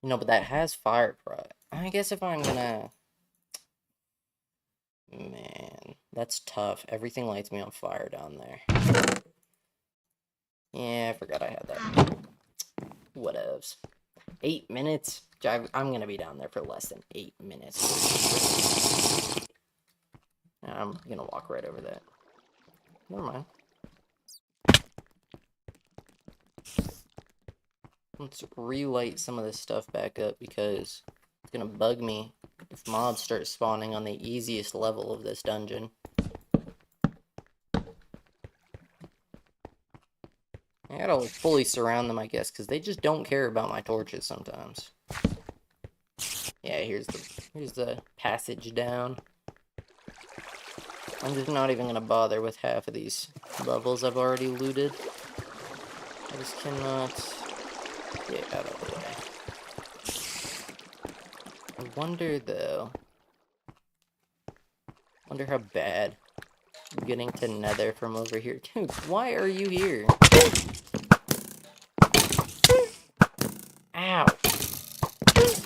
No, but that has fire prot. I guess if I'm gonna... Man, that's tough. Everything lights me on fire down there. Yeah, I forgot I had that. Whatevs. 8 minutes? I'm gonna be down there for less than 8 minutes. I'm gonna walk right over that. Never mind. Let's relight some of this stuff back up because it's gonna bug me if mobs start spawning on the easiest level of this dungeon. I gotta like fully surround them, I guess, because they just don't care about my torches sometimes. Yeah, here's the passage down. I'm just not even gonna bother with half of these levels I've already looted. I just cannot get out of the way. I wonder though. Wonder how bad getting to Nether from over here. Dude, why are you here? Ow!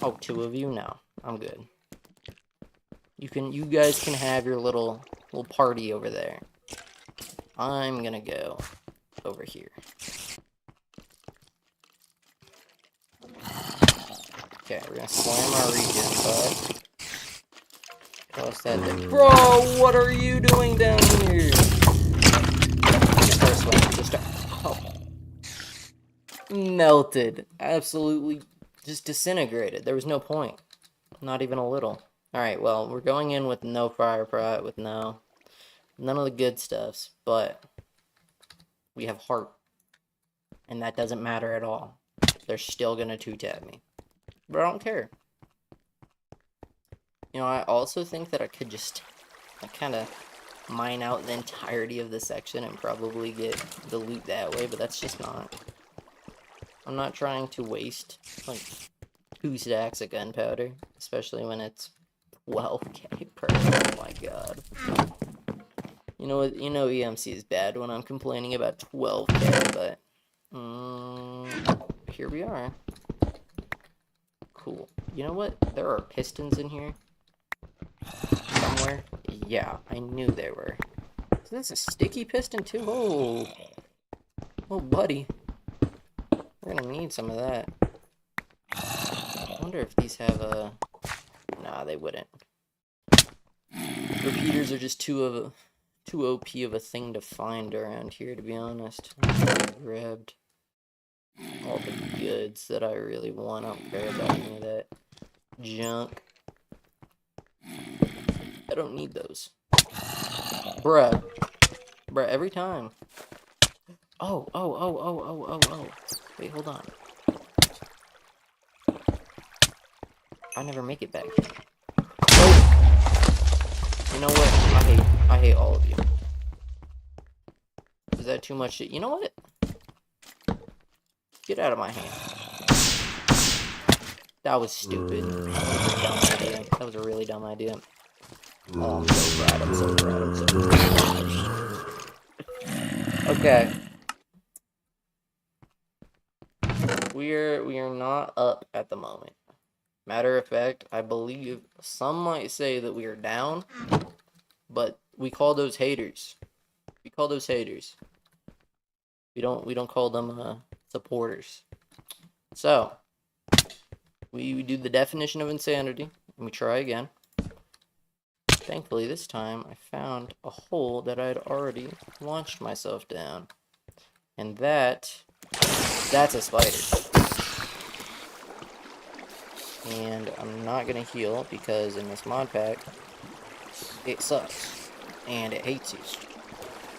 Oh, 2 of you? No, I'm good. You guys can have your little party over there. I'm gonna go over here. Okay, we're gonna slam our regen bot. Toss that there. Bro, what are you doing down here? Start swimming. Just start. Oh. Melted. Absolutely just disintegrated. There was no point. Not even a little. Alright, well, we're going in with no fire prot, with none of the good stuffs, but we have heart. And that doesn't matter at all. They're still gonna two-tap me. But I don't care. You know, I also think that I could just kind of mine out the entirety of the section and probably get the loot that way, but that's just not. I'm not trying to waste, like, 2 stacks of gunpowder, especially when it's 12k per. Oh my god. You know what? You know EMC is bad when I'm complaining about 12k, but here we are. Cool. You know what? There are pistons in here somewhere. Yeah, I knew there were. Is this a sticky piston too? Oh, oh, buddy. We're gonna need some of that. I wonder if these have a. Nah, they wouldn't. Repeaters are just too OP of a thing to find around here, to be honest. I grabbed all the goods that I really want. I don't care about any of that junk. I don't need those. Bruh. Bruh, every time. Oh. Wait, hold on. I never make it back. Oh. You know what? I hate all of you. Is that too much? You know what? Get out of my hand. That was stupid. That was a really dumb idea. Oh, I'm so proud. I'm so proud. I'm so proud. Okay. we are not up at the moment. Matter of fact, I believe some might say that we are down, but we call those haters. We call those haters. We don't call them supporters. So we do the definition of insanity and we try again. Thankfully, this time I found a hole that I had already launched myself down. And that's a spider. And I'm not gonna heal because in this mod pack, it sucks. And it hates you.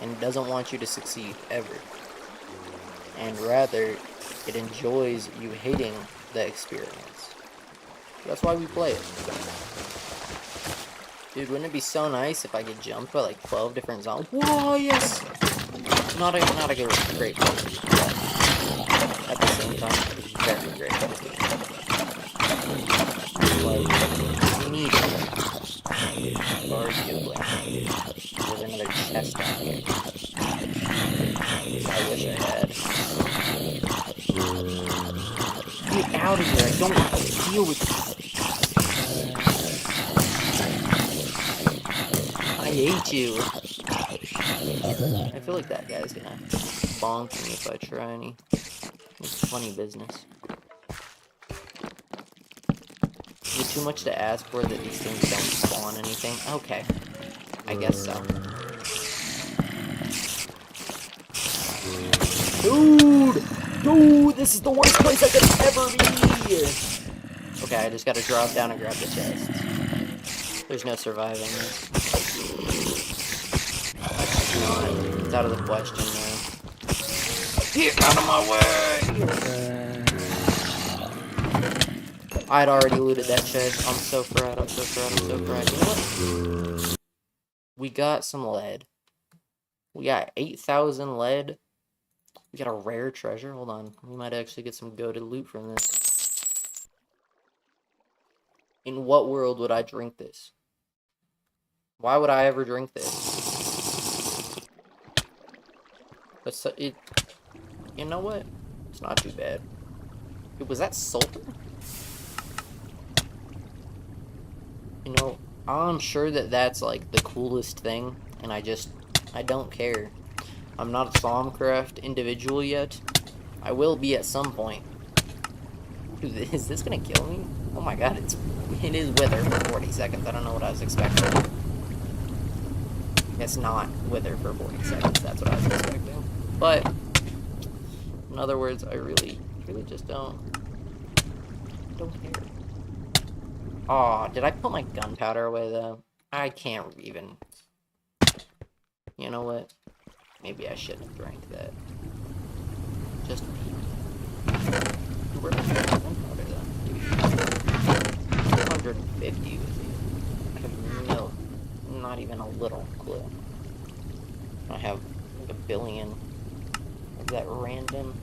And it doesn't want you to succeed, ever. And rather, it enjoys you hating the experience. That's why we play it. Dude, wouldn't it be so nice if I could jump by like 12 different zones? Whoa, yes! Not a great place, but at the same time, it's very great. Like, we need it. Arguably. There's another chest down here. I wish I had. Get out of here, I don't want to deal with you. I hate you. I feel like that guy's gonna bonk me if I try any funny business. Is it too much to ask for that these things don't spawn anything? Okay. I guess so. Dude, this is the worst place I could ever be! Okay, I just gotta drop down and grab the chest. There's no surviving this. It's out of the question, man. Get out of my way! I'd already looted that chest. I'm so fried, I'm so fried, I'm so fried. You know what? We got some lead. We got 8,000 lead. We got a rare treasure. Hold on. We might actually get some goated loot from this. In what world would I drink this? Why would I ever drink this? But you know what? It's not too bad. Dude, was that sulfur? You know, I'm sure that that's like the coolest thing, and I don't care. I'm not a Thaumcraft individual yet. I will be at some point. Dude, is this gonna kill me? Oh my god, it is wither for 40 seconds. I don't know what I was expecting. It's not wither for 40 seconds. That's what I was expecting. But in other words, I really just don't care. Aw, did I put my gunpowder away though? I can't even. You know what? Maybe I shouldn't have drank that. Just maybe. Where's my gunpowder though? 250 with you. I have no, not even a little clue. I have like a billion of that random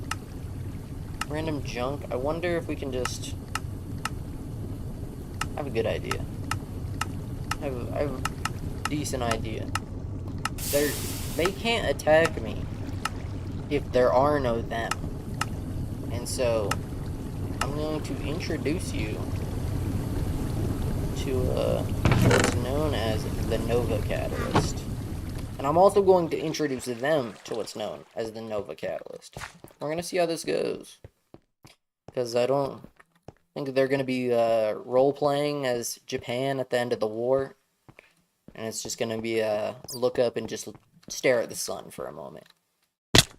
junk. I wonder if we can just. I have a good idea. I have a decent idea. They can't attack me if there are no them. And so I'm going to introduce you to what's known as the Nova Catalyst. And I'm also going to introduce them to what's known as the Nova Catalyst. We're going to see how this goes. Because I don't think they're going to be role-playing as Japan at the end of the war. And it's just going to be look up and just stare at the sun for a moment.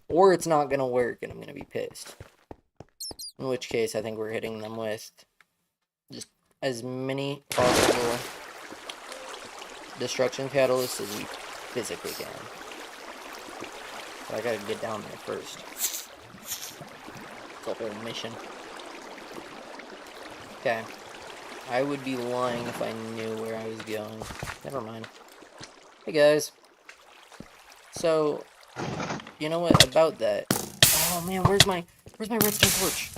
Or it's not going to work and I'm going to be pissed. In which case, I think we're hitting them with just as many possible destruction catalysts as we physically can. But I gotta get down there first. It's a whole mission. Okay. I would be lying if I knew where I was going. Never mind. Hey guys. So, you know what about that? Oh man, where's my redstone torch?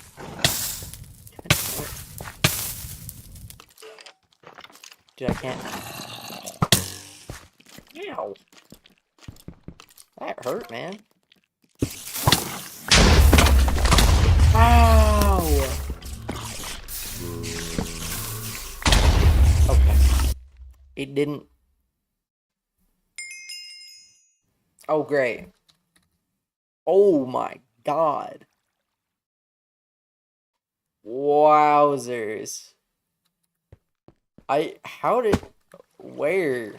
Dude, I can't. Ow. That hurt, man. Ow! It didn't. Oh, great. Oh my god. Wowzers. How did, where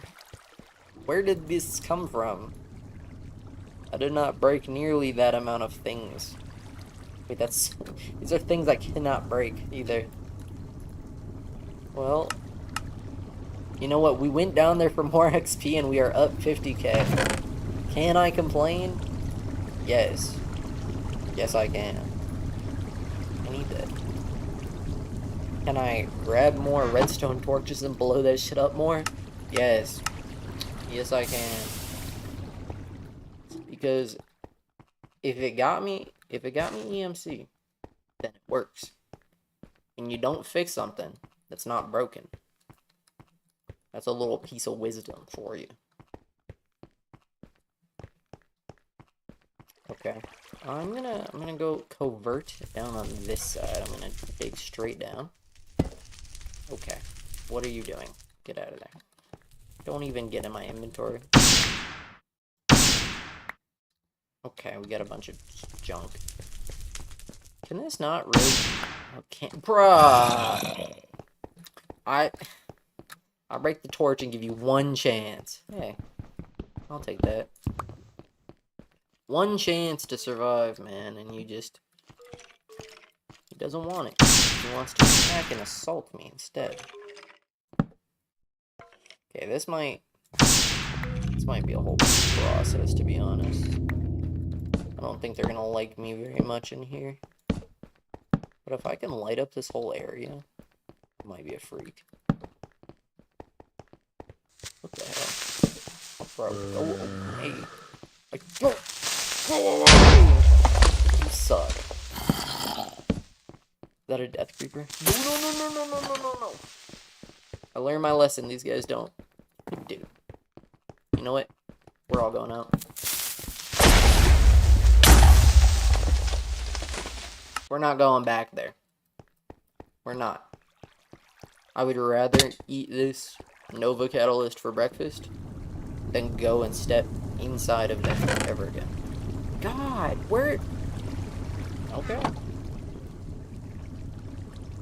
did this come from? I did not break nearly that amount of things. Wait, these are things I cannot break either. Well, you know what? We went down there for more XP and we are up 50k. Can I complain? Yes. Yes, I can. I need that. Can I grab more redstone torches and blow that shit up more? Yes. Yes, I can. Because if it got me EMC, then it works. And you don't fix something that's not broken. That's a little piece of wisdom for you. Okay. I'm gonna go covert down on this side. I'm gonna dig straight down. Okay. What are you doing? Get out of there. Don't even get in my inventory. Okay, we got a bunch of junk. Can this not really... Okay, bruh! I'll break the torch and give you one chance. Hey, I'll take that. One chance to survive, man, and you just... He doesn't want it. He wants to attack and assault me instead. Okay, this might be a whole process, to be honest. I don't think they're gonna like me very much in here. But if I can light up this whole area, I might be a freak. What the hell? Bro, go away. Like, go away! You suck. Is that a death creeper? No. I learned my lesson, these guys don't. Dude. You know what? We're all going out. We're not going back there. We're not. I would rather eat this Nova Catalyst for breakfast than go and step inside of them ever again. God, where... Okay.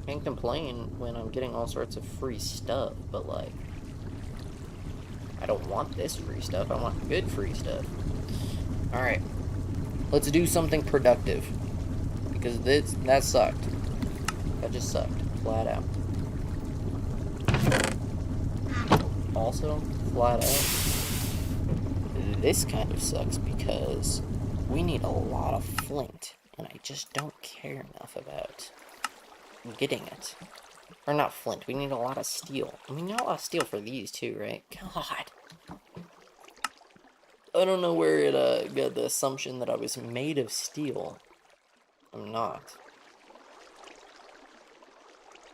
Can't complain when I'm getting all sorts of free stuff, but like... I don't want this free stuff, I want good free stuff. Alright. Let's do something productive. Because that sucked. That just sucked. Flat out. Also, flat out, this kind of sucks because we need a lot of flint, and I just don't care enough about getting it. Or not flint, we need a lot of steel. I mean, not a lot of steel for these too, right? God. I don't know where it got the assumption that I was made of steel. I'm not.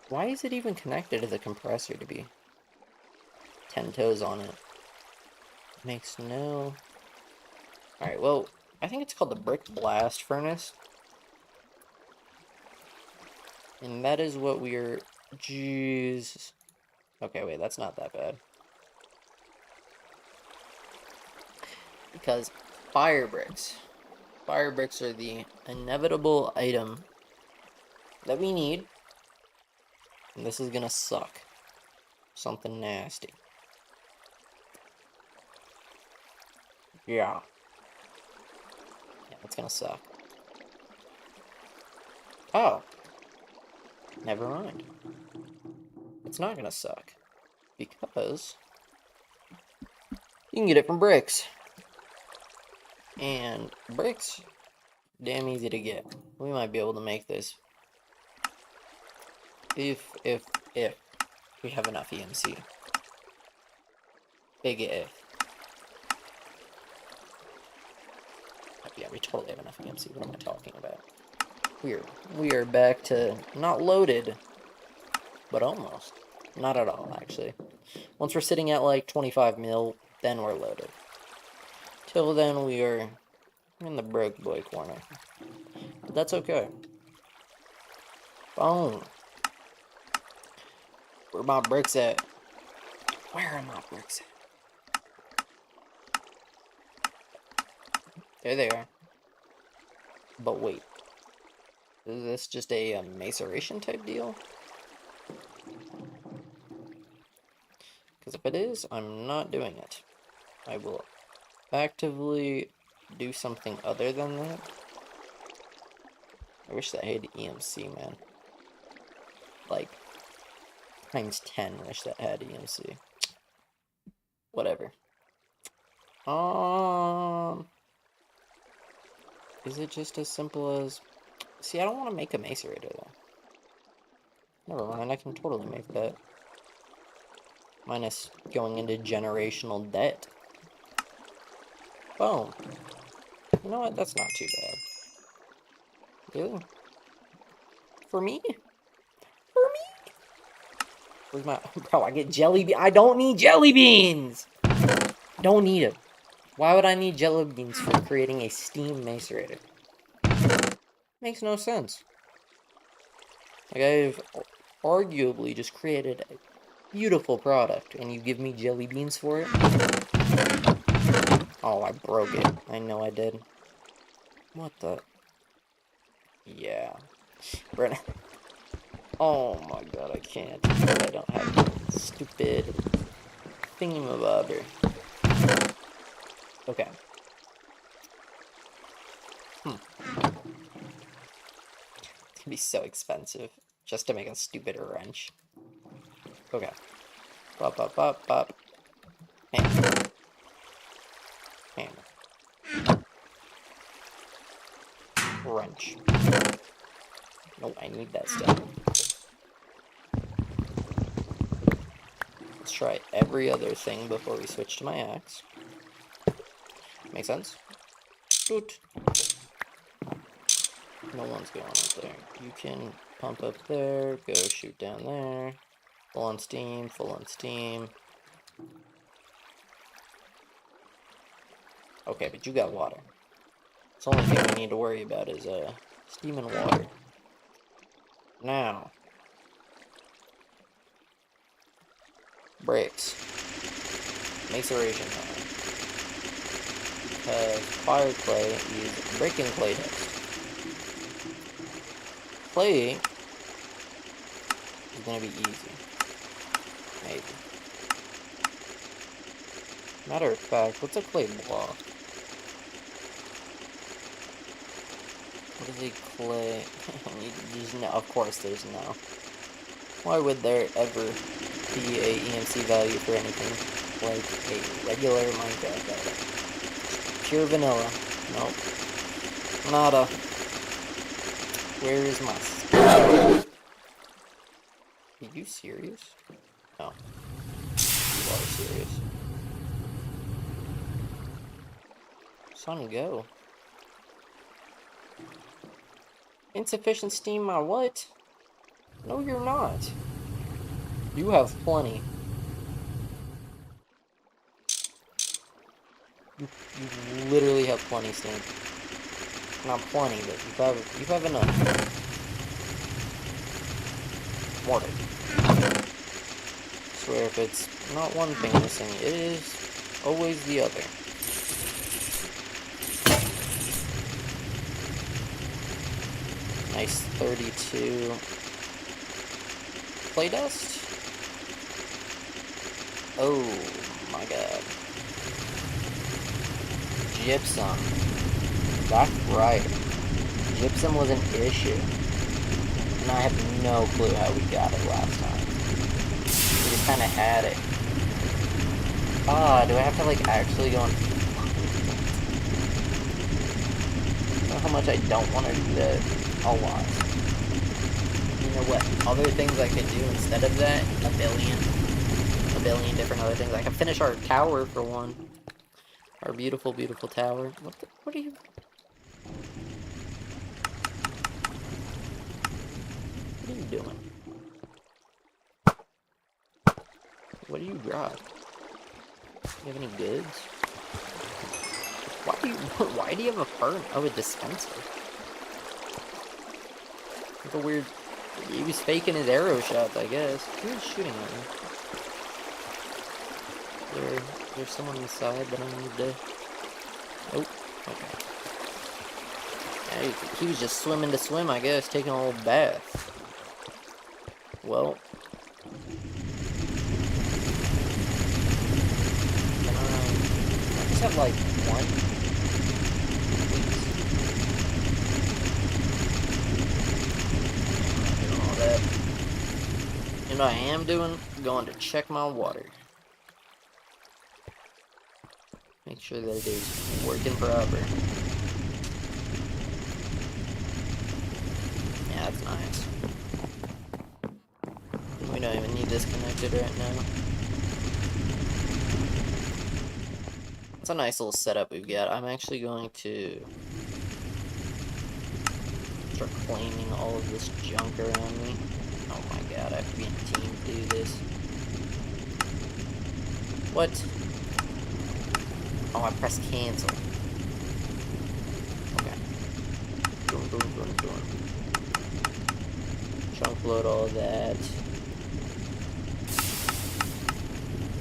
Why is it even connected to the compressor to be 10 toes on it? Makes no... Alright, well, I think it's called the brick blast furnace. And that is what we're... Jeez. Okay, wait, that's not that bad. Because fire bricks. Fire bricks are the inevitable item that we need. And this is gonna suck. Something nasty. Yeah. Yeah, it's gonna suck. Oh. Never mind. It's not gonna suck. Because you can get it from bricks. And bricks, damn easy to get. We might be able to make this. If we have enough EMC. Big if. Yeah, we totally have enough EMC. What am I talking about? We are back to not loaded, but almost. Not at all, actually. Once we're sitting at like 25 mil, then we're loaded. Till then, we are in the broke boy corner. But that's okay. Boom. Where my bricks at? Where are my bricks? There they are. But wait. Is this just a maceration type deal? Because if it is, I'm not doing it. I will actively do something other than that. I wish that had EMC, man. Like, times 10 wish that had EMC. Whatever. Is it just as simple as... See, I don't want to make a macerator, though. Never mind, I can totally make that. Minus going into generational debt. Boom. You know what? That's not too bad. Really? For me? For me? Where's my... Bro, I get jelly beans. I don't need jelly beans! Don't need them. Why would I need jelly beans for creating a steam macerator? Makes no sense. Like, I've arguably just created a beautiful product, and you give me jelly beans for it? Oh, I broke it. I know I did. What the... Yeah. Brennan. Oh my god, I can't. I don't have stupid thingamabobber. Okay. It's gonna be so expensive just to make a stupid wrench. Okay. Bop, bop, bop, bop. Hammer. Hammer. Wrench. No, I need that stuff. Let's try every other thing before we switch to my axe. Make sense? Doot. No one's going up there. You can pump up there, go shoot down there. Full on steam, full on steam. Okay, but you got water. The only thing we need to worry about is steam and water. Now. Bricks. Maceration time. Because fire clay is brick and clay dust. Clay is gonna be easy. Maybe. Matter of fact, what's a clay block? What is a clay? There's no, of course there's no. Why would there ever be a EMC value for anything like a regular Minecraft edit? Pure vanilla. Nope. Nada. Where is my... Are you serious? No. You are serious. Son, go. Insufficient steam, my what? No, you're not. You have plenty. You literally have plenty steam. Not plenty, but you have enough. Mortar. I swear, if it's not one thing missing, it is always the other. Nice 32 clay dust. Oh my god. Gypsum. That's right. Gypsum was an issue. And I have no clue how we got it last time. We just kind of had it. Ah, do I have to like actually go on? You know how much I don't want to do that? A lot. You know what? Other things I could do instead of that? A billion different other things. I can finish our tower for one. Our beautiful, beautiful tower. What are you? What are you doing? What do you drop? Do you have any goods? Why do you have a furnace? Oh, a dispenser. Like a weird... He was faking his arrow shots, I guess. Who's shooting at me? There's someone inside that I need to... Oh, okay. Yeah, he was just swimming to swim, I guess, taking a little bath. Well... I just have, like, one? Please. I'm not doing all that. You know what I am doing? Going to check my water. Make sure that it is working proper. Yeah, that's nice. We don't even need this connected right now. It's a nice little setup we've got. I'm actually going to start claiming all of this junk around me. Oh my god, I have to be in a team to do this. What? Oh, I pressed cancel. Okay. Doing. Chunk load all that.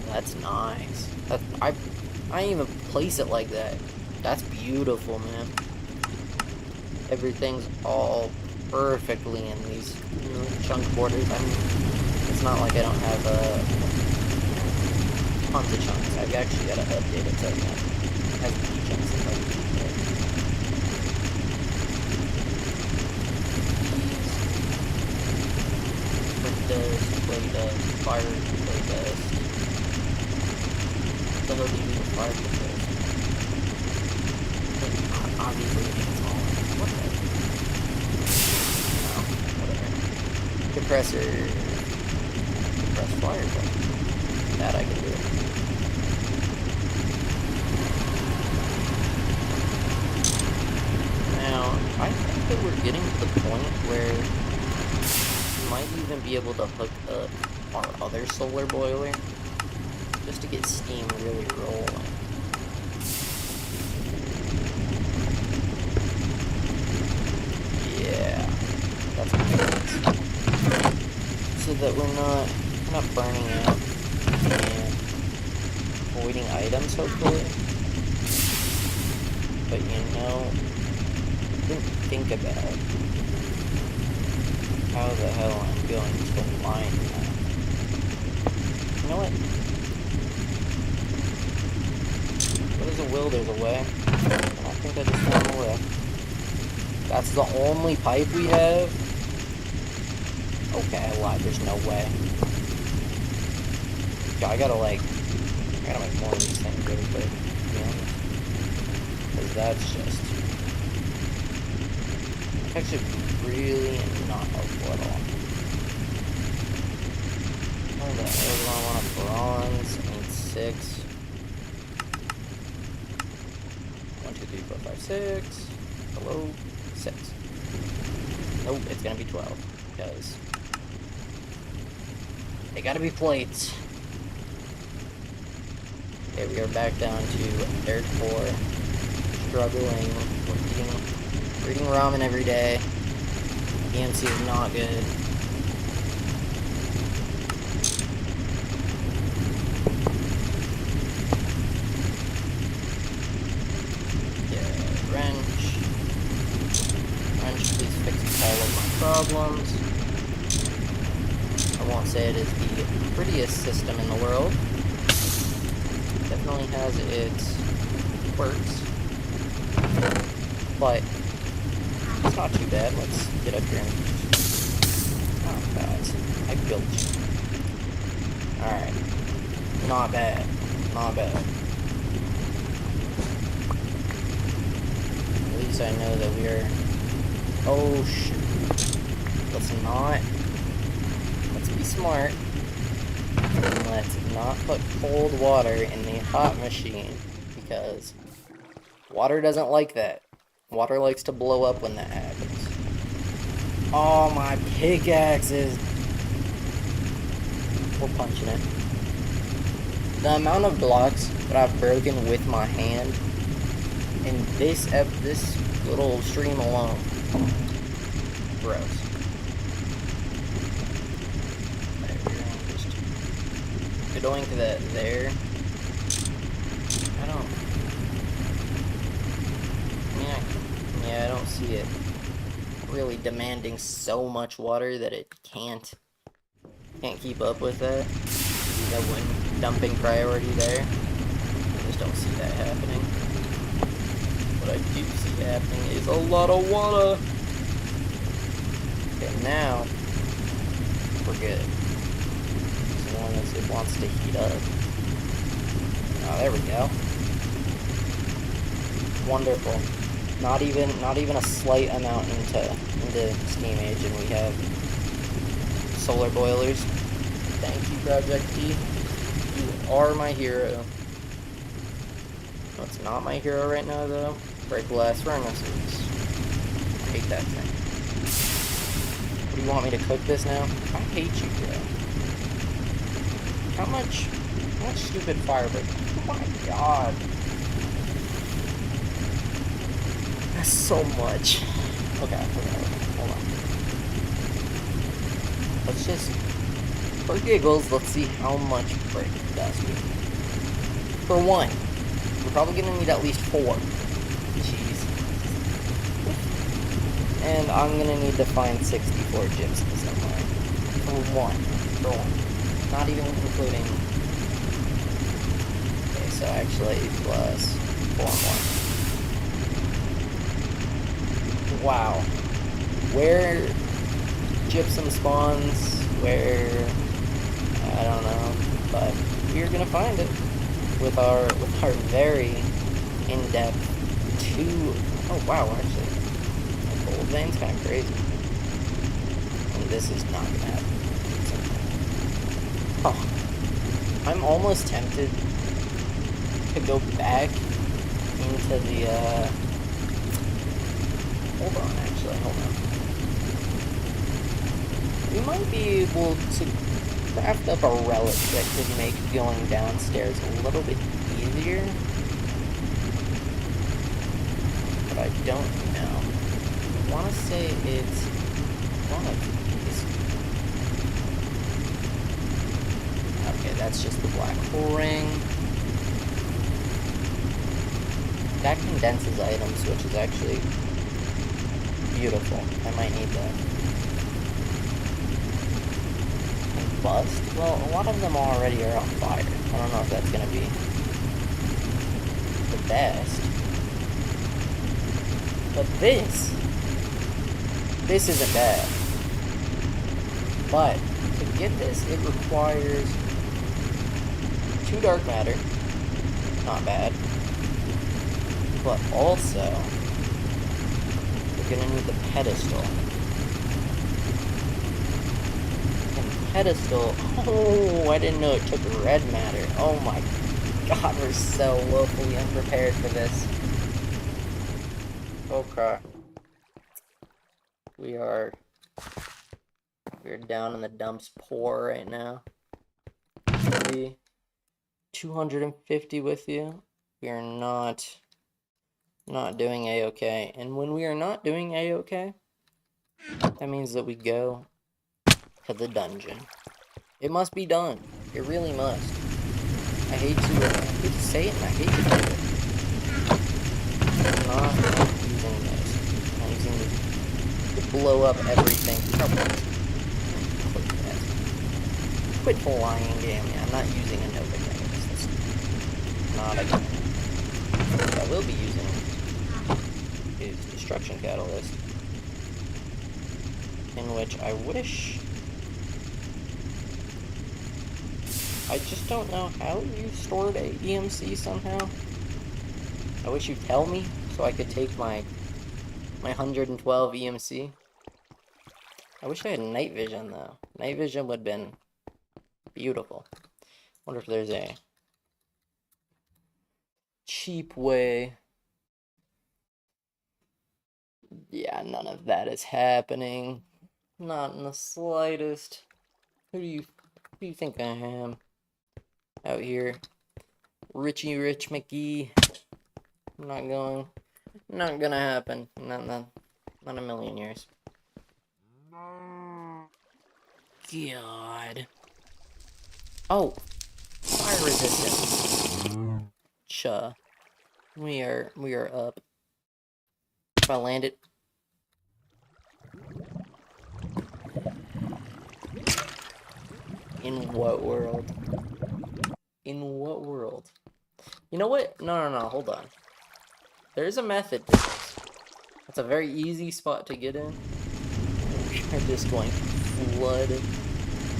That's nice. I didn't even place it like that. That's beautiful, man. Everything's all perfectly in these chunk borders. I mean, it's not like I don't have tons of chunks. I've actually got to update it so it has many chunks as I can. Brick dust, clay dust, fire clay dust. What the hell do you do with fire clay dust? Obviously it needs all. What the? No, whatever. Compressor. Compress fire clay. That I can do. Now, I think that we're getting to the point where we might even be able to hook up our other solar boiler just to get steam really rolling. Yeah, that's what makes sense. So that we're not burning out and voiding items, hopefully. But you know, I didn't think about how the hell I'm going to mine that. You know what? Where there's a will, there's a way. I don't think I just found a way. That's the only pipe we have? Okay, I lied, there's no way. I gotta make more of these things really quick, to be honest. Because that's just... actually really not helpful at all. Oh, the hell do I want a bronze? I need 6. 1, 2, 3, 4, 5, 6. Hello? 6. Nope, it's gonna be 12. Because... they gotta be plates. Okay, we are back down to dirt 4. Struggling. We're eating ramen every day. EMC is not good. Yeah, wrench. Wrench, please fix all of my problems. I won't say it is the prettiest system in the world. Definitely has its quirks. But it's not too bad. Let's get up here and... not bad. I built you. Alright. Not bad. Not bad. At least I know that we are... oh, shoot. Let's not... let's be smart. And let's not put cold water in the hot machine. Because water doesn't like that. Water likes to blow up when that happens. Oh, my pickaxes! We're punching it. The amount of blocks that I've broken with my hand in this little stream alone. Gross. We're going to that there. Yeah, I don't see it really demanding so much water that it can't keep up with that. That one dumping priority there. I just don't see that happening. What I do see happening is a lot of water. Okay, now we're good. As long as it wants to heat up. Oh, there we go. Wonderful. Not even a slight amount into steam age, and we have solar boilers. Thank you, Project P. You are my hero. What's not my hero right now, though? Break blast furnaces. I hate that thing. What do you want me to cook this now? I hate you, bro. How much stupid fire break? Oh my god. That's so much. Okay, hold on. Let's just, for giggles, let's see how much break dust we need. For one, we're probably gonna need at least 4. Jeez. And I'm gonna need to find 64 gypsum somewhere. For one. Not even including. Okay, so actually plus 4 more. Wow. Where gypsum spawns, where I don't know, but we're gonna find it with our very in-depth oh wow, actually the gold vein's kind of crazy, and this is not gonna happen. Oh, I'm almost tempted to go back into the hold on. We might be able to craft up a relic that could make going downstairs a little bit easier. But I don't know. I want to say it's one of these. Okay, that's just the black hole ring. That condenses items, which is actually beautiful. I might need that. And bust? Well, a lot of them already are on fire. I don't know if that's gonna be the best. But this isn't bad. But to get this, it requires 2 dark matter. Not bad. But also, we're gonna need the pedestal. And pedestal, oh, I didn't know it took red matter. Oh my god, we're so woefully unprepared for this. Okay. We're down in the dumps poor right now. Maybe 250 with you. We are not doing A-okay. And when we are not doing A-okay, that means that we go to the dungeon. It must be done. It really must. I hate to say it, and I hate to do it. I'm not using this. I'm not using this to blow up everything. Quit flying game. Yeah, I'm not using a Nova canvas. That's not a gun. What I will be using is Destruction Catalyst, in which I wish... I just don't know how you stored a EMC somehow. I wish you'd tell me so I could take my 112 EMC. I wish I had night vision though. Night vision would have been beautiful. Wonder if there's a cheap way. Yeah, none of that is happening. Not in the slightest. Who do you think I am? Out here. Richie Rich McGee. Not gonna happen. Not a million years. God. Oh, fire resistance. Cha. We are up. If I land it... In what world? In what world? You know what? No, hold on. There's a method to this. It's a very easy spot to get in. We're just going to flood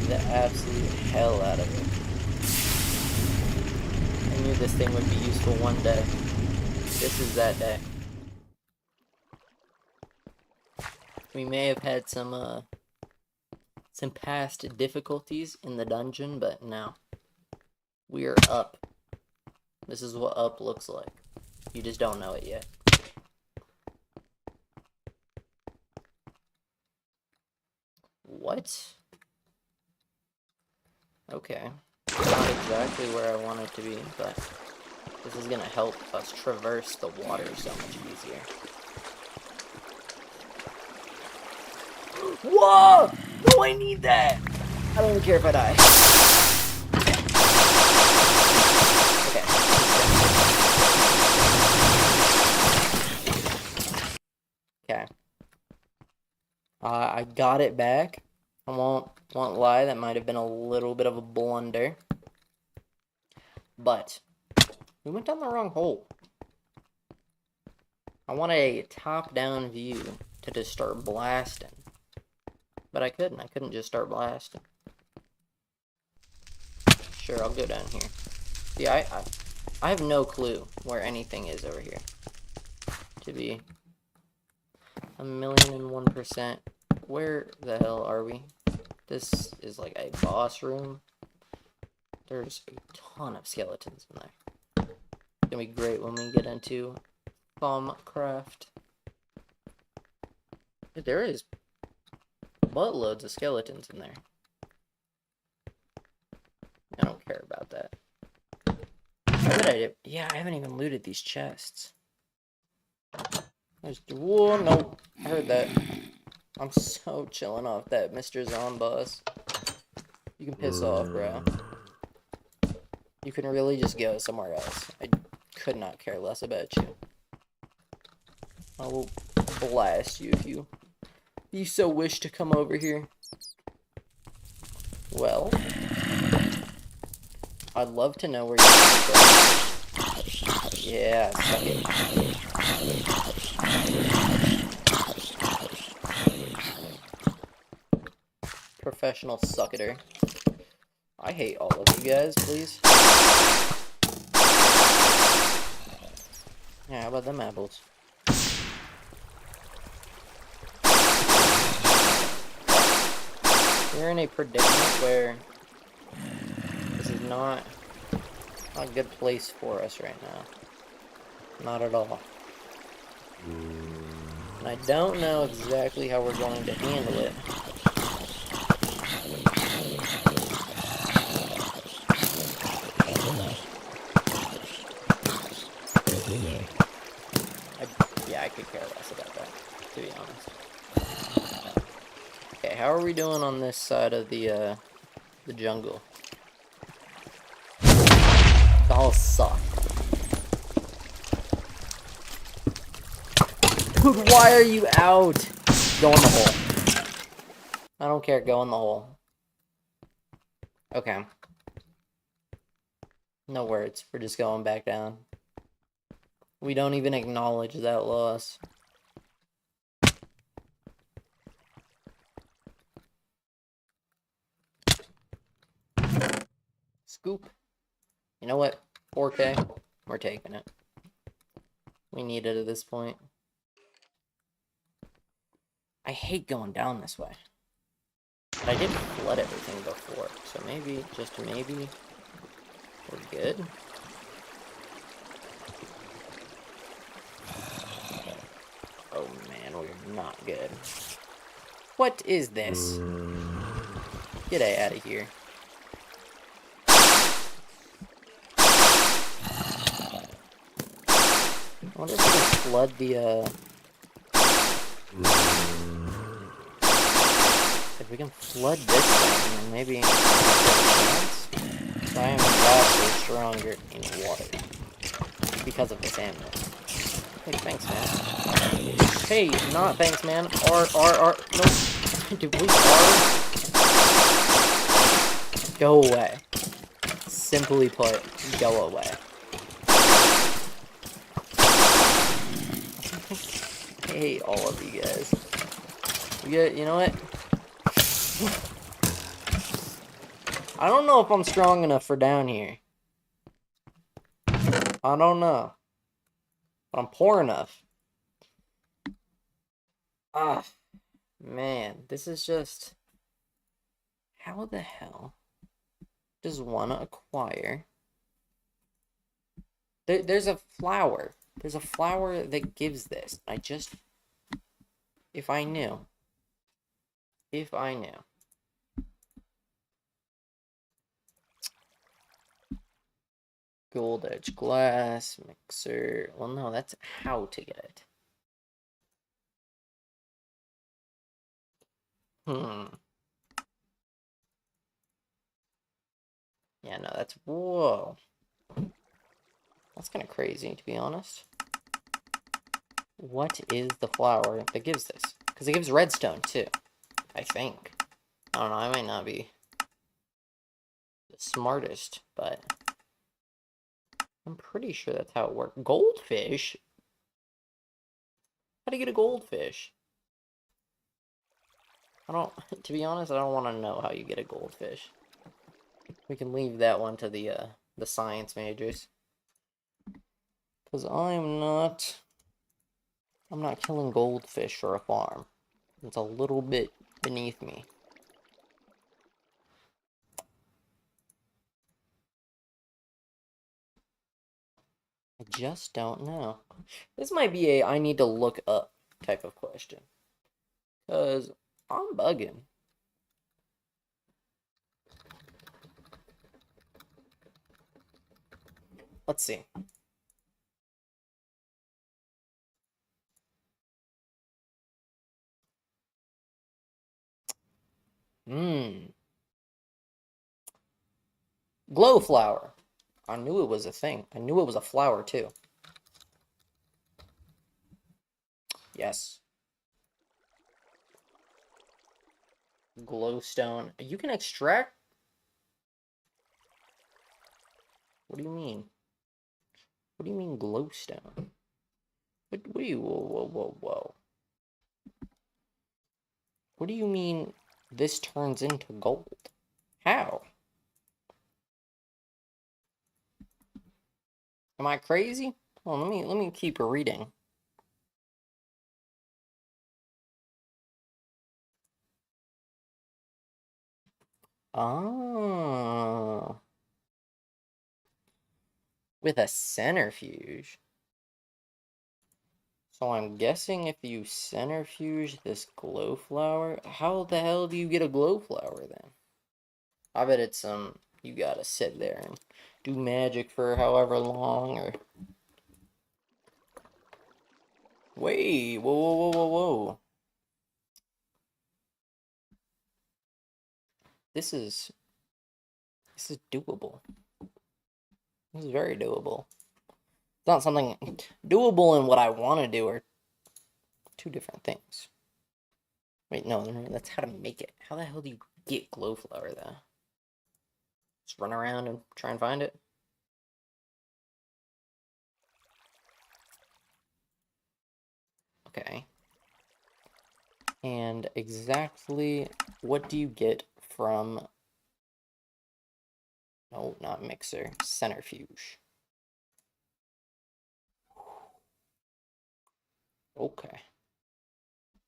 the absolute hell out of it. I knew this thing would be useful one day. This is that day. We may have had some past difficulties in the dungeon, but now we are up. This is what up looks like. You just don't know it yet. What? Okay. Not exactly where I want it to be, but this is gonna help us traverse the water so much easier. Whoa! No, I need that! I don't even care if I die. Okay. I got it back. I won't lie, that might have been a little bit of a blunder. But we went down the wrong hole. I wanted a top-down view to just start blasting. But I couldn't. I couldn't just start blasting. Sure, I'll go down here. Yeah, I have no clue where anything is over here. To be 1,001%. Where the hell are we? This is like a boss room. There's a ton of skeletons in there. It's gonna be great when we get into Thumbcraft. There is buttloads of skeletons in there. I don't care about that. Yeah, I haven't even looted these chests. Whoa, no. I heard that. I'm so chilling off that Mr. Zomboss. You can piss off, bro. You can really just go somewhere else. I could not care less about you. I will blast you if you so wish to come over here. Well, I'd love to know where you're going. Yeah, suck it. Professional sucketer. I hate all of you guys, please. Yeah, how about them apples? We're in a predicament where this is not a good place for us right now. Not at all. And I don't know exactly how we're going to handle it. I could care less about that, to be honest. Okay, how are we doing on this side of the jungle? Y'all suck. Dude, why are you out? Go in the hole. I don't care, go in the hole. Okay. No words, we're just going back down. We don't even acknowledge that loss. Scoop. You know what? 4K. We're taking it. We need it at this point. I hate going down this way. But I did flood everything before. So maybe, just maybe, we're good. Oh man, we're not good. What is this? Get out of here. I wonder if we can flood the, if we can flood this thing, then maybe we have a chance. So I am vastly stronger in water. Because of this amulet. Hey, thanks, man. Hey, not thanks, man. R. Nope. Did we R? Go away. Simply put, go away. I hate all of you guys. You know what? I don't know if I'm strong enough for down here. I don't know. But I'm poor enough. Ah, man. This is just... How the hell does one acquire... There's a flower. There's a flower that gives this. I just... If I knew. If I knew. Gold edge glass, mixer. Well, no, that's how to get it. Yeah, no, that's... Whoa. That's kind of crazy, to be honest. What is the flower that gives this? Because it gives redstone, too. I think. I don't know, I might not be the smartest, but... I'm pretty sure that's how it works. Goldfish? How do you get a goldfish? I don't... To be honest, I don't want to know how you get a goldfish. We can leave that one to the science majors. Because I'm not killing goldfish for a farm. It's a little bit beneath me. I just don't know. This might be a I need to look up type of question. Because I'm bugging. Let's see. Glow flower. I knew it was a thing. I knew it was a flower too. Yes. Glowstone. You can extract? What do you mean? What do you mean glowstone? What do you... Whoa. What do you mean this turns into gold? How? Am I crazy? Well, let me keep reading. Ah. With a centrifuge. So I'm guessing if you centrifuge this glow flower, how the hell do you get a glow flower then? I bet it's you gotta sit there and do magic for however long, or... Wait, whoa. This is doable. This is very doable. It's not something... Doable and what I want to do are two different things. Wait, no, that's how to make it. How the hell do you get glow flower, though? Just run around and try and find it? Okay. And exactly what do you get from... No, not mixer. Centrifuge. Okay.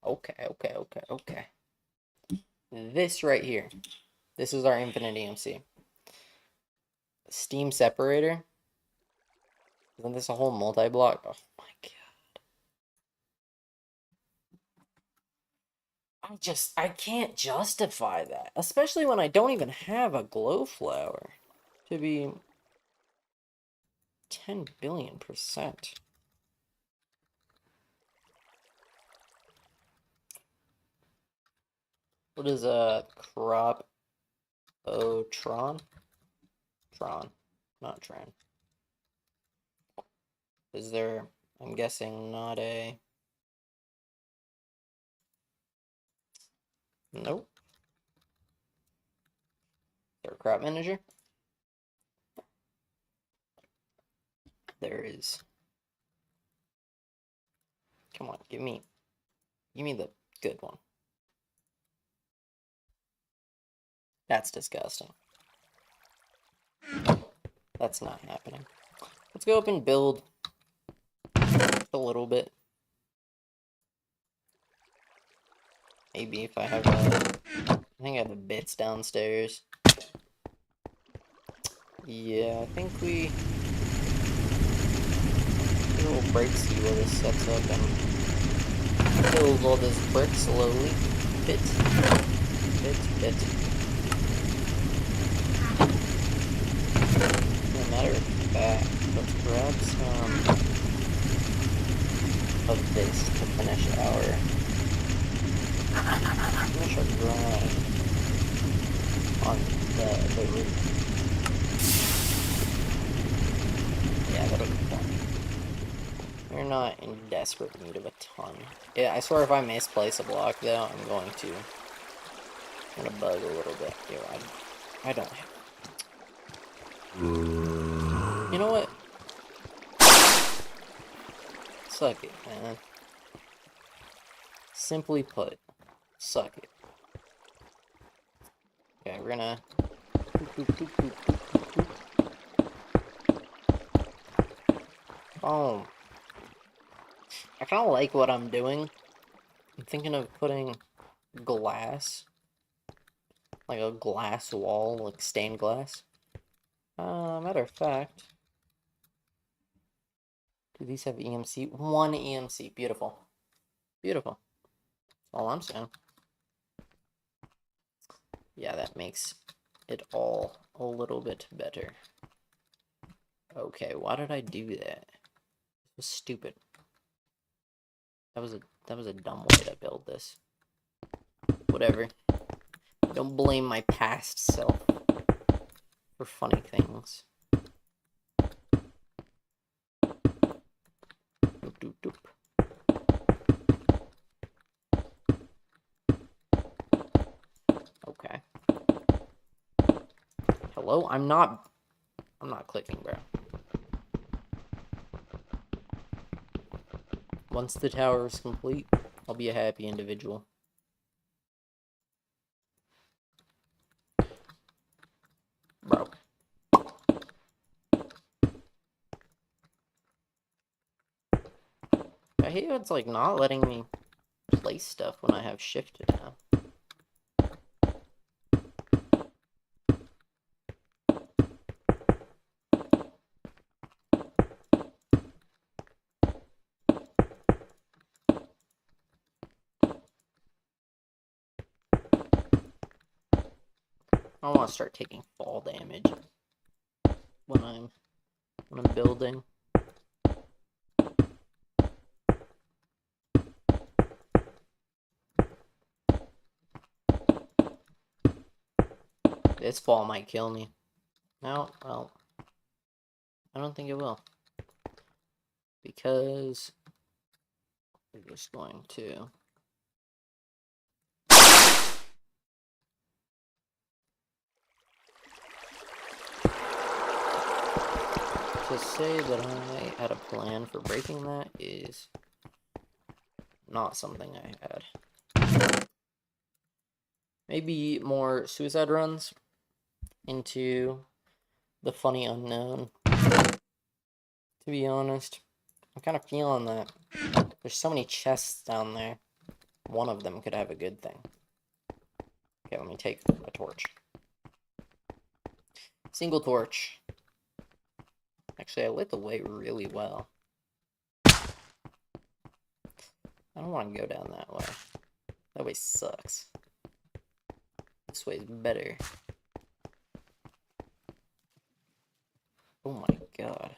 Okay. This right here. This is our infinite EMC. Steam separator. Isn't this a whole multi-block? Oh my god. I can't justify that. Especially when I don't even have a glow flower. To be 10 billion%. What is a crop? Oh, Tron? Tron, not Tran. Is there, I'm guessing, not a... Nope. Is there a crop manager? There is. Come on, give me the good one. That's disgusting. That's not happening. Let's go up and build a little bit. Maybe if I have I think I have the bits downstairs. Yeah, I think we will break, see where this sets up and build all this brick slowly. Bit. No matter of fact, let's grab some of this to finish our grind on the roof. Yeah, that'll be fun. We're not in desperate need of a ton. Yeah, I swear if I misplace a block though, I'm going to bug a little bit. Here, I don't have. You know what? Suck it, man. Simply put, suck it. Okay, we're gonna. Oh. I kind of like what I'm doing. I'm thinking of putting glass. Like a glass wall, like stained glass. Matter of fact. Do these have EMC? One EMC. Beautiful. Beautiful. That's all I'm saying. Yeah, that makes it all a little bit better. Okay, why did I do that? It was stupid. That was a dumb way to build this. Whatever. Don't blame my past self for funny things. Doop, doop, doop. Okay. Hello? I'm not clicking, bro. Once the tower is complete, I'll be a happy individual. Bro. I hate how it's like not letting me place stuff when I have shifted now. I don't want to start taking fall damage when I'm building. This fall might kill me. No, well, I don't think it will. Because we're just going to say that I had a plan for breaking that is not something I had. Maybe more suicide runs into the funny unknown. To be honest, I'm kind of feeling that. There's so many chests down there. One of them could have a good thing. Okay, let me take a torch. Single torch. Actually, I lit the way really well. I don't want to go down that way. That way sucks. This way's better. Oh my god.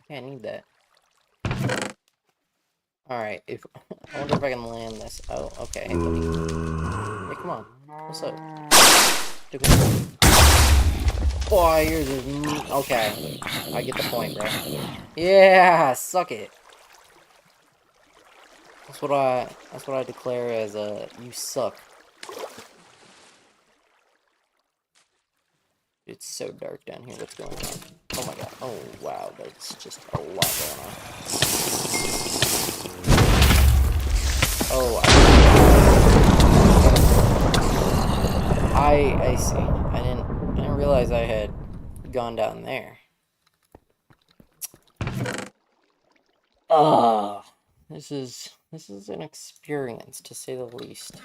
Yeah, I need that. Alright, I wonder if I can land this. Oh, okay. Hey, come on. What's up? Oh, yours is... Okay. I get the point, bro. Yeah, suck it. That's what I declare as you suck. It's so dark down here. What's going on? Oh my god. Oh wow, that's just a lot going on. Oh, I see. I didn't realize I had gone down there. This is an experience, to say the least.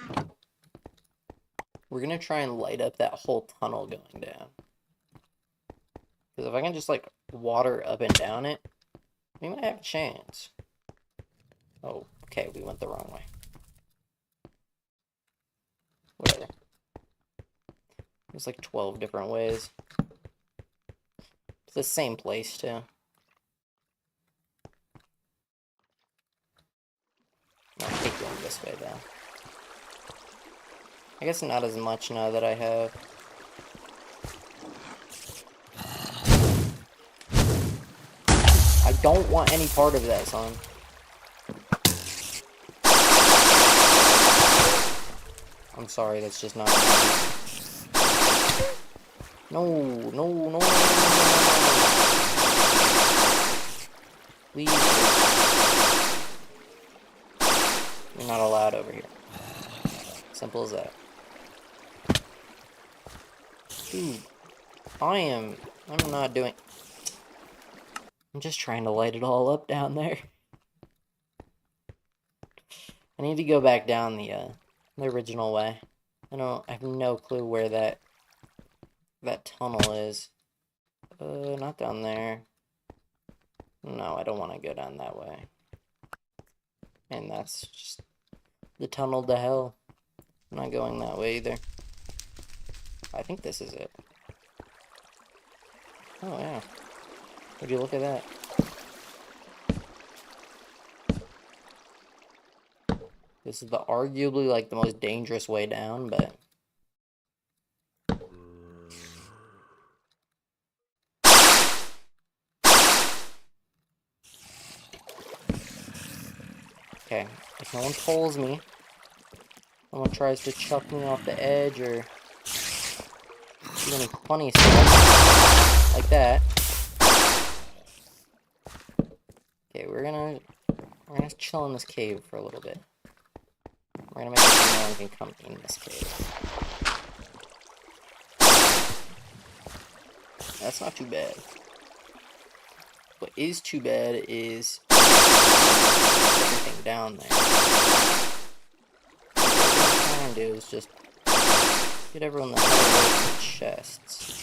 We're gonna try and light up that whole tunnel going down. Because if I can just, like, water up and down it, we might have a chance. Oh, okay, we went the wrong way. Whatever. There's like 12 different ways. It's the same place, too. I'll keep going this way, though. I guess not as much now that I have. I don't want any part of that, son. I'm sorry, that's just not... No. Please. You're not allowed over here. Simple as that. Dude, I'm not doing... I'm just trying to light it all up down there. I need to go back down the original way. I have no clue where that tunnel is. Not down there. No, I don't want to go down that way. And that's just the tunnel to hell. I'm not going that way either. I think this is it. Oh, yeah. Would you look at that? This is arguably, like, the most dangerous way down, but... Okay, if no one pulls me, no one tries to chuck me off the edge or do any funny stuff like that. Okay, we're gonna chill in this cave for a little bit. We're gonna make sure no one can come in this cave. That's not too bad. What is too bad is everything down there. What I'm trying to do is just get everyone the hell away from the chests.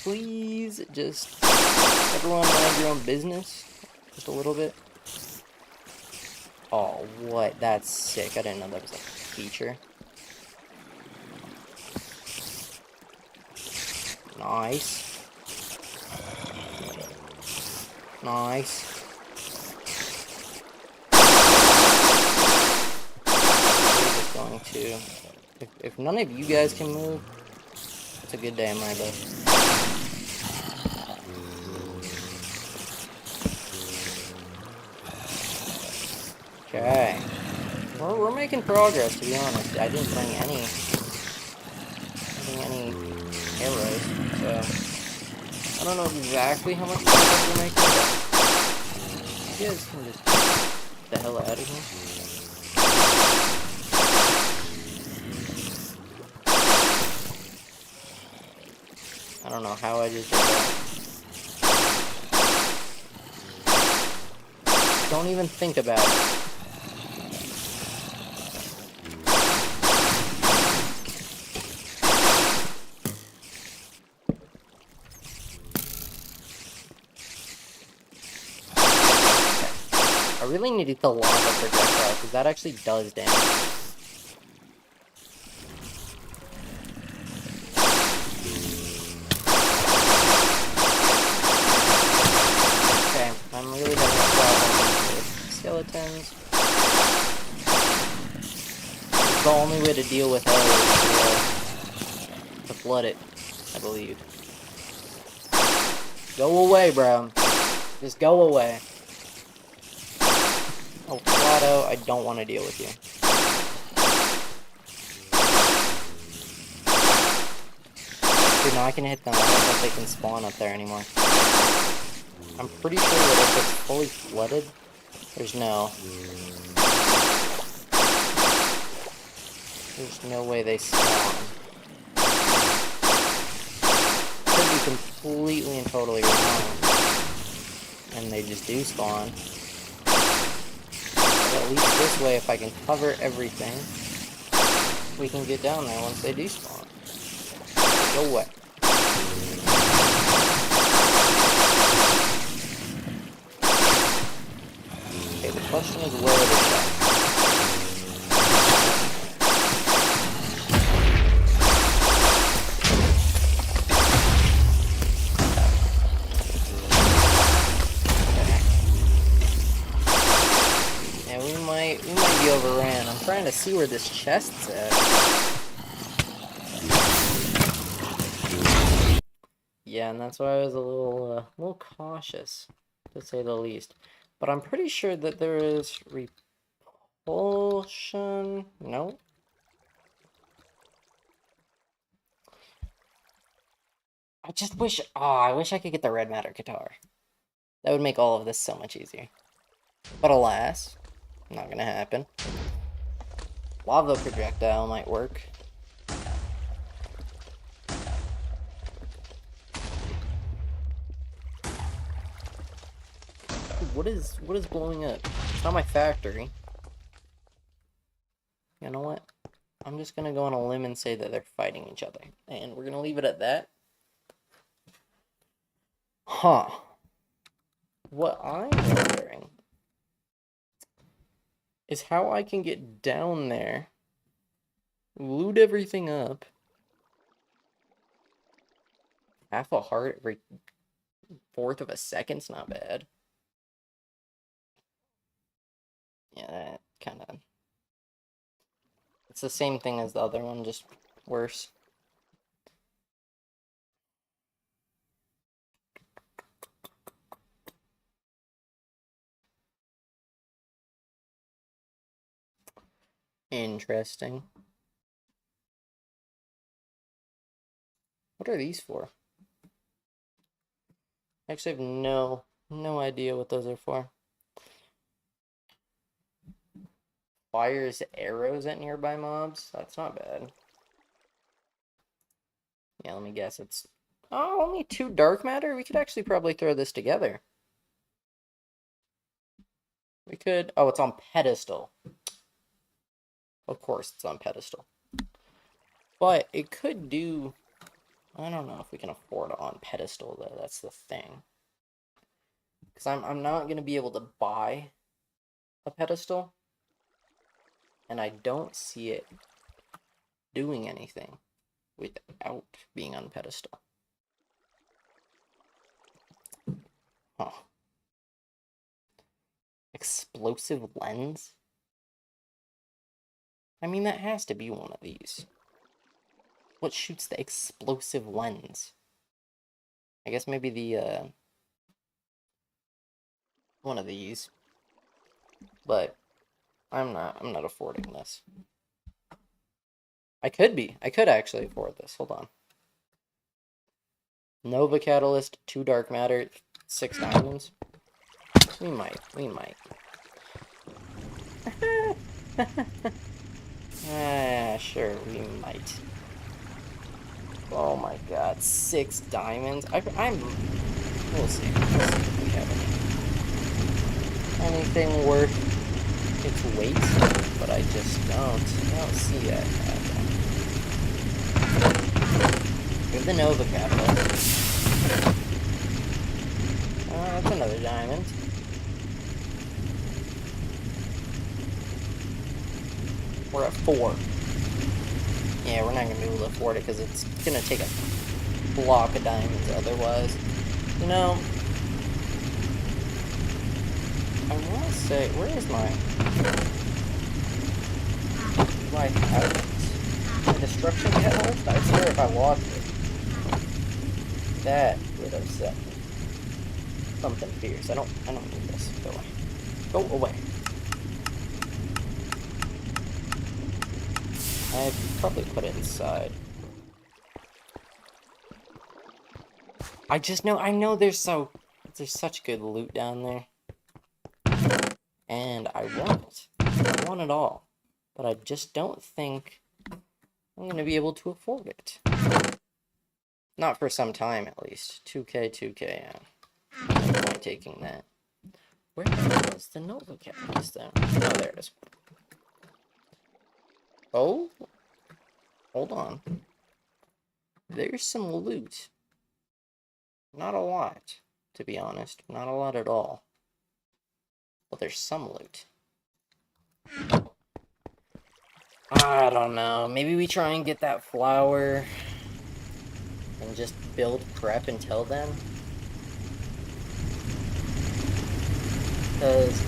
Please, just everyone mind your own business. Just a little bit. Oh, what? That's sick. I didn't know that was a feature. Nice. Nice. We're just going to... If none of you guys can move, it's a good day in my book. Okay. We're making progress, to be honest. I didn't bring any arrows, so I don't know exactly how much progress we're making, but you guys can just get the hell out of here. I don't know how I just did that. Don't even think about it. I really needed the lava projectile, because that actually does damage. Okay, I'm really having a problem with skeletons. The only way to deal with that is to flood it, I believe. Go away, bro. Just go away. Oh, Flotto, I don't want to deal with you. Dude, now I can hit them. I don't think they can spawn up there anymore. I'm pretty sure that if it's fully flooded, there's no way they spawn. Could be completely and totally wrong, and they just do spawn. But at least this way, if I can cover everything, we can get down there once they do spawn. Go away. Okay, the question is where are they at? Yeah, we might be overran. I'm trying to see where this chest's at. Yeah, and that's why I was a little cautious, to say the least. But I'm pretty sure that there is repulsion. No. I just wish. Oh, I wish I could get the red matter guitar. That would make all of this so much easier. But alas, not gonna happen. Lava projectile might work. What is blowing up? It's not my factory. You know what? I'm just gonna go on a limb and say that they're fighting each other. And we're gonna leave it at that. Huh. What I'm wondering is how I can get down there, loot everything up. Half a heart every fourth of a second's not bad. Yeah, that kind of... It's the same thing as the other one, just worse. Interesting. What are these for? I actually have no idea what those are for. Fires arrows at nearby mobs? That's not bad. Yeah, let me guess. It's only 2 dark matter? We could actually probably throw this together. We could... Oh, it's on pedestal. Of course it's on pedestal. But it could do... I don't know if we can afford it on pedestal, though. That's the thing. Because I'm not going to be able to buy a pedestal. And I don't see it doing anything without being on pedestal. Huh. Explosive lens? I mean, that has to be one of these. What shoots the explosive lens? I guess maybe the, one of these. But I'm not affording this. I could actually afford this. Hold on. Nova Catalyst, 2 dark matter, 6 diamonds. We might. Sure, we might. Oh my god, 6 diamonds. We'll see. If we have anything worth its weight, but I just don't see that happening. Here's the Nova Catalyst. That's another diamond. We're at 4. Yeah, we're not going to be able to afford it because it's going to take a block of diamonds otherwise. You know, I want to say, where is my catalyst? My destruction catalyst? I swear if I lost it, that would upset me. Something fierce. I don't need this. Go away. Go away. I'd probably put it inside. I know there's such good loot down there. And I want it. I want it all. But I just don't think I'm gonna be able to afford it. Not for some time, at least. 2K, yeah. No point taking that. Where was the Nova case, though? Oh, there it is. Oh? Hold on. There's some loot. Not a lot, to be honest. Not a lot at all. But there's some loot. I don't know. Maybe we try and get that flower and just build prep until then. Because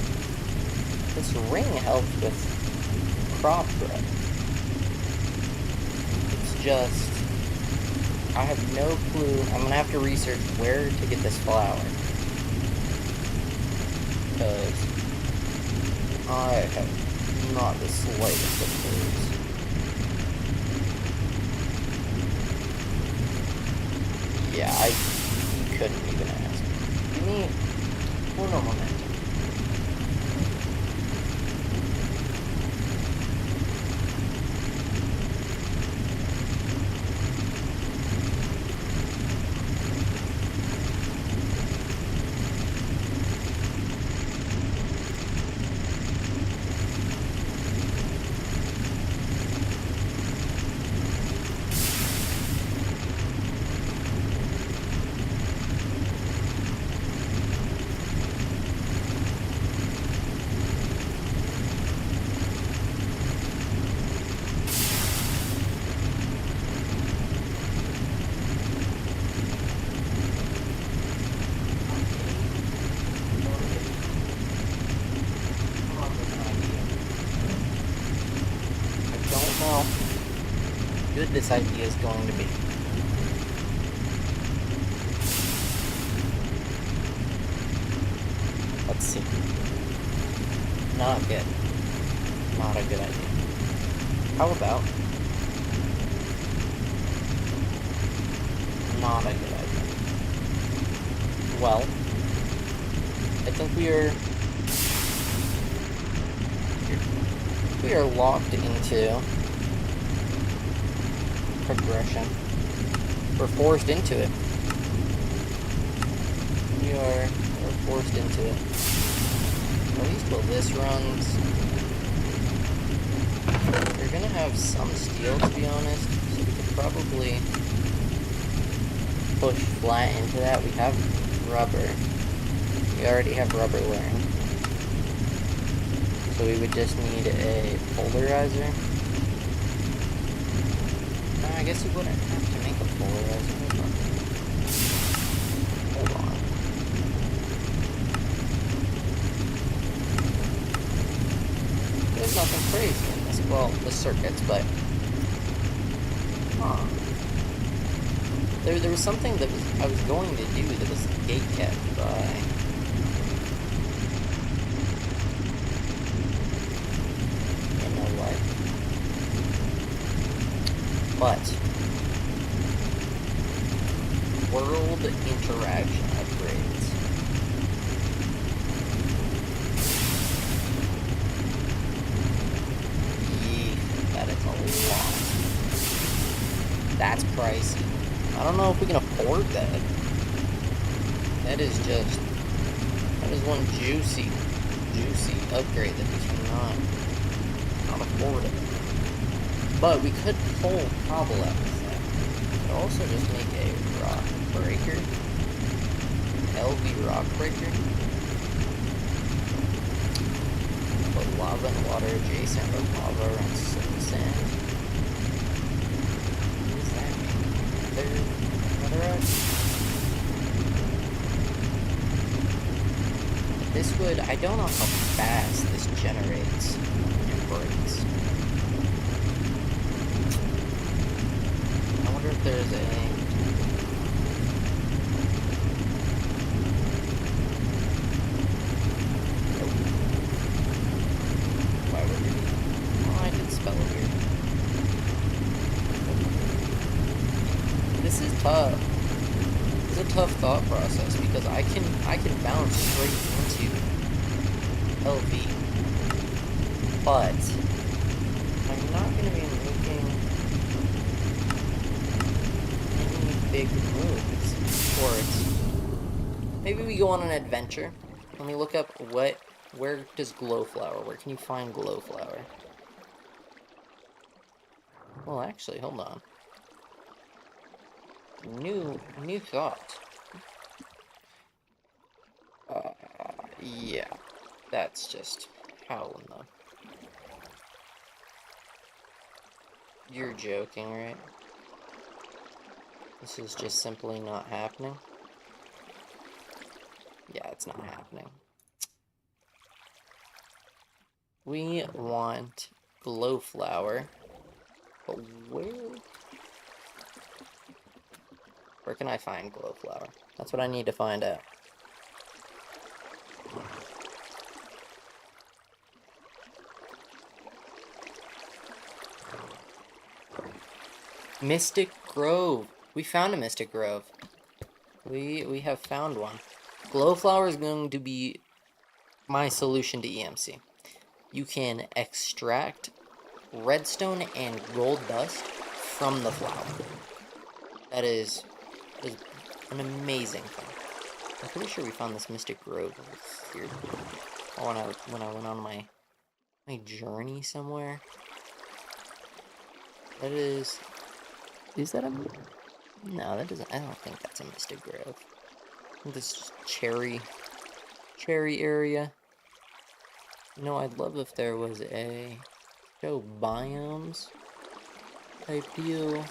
this ring helps with crop prep. It's just, I have no clue. I'm gonna have to research where to get this flower. Because I have not the slightest of clues. Yeah, I couldn't even ask. Give me uno momento. Good this idea is going to be. Let's see. Not good. Not a good idea. How about not a good idea? Well, I think we are locked into progression. We're forced into it. We're forced into it. At least while this runs. We're gonna have some steel, to be honest, so we could probably push flat into that. We have rubber. We already have rubber learned. So we would just need a polarizer. I guess you wouldn't have to make a polarizer. Hold on. There's nothing crazy in this. Well, the circuits, but there was something that I was going to do that was gate kept by. You know what? But world interaction upgrades. That is a lot. That's pricey. I don't know if we can afford that. That is one juicy upgrade that we cannot afford it. But we could pull cobble out with that. We could also just make a rock breaker. LV rock breaker. Put lava and water adjacent, but lava around some sand. What does that mean? Another rock? This would, I don't know how fast this generates and breaks. I wonder if there's a... Why would it be? Oh, I did spell it here. tough. It's a tough thought process because I can bounce straight into LV, but I'm not going to be making any big moves for it. Maybe we go on an adventure. Let me look up where does glowflower? Where can you find glowflower? Well, actually, hold on. New thought. Yeah, that's just how in the... You're joking, right? This is just simply not happening. Yeah, it's not happening. We want glowflower, but where can I find glowflower? That's what I need to find out. Mystic Grove. We found a Mystic Grove. We have found one. Glowflower is going to be my solution to EMC. You can extract redstone and gold dust from the flower. That is an amazing thing. I'm pretty sure we found this Mystic Grove here. Or when I went on my journey somewhere. That is that a... No, that doesn't... I don't think that's a Mystic Grove. I think this is just cherry area. You know, I'd love if there was a show biomes type deal.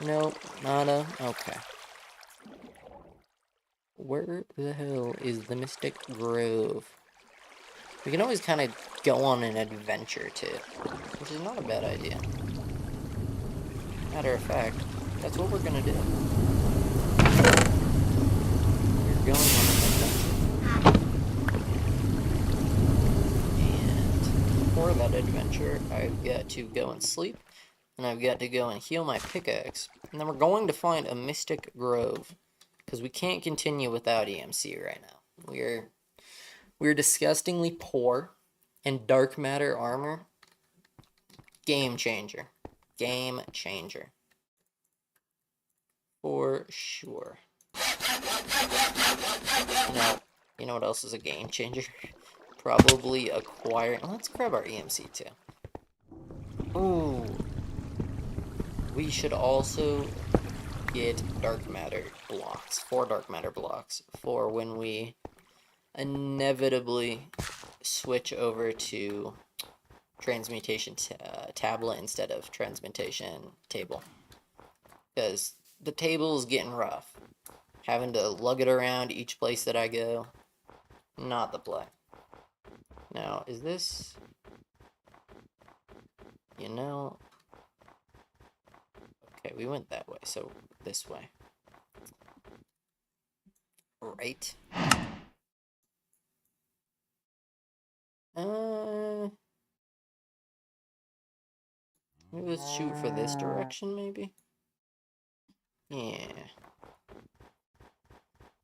Nope, nada. Okay. Where the hell is the Mystic Grove? We can always kind of go on an adventure too, which is not a bad idea. Matter of fact, that's what we're gonna do. We're going on an adventure. And for that adventure, I've got to go and sleep, and I've got to go and heal my pickaxe, and then we're going to find a Mystic Grove, because we can't continue without EMC right now. We're disgustingly poor, and dark matter armor, game changer. Game changer. For sure. You know what else is a game changer? Probably acquiring... Let's grab our EMC too. Ooh. We should also get dark matter blocks. 4 dark matter blocks for when we inevitably switch over to transmutation tablet instead of transmutation table, because the table is getting rough. Having to lug it around each place that I go, not the play. Now, is this... You know... Okay, we went that way, so this way. Right. Maybe let's shoot for this direction, maybe? Yeah.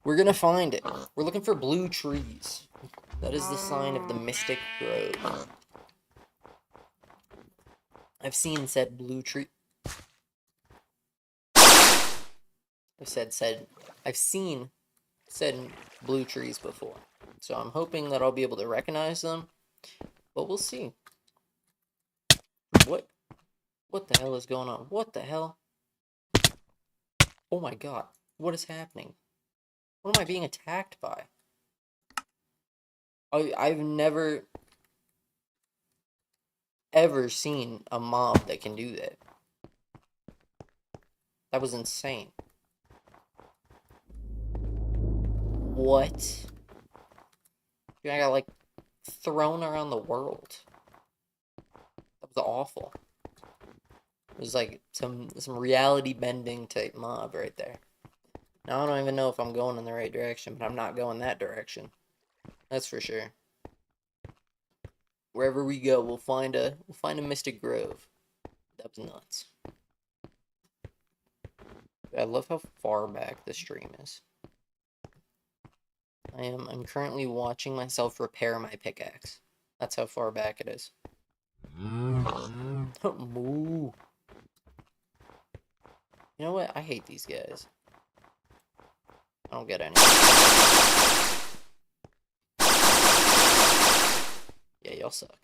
We're gonna find it. We're looking for blue trees. That is the sign of the Mystic Grove. I've seen said blue tree... I've seen said blue trees before. So I'm hoping that I'll be able to recognize them. But we'll see. What the hell is going on? What the hell? Oh my god. What is happening? What am I being attacked by? I've never ever seen a mob that can do that. That was insane. What? Dude, I got like thrown around the world. That was awful. It was like some reality bending type mob right there. Now I don't even know if I'm going in the right direction, but I'm not going that direction. That's for sure. Wherever we go, we'll find a Mystic Grove. That was nuts. I love how far back the stream is. I'm currently watching myself repair my pickaxe. That's how far back it is. Moo. You know what? I hate these guys. I don't get any. Yeah, y'all suck.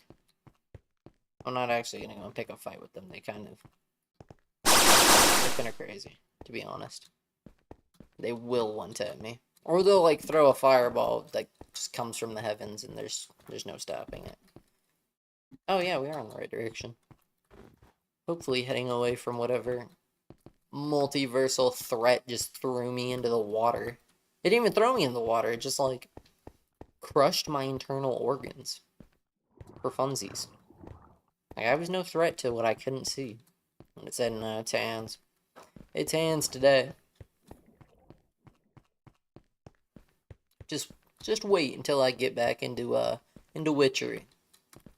I'm not actually gonna go and pick a fight with them. They're kind of crazy, to be honest. They will one-tap me. Or they'll, like, throw a fireball that just comes from the heavens and there's no stopping it. Oh yeah, we are in the right direction. Hopefully heading away from whatever multiversal threat just threw me into the water. It didn't even throw me in the water, it just, like, crushed my internal organs. For funsies. Like, I was no threat to what I couldn't see. And it said, no, it's hands. It's hands today. Just wait until I get back into witchery.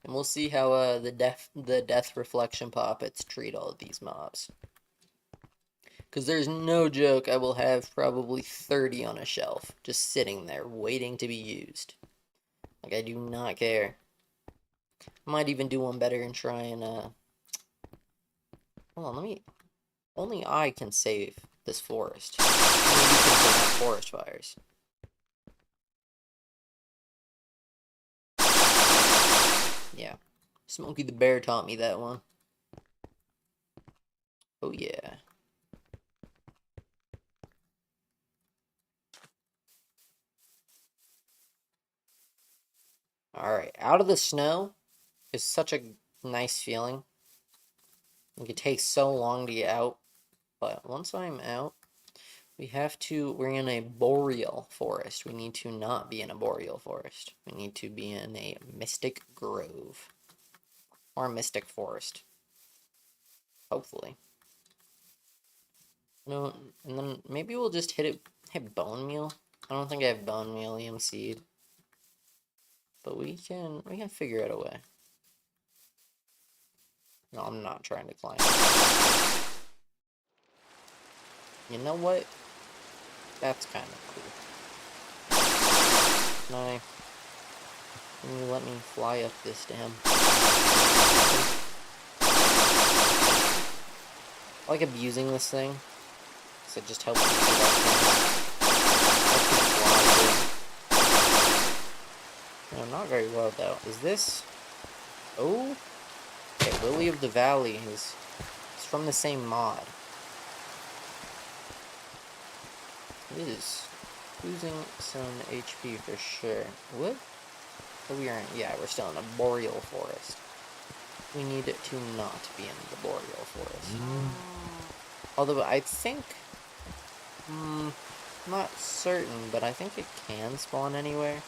And we'll see how the death reflection poppets treat all of these mobs. Because there's no joke, I will have probably 30 on a shelf, just sitting there, waiting to be used. Like, I do not care. I might even do one better and try and, hold on, only I can save this forest. Only you can prevent forest fires. Yeah. Smokey the Bear taught me that one. Oh, yeah. Alright, out of the snow is such a nice feeling. It could take so long to get out, but once I'm out, we're in a boreal forest. We need to not be in a boreal forest. We need to be in a mystic grove. Or a mystic forest. Hopefully. No, and then maybe we'll just hit bone meal. I don't think I have bone meal seed. But we can figure out a way. No, I'm not trying to climb. You know what? That's kind of cool. Can you let me fly up this damn? I like abusing this thing. Because it just helps me do that thing. No, not very well though. Is this? Oh, okay. Lily of the Valley is from the same mod. It is losing some HP for sure. What? Oh, we're still in a boreal forest. We need it to not be in the boreal forest. Although I think, not certain, but I think it can spawn anywhere.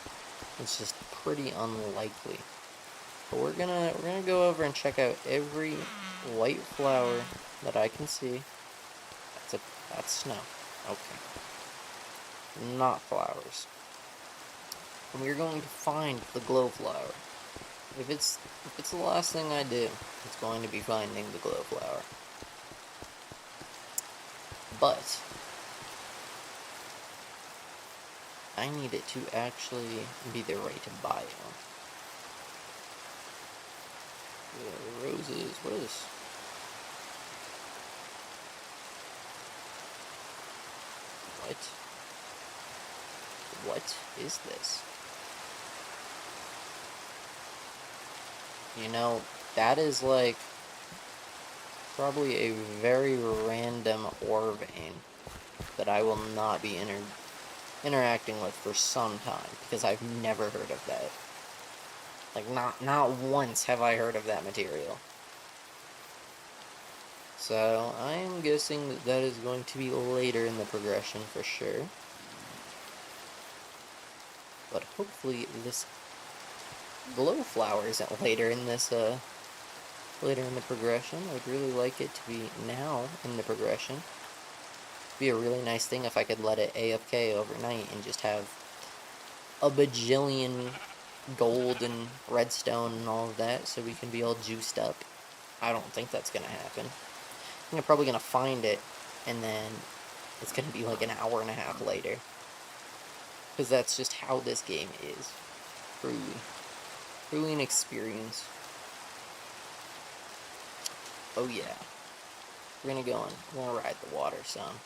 It's just pretty unlikely. But we're gonna go over and check out every white flower that I can see. That's snow. Okay. Not flowers. And we're going to find the glow flower. If it's the last thing I do, it's going to be finding the glow flower. But I need it to actually be the right biome. Roses, what is this? What is this? You know, that is like probably a very random ore vein that I will not be interacting with for some time, because I've never heard of that. Like, not once have I heard of that material. So, I'm guessing that is going to be later in the progression for sure. But hopefully this glow flower isn't later in this, later in the progression. I would really like it to be now in the progression. It'd be a really nice thing if I could let it AFK overnight and just have a bajillion gold and redstone and all of that, so we can be all juiced up. I don't think that's gonna happen. I'm probably gonna find it and then it's gonna be like an hour and a half later. Because that's just how this game is. Truly. Truly an experience. Oh yeah. We're gonna go on. We're gonna ride the water some.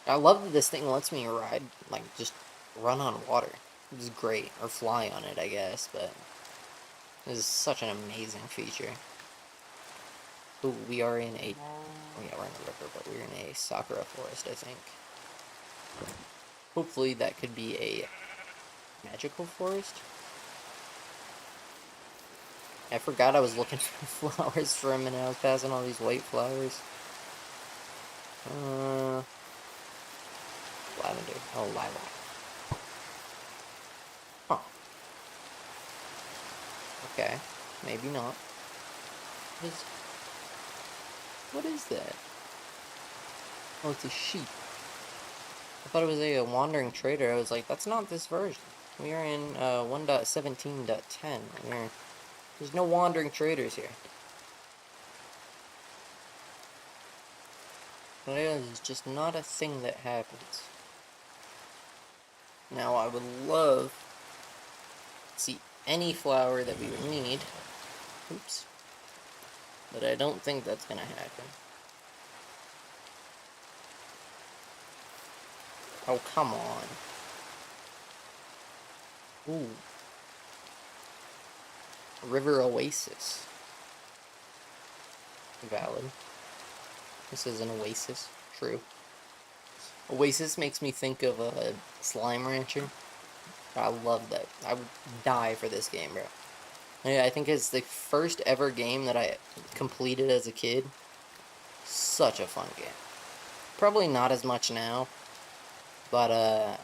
I love that this thing lets me ride, like, just run on water. Which is great. Or fly on it, I guess, but this is such an amazing feature. Ooh, we are in a... Oh yeah, we're in a river, but we're in a sakura forest, I think. Hopefully that could be a magical forest. I forgot I was looking for flowers for a minute. I was passing all these white flowers. Lavender. Oh, lilac. Huh. Okay. Maybe not. What is that? Oh, it's a sheep. I thought it was a wandering trader. I was like, that's not this version. We are in 1.17.10. There's no wandering traders here. That is just not a thing that happens. Now, I would love to see any flower that we would need. Oops. But I don't think that's gonna happen. Oh, come on. Ooh. River Oasis. Valid. This is an oasis. True. Oasis makes me think of a Slime Rancher. I love that. I would die for this game, bro. Yeah, I think it's the first ever game that I completed as a kid. Such a fun game. Probably not as much now, but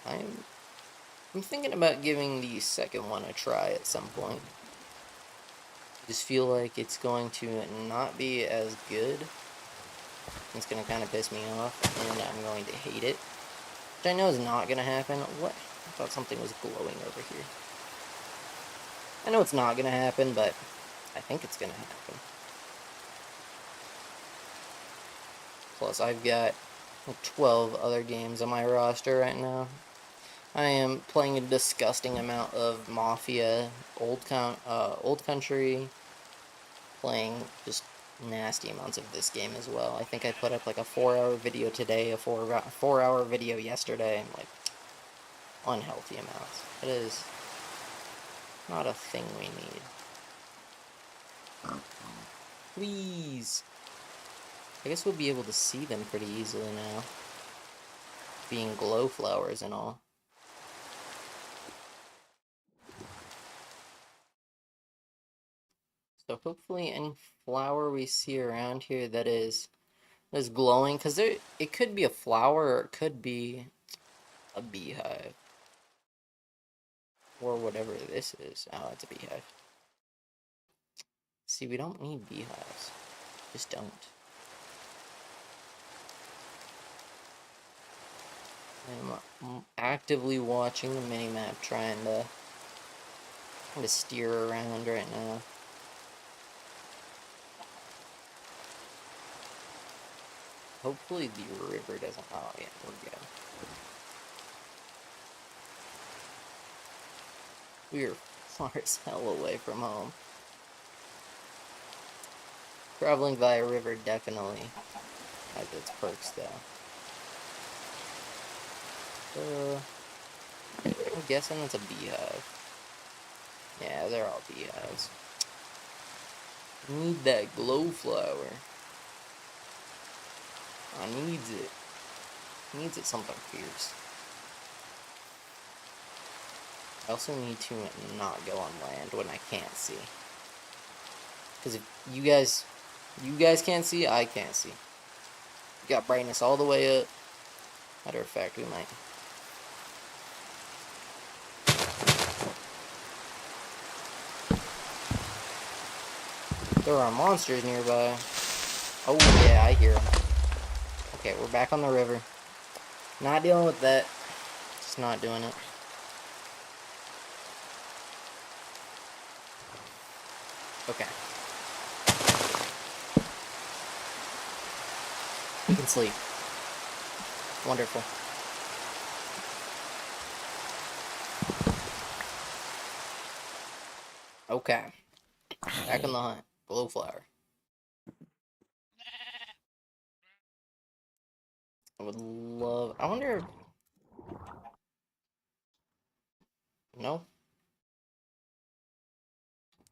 I'm thinking about giving the second one a try at some point. I just feel like it's going to not be as good. It's going to kind of piss me off, and I'm going to hate it. Which I know is not going to happen. What? I thought something was glowing over here. I know it's not going to happen, but I think it's going to happen. Plus, I've got 12 other games on my roster right now. I am playing a disgusting amount of Mafia, Old Country, playing just nasty amounts of this game as well. I think I put up like a 4-hour video today, a 4-hour video yesterday, and like unhealthy amounts. It is not a thing we need. Please. I guess we'll be able to see them pretty easily now. Being glow flowers and all. So hopefully any flower we see around here that is glowing, because it could be a flower or it could be a beehive. Or whatever this is. Oh, it's a beehive. See, we don't need beehives. Just don't. I'm actively watching the minimap, trying to steer around right now. Hopefully the river doesn't... Oh, yeah, we're good. We're far as hell away from home. Traveling by a river definitely has its perks, though. I'm guessing it's a beehive. Yeah, they're all beehives. Need that glow flower. I needs it. Needs it something fierce. I also need to not go on land when I can't see. Because if you guys can't see, I can't see. Got brightness all the way up. Matter of fact, we might. There are monsters nearby. Oh yeah, I hear them. Okay, we're back on the river. Not dealing with that. Just not doing it. Okay. We can sleep. Wonderful. Okay. Back on the hunt. Glowflower. I would love... I wonder... No?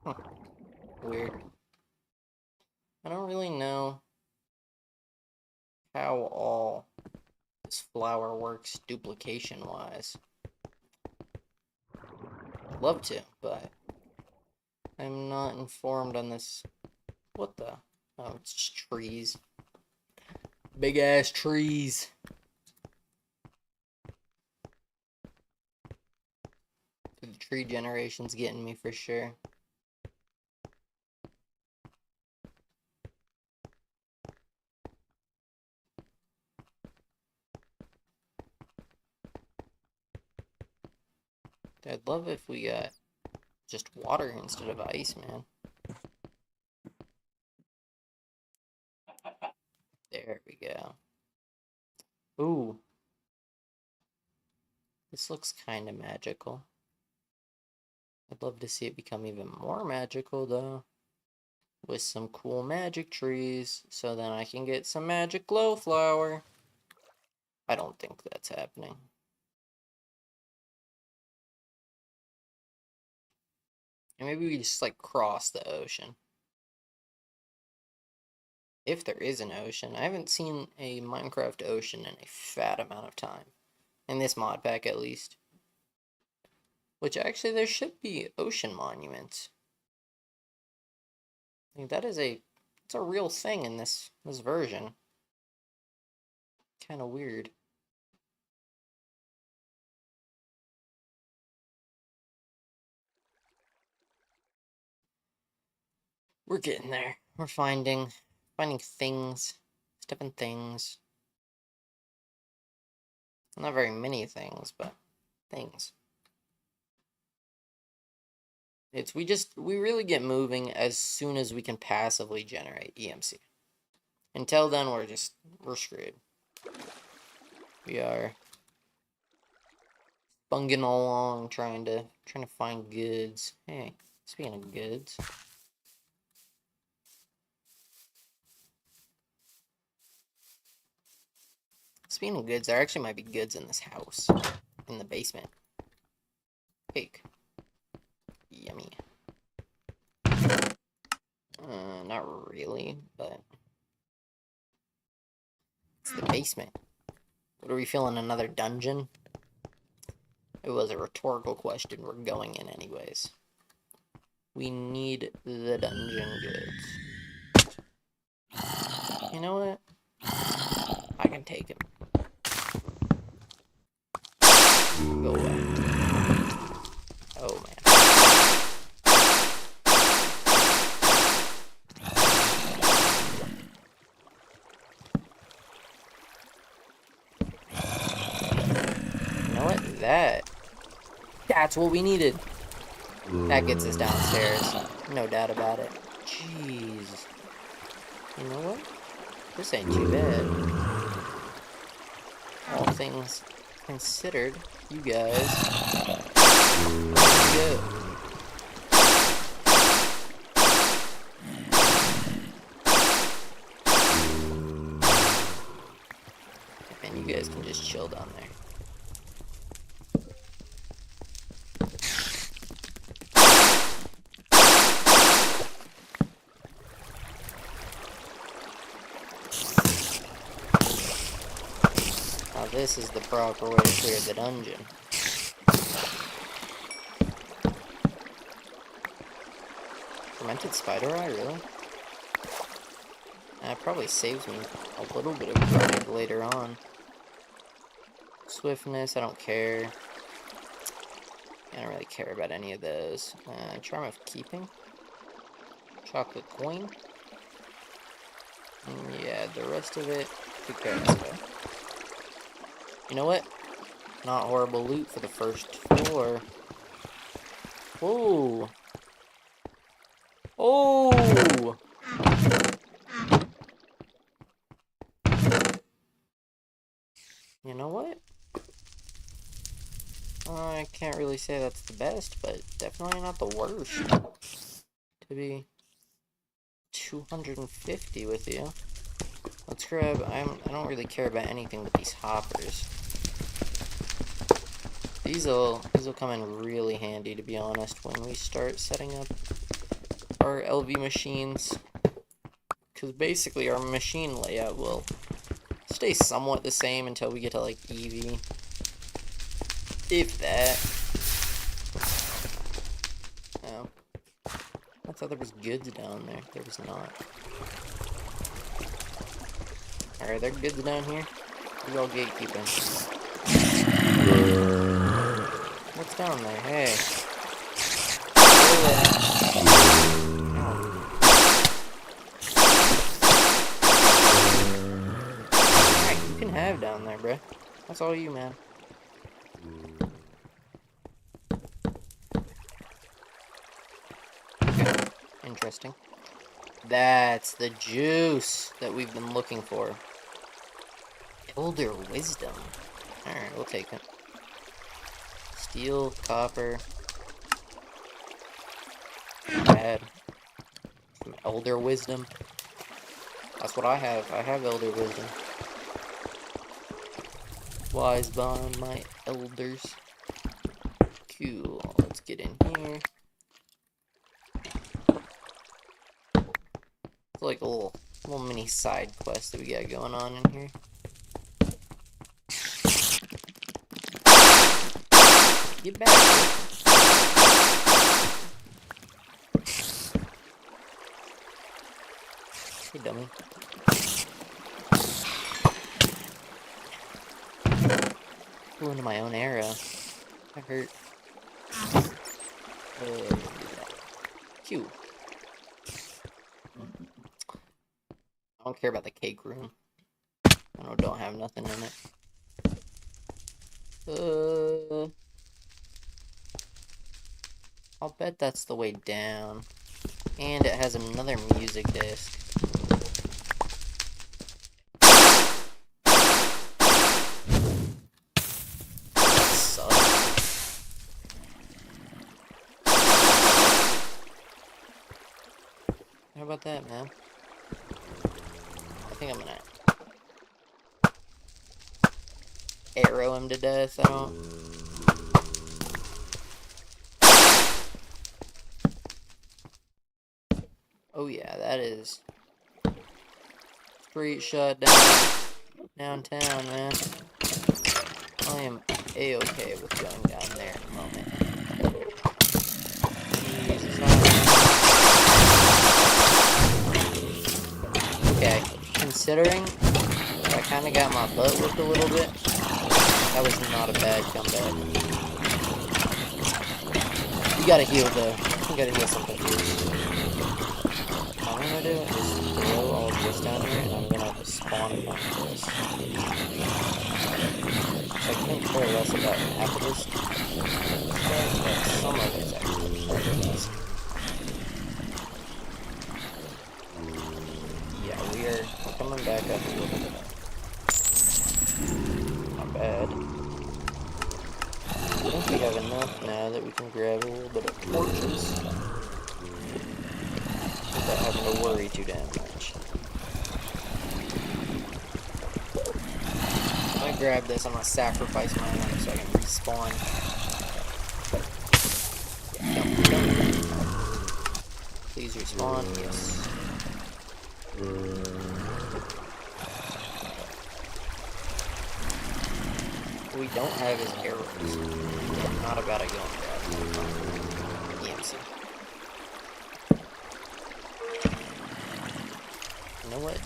Huh. Weird. I don't really know how all this flower works duplication-wise. I'd love to, but I'm not informed on this. What the? Oh, it's just trees. Big-ass trees. The tree generation's getting me for sure. I'd love if we got just water instead of ice, man. There we go. Ooh. This looks kind of magical. I'd love to see it become even more magical, though. With some cool magic trees, so then I can get some magic glowflower. I don't think that's happening. And maybe we just, like, cross the ocean. If there is an ocean. I haven't seen a Minecraft ocean in a fat amount of time. In this mod pack, at least. Which, actually, there should be ocean monuments. I think that is it's a real thing in this version. Kind of weird. We're getting there. We're finding things. Stuff and things. Not very many things, but things. We really get moving as soon as we can passively generate EMC. Until then, we're screwed. We are bunging along, trying to find goods. Hey, speaking of goods. Speaking of goods, there actually might be goods in this house. In the basement. Cake. Yummy. Not really, but... It's the basement. What are we feeling, another dungeon? It was a rhetorical question. We're going in anyways. We need the dungeon goods. You know what? I can take him. Go away. Oh, man. You know what? That's what we needed. That gets us downstairs. No doubt about it. Jeez. You know what? This ain't too bad. All things considered, you guys. Go. And you guys can just chill down there. Now this is the proper way to clear the dungeon. Fermented spider eye, really? That probably saves me a little bit of grind later on. Swiftness, I don't care. I don't really care about any of those. Charm of keeping. Chocolate coin. And yeah, the rest of it, who cares? You know what? Not horrible loot for the first floor. Whoa! Oh! You know what? I can't really say that's the best, but definitely not the worst. To be 250 with you. Let's grab, I don't really care about anything but these hoppers. These'll come in really handy, to be honest, when we start setting up our LV machines. Because basically our machine layout will stay somewhat the same until we get to like EV. If that. Oh. I thought there was goods down there. There was not. Alright, there are goods down here. You all gatekeeping. What's down there? Hey. Alright, you can have down there, bruh. That's all you, man. Okay. Interesting. That's the juice that we've been looking for. Elder wisdom. Alright, we'll take it. Steel, copper. Bad. Some elder wisdom. That's what I have. I have elder wisdom. Wise by my elders. Cool. Let's get in here. It's like a little mini side quest that we got going on in here. Get back here. Hey, dummy. Flew into my own arrow. That hurt. Q. I don't care about the cake room. I don't have nothing in it. I'll bet that's the way down. And it has another music disc. That sucks. How about that, man? I think I'm gonna Aero him to death. I don't. Oh yeah, that is street shut down downtown, man. I am a-okay with going down there in a moment. Jesus. Okay, considering I kind of got my butt whipped a little bit, that was not a bad comeback. You gotta heal though. You gotta heal something. What I'm gonna do is throw all of this down here, and I'm gonna spawn a bunch of this. I couldn't care less about half of this stuff, but some of it's actually nice. Yeah, we're coming back up a little bit. Not bad. I think we have enough now that we can grab a little bit of torches without having to worry too damn much. I'm gonna grab this, I'm gonna sacrifice my own so I can respawn. Please respawn, yes. What we don't have is arrows. I'm not about to go and grab EMC. You know what?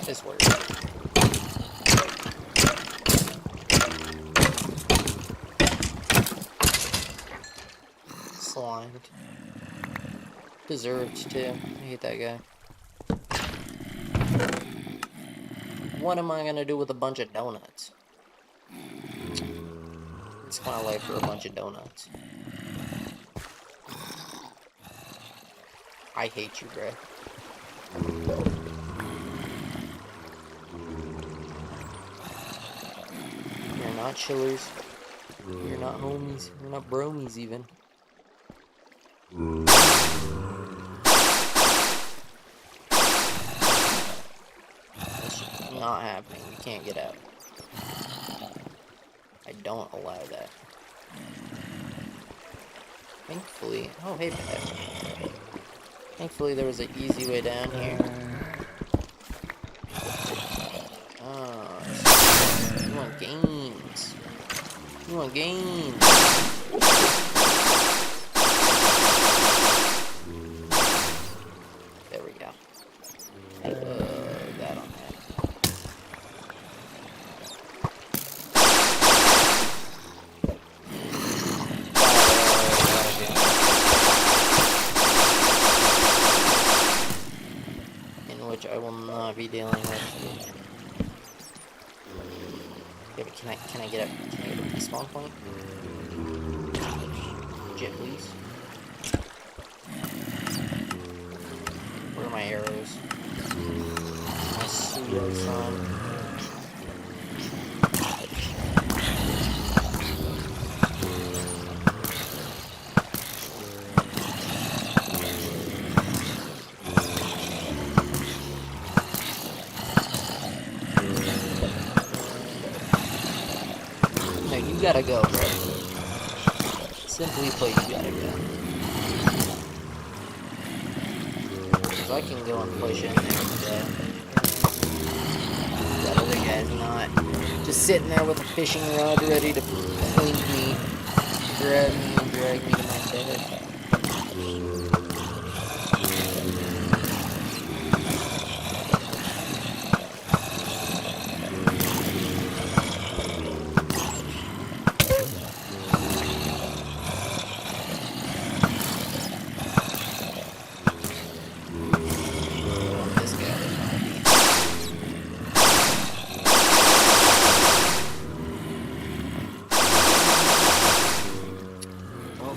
This works. Slimed. Deserved too. I hate that guy. What am I gonna do with a bunch of donuts? It's kind of like for a bunch of donuts. I hate you, bro. You're not chillers. You're not homies. You're not bromies, even. That's not happening. You can't get out. I don't allow that. Thankfully... Oh, hey, Pat. Thankfully, there was an easy way down here. Oh, you want games. You want games. There we go. That on that. In which I will not be dealing with. Yeah, but can I get a respawn point? Jet, please. Where are my arrows? My pseudo son. No, you gotta go, bro. Simply put, you gotta go. Because I can go and push in there today. That other guy's not. Just sitting there with a fishing rod ready to clink me, grab me, and drag me to my death.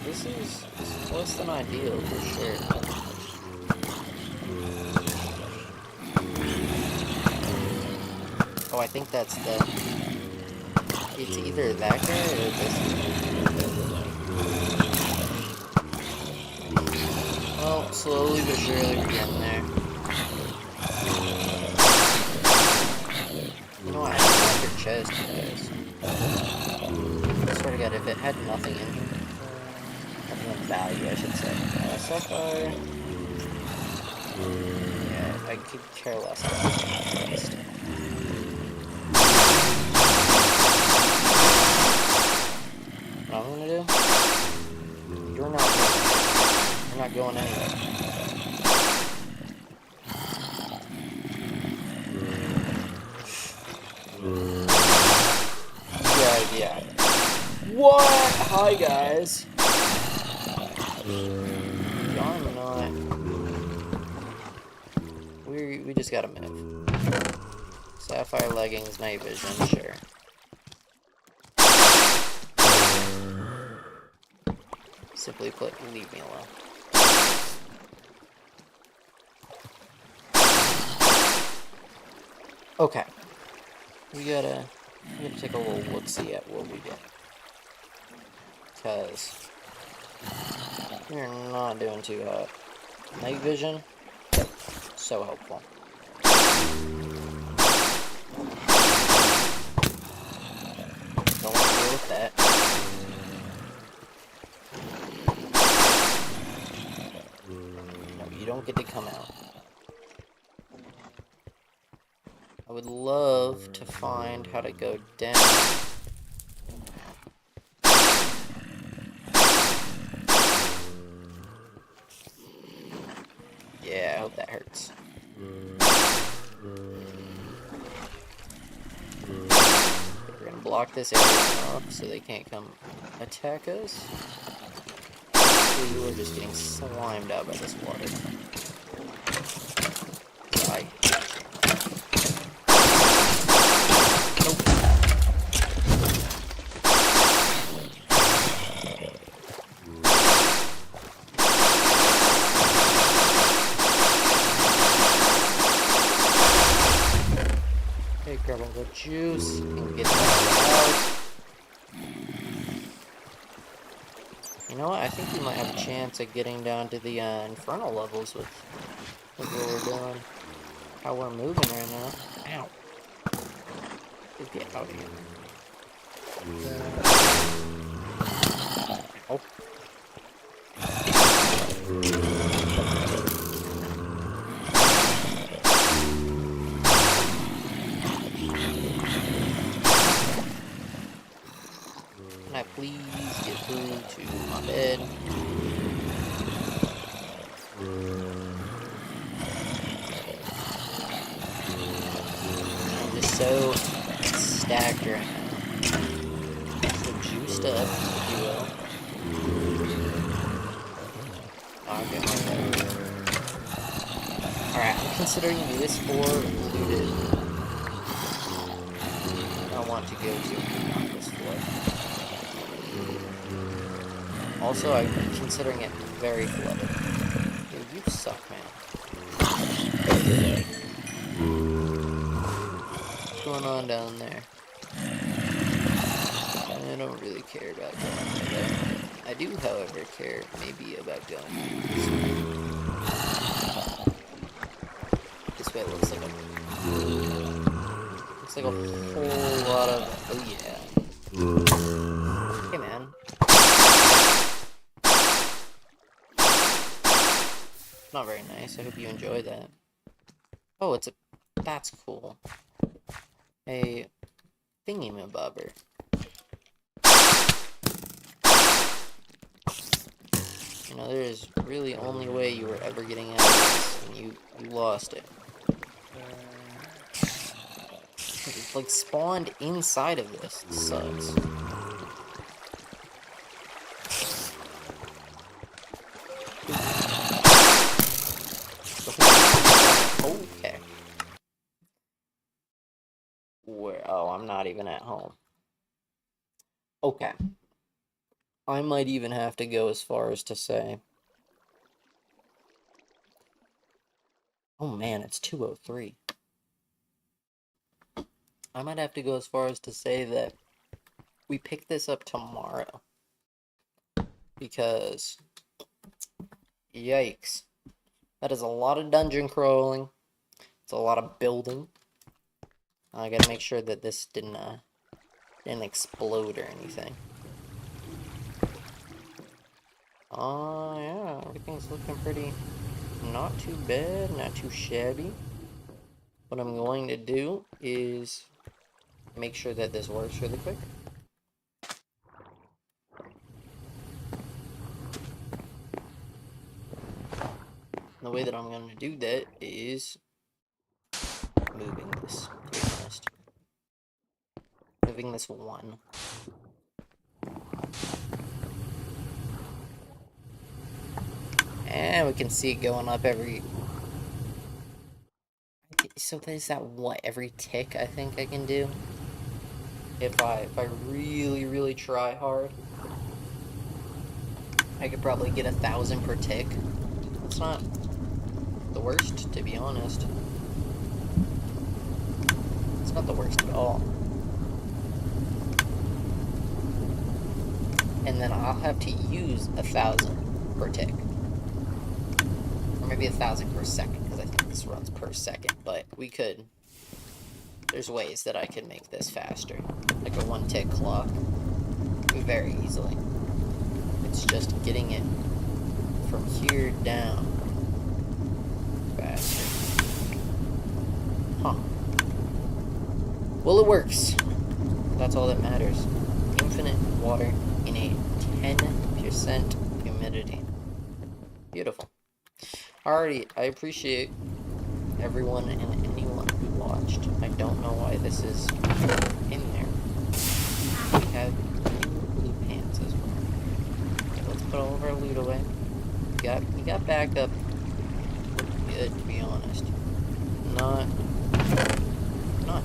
This is less than ideal for sure. Oh, I think that's the... It's either that guy or this guy. Well, slowly but surely we're getting there. You know what? I have your chest, guys. I swear to God, if it had nothing in here, nothing of value, I should say. Sapphire. Yeah, I could care less about the chest. What I'm gonna do? You're not going anywhere. Yeah. What? Hi, guys. I'm not. We just gotta move. Sapphire leggings, night vision, sure. Simply put, leave me alone. Okay. We gotta take a little look-see at what we get. Because we're not doing too hot. Night vision, so helpful. Don't want to deal with that. No, you don't get to come out. I would love to find how to go down. Yeah, I hope that hurts. We're gonna block this area off so they can't come attack us. We were just getting slimed out by this water. Die. juice and get that out. You know what? I think we might have a chance at getting down to the infernal levels with what we're doing. How we're moving right now. Ow. Get out of here. Oh. Can I please get through to my bed? I'm just so stacked right now. So juiced up, if you will. Okay. Alright, I'm considering this for looted. I want to go to on this floor. Also, I'm considering it very flooded. Dude, you suck, man. What's going on down there? I don't really care about going there. I do, however, care maybe about going this way. It looks like a whole lot of, oh yeah. Hey man. Not very nice. I hope you enjoy that. Oh, that's cool. A thingy-mabobber. You know, there's really only way you were ever getting out of this, and you lost it. It's like spawned inside of this. It sucks. Okay. Oh, I'm not even at home. Okay. I might even have to go as far as to say... Oh man, it's 2:03. I might have to go as far as to say that we pick this up tomorrow. Because... Yikes. That is a lot of dungeon crawling. It's a lot of building. I gotta make sure that this didn't explode or anything. Oh, yeah, everything's looking pretty, not too bad, not too shabby. What I'm going to do is make sure that this works really quick. The way that I'm going to do that is moving this, to be honest. Moving this one. And we can see it going up every... So is that what, every tick I think I can do? If I really, really try hard. I could probably get 1,000 per tick. That's not the worst, to be honest. It's not the worst at all. And then I'll have to use 1,000 per tick. Or maybe 1,000 per second, because I think this runs per second. But we could... There's ways that I could make this faster. Like a 1-tick clock. Very easily. It's just getting it from here down faster. Huh. Well, it works. That's all that matters. Infinite water in a 10% humidity. Beautiful. Alrighty, I appreciate everyone and anyone who watched. I don't know why this is in there. We have blue pants as well. Okay, let's put all of our loot away. We got backup. Good, to be honest. Not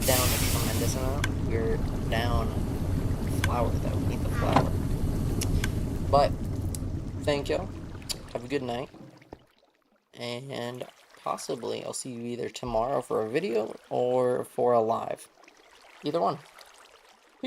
down a tremendous amount. We're down flour, though. We need the flour. But, thank y'all. Have a good night. And possibly I'll see you either tomorrow for a video or for a live. Either one.